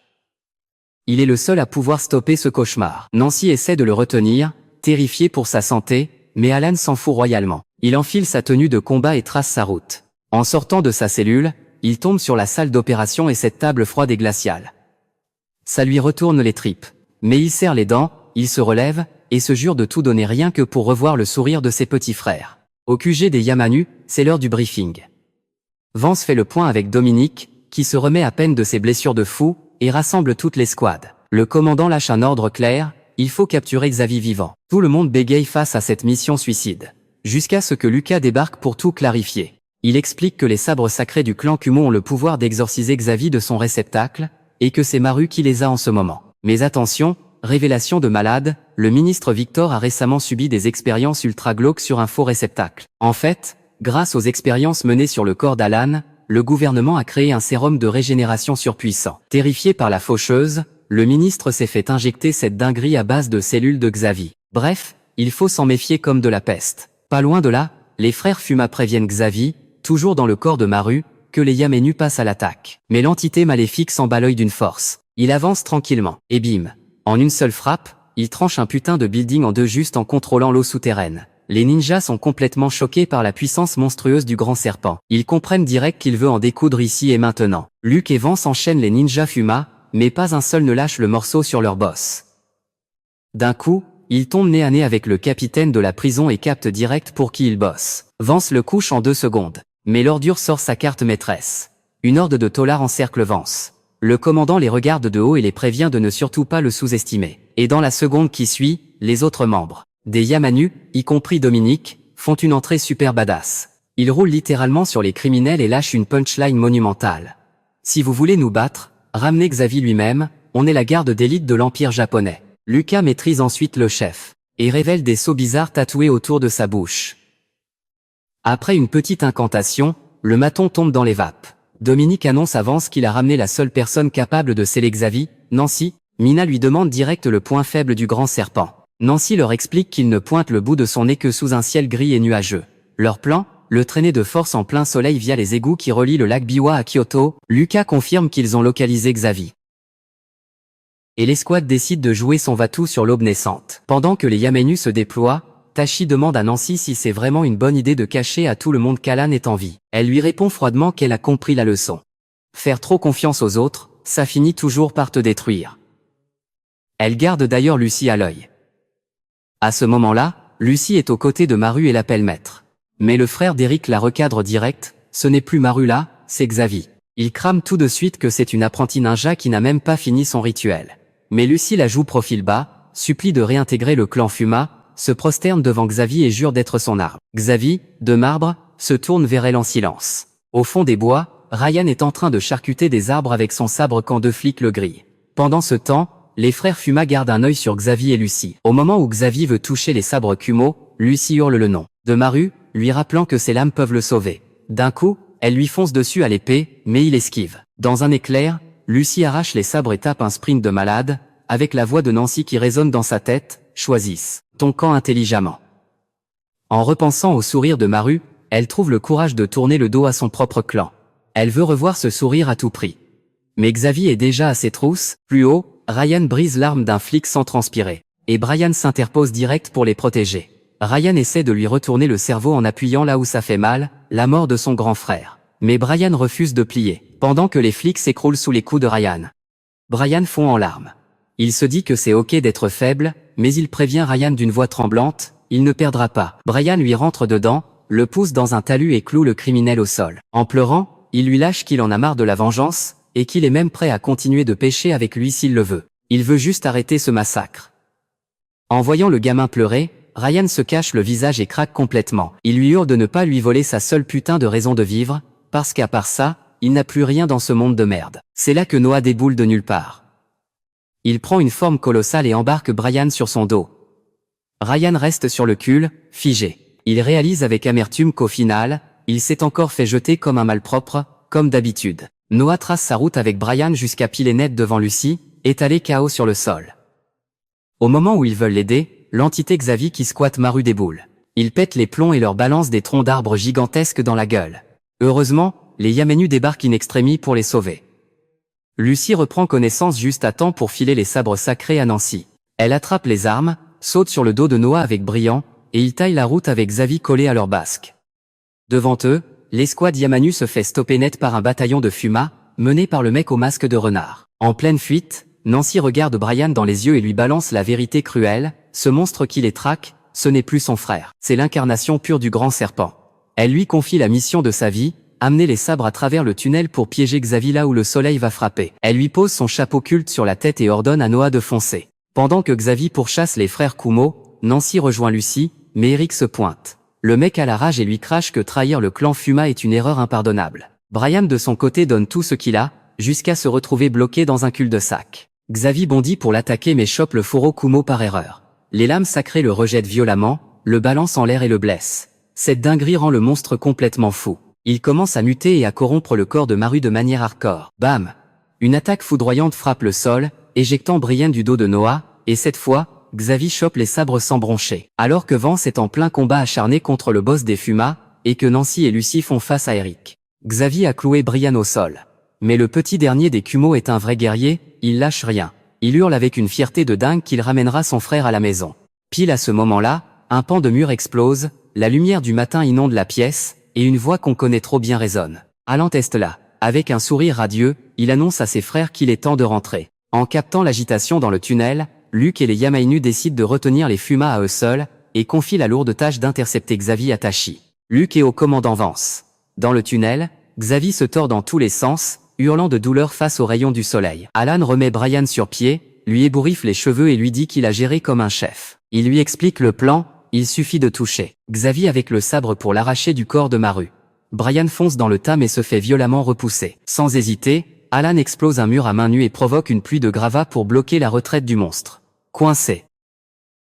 Il est le seul à pouvoir stopper ce cauchemar. Nancy essaie de le retenir, terrifiée pour sa santé, mais Alan s'en fout royalement. Il enfile sa tenue de combat et trace sa route. En sortant de sa cellule, il tombe sur la salle d'opération et cette table froide et glaciale. Ça lui retourne les tripes. Mais il serre les dents, il se relève, et se jure de tout donner rien que pour revoir le sourire de ses petits frères. Au QG des Yamanu, c'est l'heure du briefing. Vance fait le point avec Dominique, qui se remet à peine de ses blessures de fou, et rassemble toute l'escouade. Le commandant lâche un ordre clair, il faut capturer Xavi vivant. Tout le monde bégaye face à cette mission suicide. Jusqu'à ce que Lucas débarque pour tout clarifier. Il explique que les sabres sacrés du clan Kumo ont le pouvoir d'exorciser Xavi de son réceptacle, et que c'est Maru qui les a en ce moment. Mais attention, révélation de malade, le ministre Victor a récemment subi des expériences ultra glauques sur un faux réceptacle. En fait, grâce aux expériences menées sur le corps d'Alan, le gouvernement a créé un sérum de régénération surpuissant. Terrifié par la faucheuse, le ministre s'est fait injecter cette dinguerie à base de cellules de Xavi. Bref, il faut s'en méfier comme de la peste. Pas loin de là, les frères Fuma préviennent Xavi, toujours dans le corps de Maru, que les Yamenu passent à l'attaque. Mais l'entité maléfique s'en bat l'œil d'une force. Il avance tranquillement. Et bim. En une seule frappe, il tranche un putain de building en deux juste en contrôlant l'eau souterraine. Les ninjas sont complètement choqués par la puissance monstrueuse du grand serpent. Ils comprennent direct qu'il veut en découdre ici et maintenant. Luke et Vance enchaînent les ninjas Fuma, mais pas un seul ne lâche le morceau sur leur boss. D'un coup, il tombe nez à nez avec le capitaine de la prison et capte direct pour qui il bosse. Vance le couche en 2 secondes. Mais l'ordure sort sa carte maîtresse. Une horde de taulards encercle Vance. Le commandant les regarde de haut et les prévient de ne surtout pas le sous-estimer. Et dans la seconde qui suit, les autres membres des Yamanu, y compris Dominique, font une entrée super badass. Ils roulent littéralement sur les criminels et lâchent une punchline monumentale. Si vous voulez nous battre, ramenez Xavi lui-même, on est la garde d'élite de l'Empire japonais. Lucas maîtrise ensuite le chef, et révèle des sceaux bizarres tatoués autour de sa bouche. Après une petite incantation, le maton tombe dans les vapes. Dominique annonce à Vance qu'il a ramené la seule personne capable de sceller Xavi, Nancy. Mina lui demande direct le point faible du grand serpent. Nancy leur explique qu'il ne pointe le bout de son nez que sous un ciel gris et nuageux. Leur plan, le traîner de force en plein soleil via les égouts qui relient le lac Biwa à Kyoto. Lucas confirme qu'ils ont localisé Xavi. Et l'escouade décide de jouer son va-tout sur l'aube naissante. Pendant que les Yamenu se déploient, Tashi demande à Nancy si c'est vraiment une bonne idée de cacher à tout le monde qu'Alan est en vie. Elle lui répond froidement qu'elle a compris la leçon. Faire trop confiance aux autres, ça finit toujours par te détruire. Elle garde d'ailleurs Lucy à l'œil. À ce moment-là, Lucy est aux côtés de Maru et l'appelle maître. Mais le frère d'Eric la recadre direct, ce n'est plus Maru là, c'est Xavi. Il crame tout de suite que c'est une apprentie ninja qui n'a même pas fini son rituel. Mais Lucy la joue profil bas, supplie de réintégrer le clan Fuma, se prosterne devant Xavi et jure d'être son arme. Xavi, de marbre, se tourne vers elle en silence. Au fond des bois, Ryan est en train de charcuter des arbres avec son sabre quand 2 flics le grillent. Pendant ce temps, les frères Fuma gardent un œil sur Xavi et Lucy. Au moment où Xavi veut toucher les sabres Kumo, Lucy hurle le nom de Maru, lui rappelant que ses lames peuvent le sauver. D'un coup, elle lui fonce dessus à l'épée, mais il esquive. Dans un éclair, Lucy arrache les sabres et tape un sprint de malade, avec la voix de Nancy qui résonne dans sa tête, « Choisisse ton camp intelligemment ». En repensant au sourire de Maru, elle trouve le courage de tourner le dos à son propre clan. Elle veut revoir ce sourire à tout prix. Mais Xavi est déjà à ses trousses. Plus haut, Ryan brise l'arme d'un flic sans transpirer. Et Brian s'interpose direct pour les protéger. Ryan essaie de lui retourner le cerveau en appuyant là où ça fait mal, la mort de son grand frère. Mais Brian refuse de plier, pendant que les flics s'écroulent sous les coups de Ryan. Brian fond en larmes. Il se dit que c'est ok d'être faible, mais il prévient Ryan d'une voix tremblante, il ne perdra pas. Brian lui rentre dedans, le pousse dans un talus et cloue le criminel au sol. En pleurant, il lui lâche qu'il en a marre de la vengeance, et qu'il est même prêt à continuer de pécher avec lui s'il le veut. Il veut juste arrêter ce massacre. En voyant le gamin pleurer, Ryan se cache le visage et craque complètement. Il lui hurle de ne pas lui voler sa seule putain de raison de vivre, parce qu'à part ça, il n'a plus rien dans ce monde de merde. C'est là que Noah déboule de nulle part. Il prend une forme colossale et embarque Brian sur son dos. Ryan reste sur le cul, figé. Il réalise avec amertume qu'au final, il s'est encore fait jeter comme un malpropre, comme d'habitude. Noah trace sa route avec Brian jusqu'à pile et net devant Lucy, étalé KO sur le sol. Au moment où ils veulent l'aider, l'entité Xavi qui squatte Maru déboule. Ils pètent les plombs et leur balancent des troncs d'arbres gigantesques dans la gueule. Heureusement, les Yamenu débarquent in extremis pour les sauver. Lucie reprend connaissance juste à temps pour filer les sabres sacrés à Nancy. Elle attrape les armes, saute sur le dos de Noah avec brillant, et ils taillent la route avec Xavi collé à leur basque. Devant eux, l'escouade Yamanu se fait stopper net par un bataillon de Fuma, mené par le mec au masque de renard. En pleine fuite, Nancy regarde Brian dans les yeux et lui balance la vérité cruelle, ce monstre qui les traque, ce n'est plus son frère. C'est l'incarnation pure du grand serpent. Elle lui confie la mission de sa vie, amener les sabres à travers le tunnel pour piéger Xavi là où le soleil va frapper. Elle lui pose son chapeau culte sur la tête et ordonne à Noah de foncer. Pendant que Xavi pourchasse les frères Kumo, Nancy rejoint Lucie, mais Eric se pointe. Le mec a la rage et lui crache que trahir le clan Fuma est une erreur impardonnable. Brian de son côté donne tout ce qu'il a, jusqu'à se retrouver bloqué dans un cul-de-sac. Xavi bondit pour l'attaquer mais chope le fourreau Kumo par erreur. Les lames sacrées le rejettent violemment, le balancent en l'air et le blessent. Cette dinguerie rend le monstre complètement fou. Il commence à muter et à corrompre le corps de Maru de manière hardcore. Bam! Une attaque foudroyante frappe le sol, éjectant Brian du dos de Noah, et cette fois, Xavi chope les sabres sans broncher. Alors que Vance est en plein combat acharné contre le boss des Fuma, et que Nancy et Lucie font face à Eric. Xavi a cloué Brian au sol. Mais le petit dernier des Kumo est un vrai guerrier, il lâche rien. Il hurle avec une fierté de dingue qu'il ramènera son frère à la maison. Pile à ce moment-là, un pan de mur explose, la lumière du matin inonde la pièce, et une voix qu'on connaît trop bien résonne. Alan est là. Avec un sourire radieux, il annonce à ses frères qu'il est temps de rentrer. En captant l'agitation dans le tunnel, Luke et les Yamainu décident de retenir les Fuma à eux seuls, et confient la lourde tâche d'intercepter Xavi à Tachi. Luke est au commandant Vance. Dans le tunnel, Xavi se tord dans tous les sens, hurlant de douleur face aux rayons du soleil. Alan remet Brian sur pied, lui ébouriffe les cheveux et lui dit qu'il a géré comme un chef. Il lui explique le plan, il suffit de toucher Xavi avec le sabre pour l'arracher du corps de Maru. Brian fonce dans le tas mais se fait violemment repousser. Sans hésiter, Alan explose un mur à main nue et provoque une pluie de gravats pour bloquer la retraite du monstre. Coincé.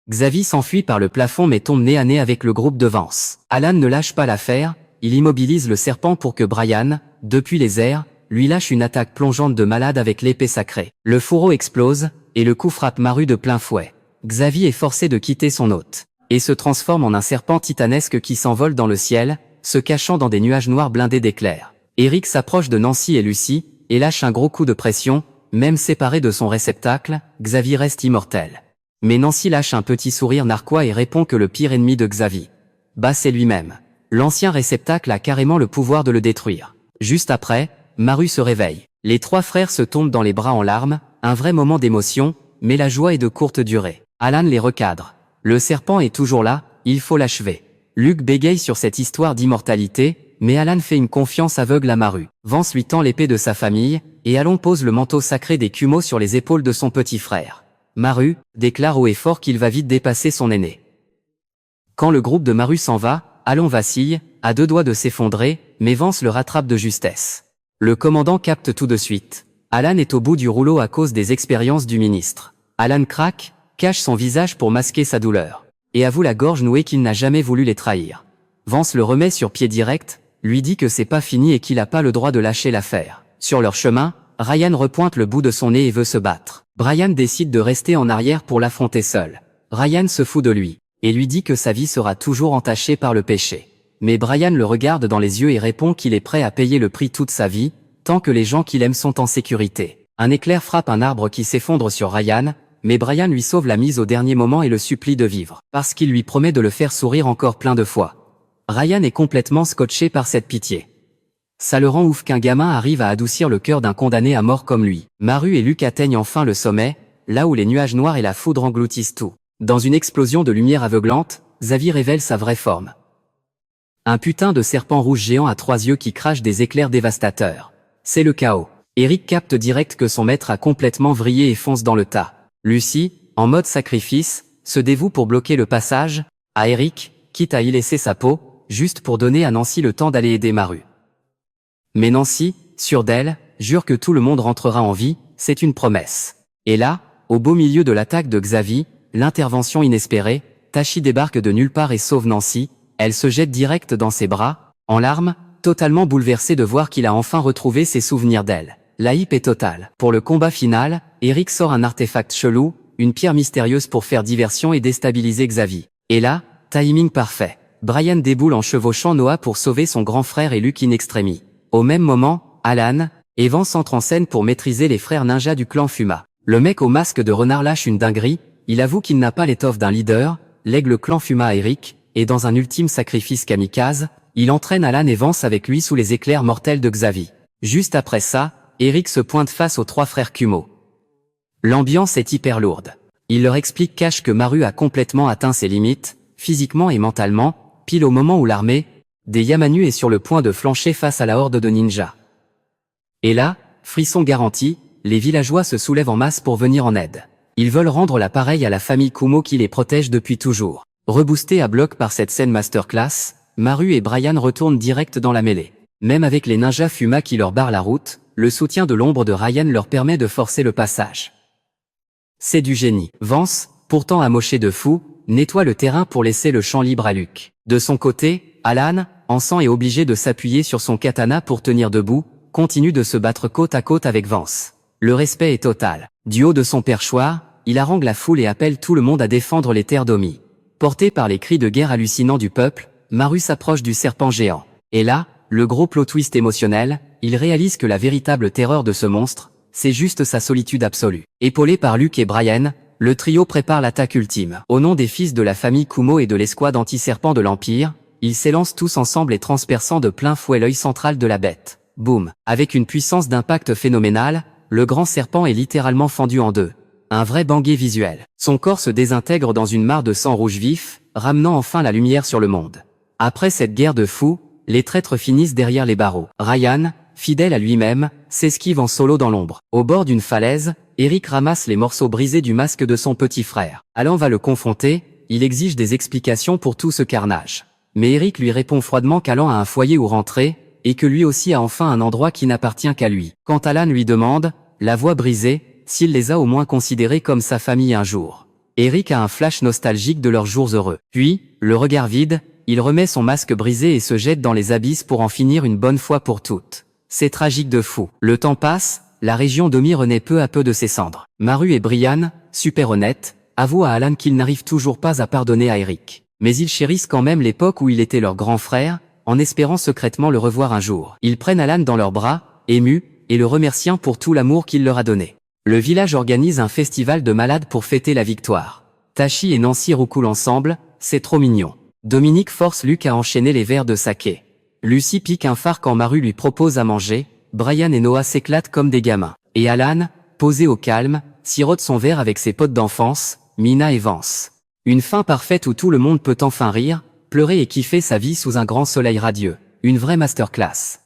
Xavi s'enfuit par le plafond mais tombe nez à nez avec le groupe de Vance. Alan ne lâche pas l'affaire, il immobilise le serpent pour que Brian, depuis les airs, lui lâche une attaque plongeante de malade avec l'épée sacrée. Le fourreau explose, et le coup frappe Maru de plein fouet. Xavi est forcé de quitter son hôte, et se transforme en un serpent titanesque qui s'envole dans le ciel, se cachant dans des nuages noirs blindés d'éclairs. Eric s'approche de Nancy et Lucie, et lâche un gros coup de pression, même séparé de son réceptacle, Xavi reste immortel. Mais Nancy lâche un petit sourire narquois et répond que le pire ennemi de Xavi, c'est lui-même. L'ancien réceptacle a carrément le pouvoir de le détruire. Juste après, Maru se réveille. Les trois frères se tombent dans les bras en larmes, un vrai moment d'émotion, mais la joie est de courte durée. Alan les recadre. Le serpent est toujours là, il faut l'achever. Luke bégaye sur cette histoire d'immortalité, mais Alan fait une confiance aveugle à Maru. Vance lui tend l'épée de sa famille, et Alan pose le manteau sacré des Kumo sur les épaules de son petit frère. Maru déclare haut et fort qu'il va vite dépasser son aîné. Quand le groupe de Maru s'en va, Alan vacille, à deux doigts de s'effondrer, mais Vance le rattrape de justesse. Le commandant capte tout de suite. Alan est au bout du rouleau à cause des expériences du ministre. Alan craque, cache son visage pour masquer sa douleur, et avoue la gorge nouée qu'il n'a jamais voulu les trahir. Vance le remet sur pied direct, lui dit que c'est pas fini et qu'il a pas le droit de lâcher l'affaire. Sur leur chemin, Ryan repointe le bout de son nez et veut se battre. Brian décide de rester en arrière pour l'affronter seul. Ryan se fout de lui, et lui dit que sa vie sera toujours entachée par le péché. Mais Brian le regarde dans les yeux et répond qu'il est prêt à payer le prix toute sa vie, tant que les gens qu'il aime sont en sécurité. Un éclair frappe un arbre qui s'effondre sur Ryan, mais Brian lui sauve la mise au dernier moment et le supplie de vivre, parce qu'il lui promet de le faire sourire encore plein de fois. Ryan est complètement scotché par cette pitié. Ça le rend ouf qu'un gamin arrive à adoucir le cœur d'un condamné à mort comme lui. Maru et Luke atteignent enfin le sommet, là où les nuages noirs et la foudre engloutissent tout. Dans une explosion de lumière aveuglante, Xavi révèle sa vraie forme. Un putain de serpent rouge géant à trois yeux qui crache des éclairs dévastateurs. C'est le chaos. Eric capte direct que son maître a complètement vrillé et fonce dans le tas. Lucie, en mode sacrifice, se dévoue pour bloquer le passage à Eric, quitte à y laisser sa peau, juste pour donner à Nancy le temps d'aller aider Maru. Mais Nancy, sûre d'elle, jure que tout le monde rentrera en vie, c'est une promesse. Et là, au beau milieu de l'attaque de Xavi, l'intervention inespérée, Tachi débarque de nulle part et sauve Nancy. Elle se jette direct dans ses bras, en larmes, totalement bouleversée de voir qu'il a enfin retrouvé ses souvenirs d'elle. La hype est totale. Pour le combat final, Eric sort un artefact chelou, une pierre mystérieuse pour faire diversion et déstabiliser Xavi. Et là, timing parfait. Brian déboule en chevauchant Noah pour sauver son grand frère et Luke in extremis. Au même moment, Alan et Vance entrent en scène pour maîtriser les frères ninjas du clan Fuma. Le mec au masque de renard lâche une dinguerie, il avoue qu'il n'a pas l'étoffe d'un leader, lègue le clan Fuma à Eric, et dans un ultime sacrifice kamikaze, il entraîne Alan et Vance avec lui sous les éclairs mortels de Xavi. Juste après ça, Eric se pointe face aux trois frères Kumo. L'ambiance est hyper lourde. Il leur explique cash que Maru a complètement atteint ses limites, physiquement et mentalement, pile au moment où l'armée des Yamanu est sur le point de flancher face à la horde de ninjas. Et là, frisson garanti, les villageois se soulèvent en masse pour venir en aide. Ils veulent rendre l'appareil à la famille Kumo qui les protège depuis toujours. Reboostés à bloc par cette scène masterclass, Maru et Brian retournent direct dans la mêlée. Même avec les ninjas Fuma qui leur barrent la route, le soutien de l'ombre de Ryan leur permet de forcer le passage. C'est du génie. Vance, pourtant amoché de fou, nettoie le terrain pour laisser le champ libre à Luke. De son côté, Alan, en sang est obligé de s'appuyer sur son katana pour tenir debout, continue de se battre côte à côte avec Vance. Le respect est total. Du haut de son perchoir, il harangue la foule et appelle tout le monde à défendre les terres d'Omi. Porté par les cris de guerre hallucinants du peuple, Maru s'approche du serpent géant. Et là, le gros plot twist émotionnel, il réalise que la véritable terreur de ce monstre, c'est juste sa solitude absolue. Épaulé par Luke et Brian, le trio prépare l'attaque ultime. Au nom des fils de la famille Kumo et de l'escouade anti-serpent de l'Empire, ils s'élancent tous ensemble et transperçant de plein fouet l'œil central de la bête. Boum. Avec une puissance d'impact phénoménale, le grand serpent est littéralement fendu en deux. Un vrai bangé visuel. Son corps se désintègre dans une mare de sang rouge vif, ramenant enfin la lumière sur le monde. Après cette guerre de fous, les traîtres finissent derrière les barreaux. Ryan, fidèle à lui-même, s'esquive en solo dans l'ombre. Au bord d'une falaise, Eric ramasse les morceaux brisés du masque de son petit frère. Alan va le confronter, il exige des explications pour tout ce carnage. Mais Eric lui répond froidement qu'Alan a un foyer où rentrer, et que lui aussi a enfin un endroit qui n'appartient qu'à lui. Quand Alan lui demande, la voix brisée, s'il les a au moins considérés comme sa famille un jour. Eric a un flash nostalgique de leurs jours heureux. Puis, le regard vide, il remet son masque brisé et se jette dans les abysses pour en finir une bonne fois pour toutes. C'est tragique de fou. Le temps passe, la région d'Omi renaît peu à peu de ses cendres. Maru et Brian, super honnêtes, avouent à Alan qu'ils n'arrivent toujours pas à pardonner à Eric. Mais ils chérissent quand même l'époque où il était leur grand frère, en espérant secrètement le revoir un jour. Ils prennent Alan dans leurs bras, émus, et le remerciant pour tout l'amour qu'il leur a donné. Le village organise un festival de malades pour fêter la victoire. Tachi et Nancy roucoulent ensemble, c'est trop mignon. Dominique force Luke à enchaîner les verres de saké. Lucy pique un phare quand Maru lui propose à manger, Brian et Noah s'éclatent comme des gamins. Et Alan, posé au calme, sirote son verre avec ses potes d'enfance, Mina et Vance. Une fin parfaite où tout le monde peut enfin rire, pleurer et kiffer sa vie sous un grand soleil radieux. Une vraie masterclass.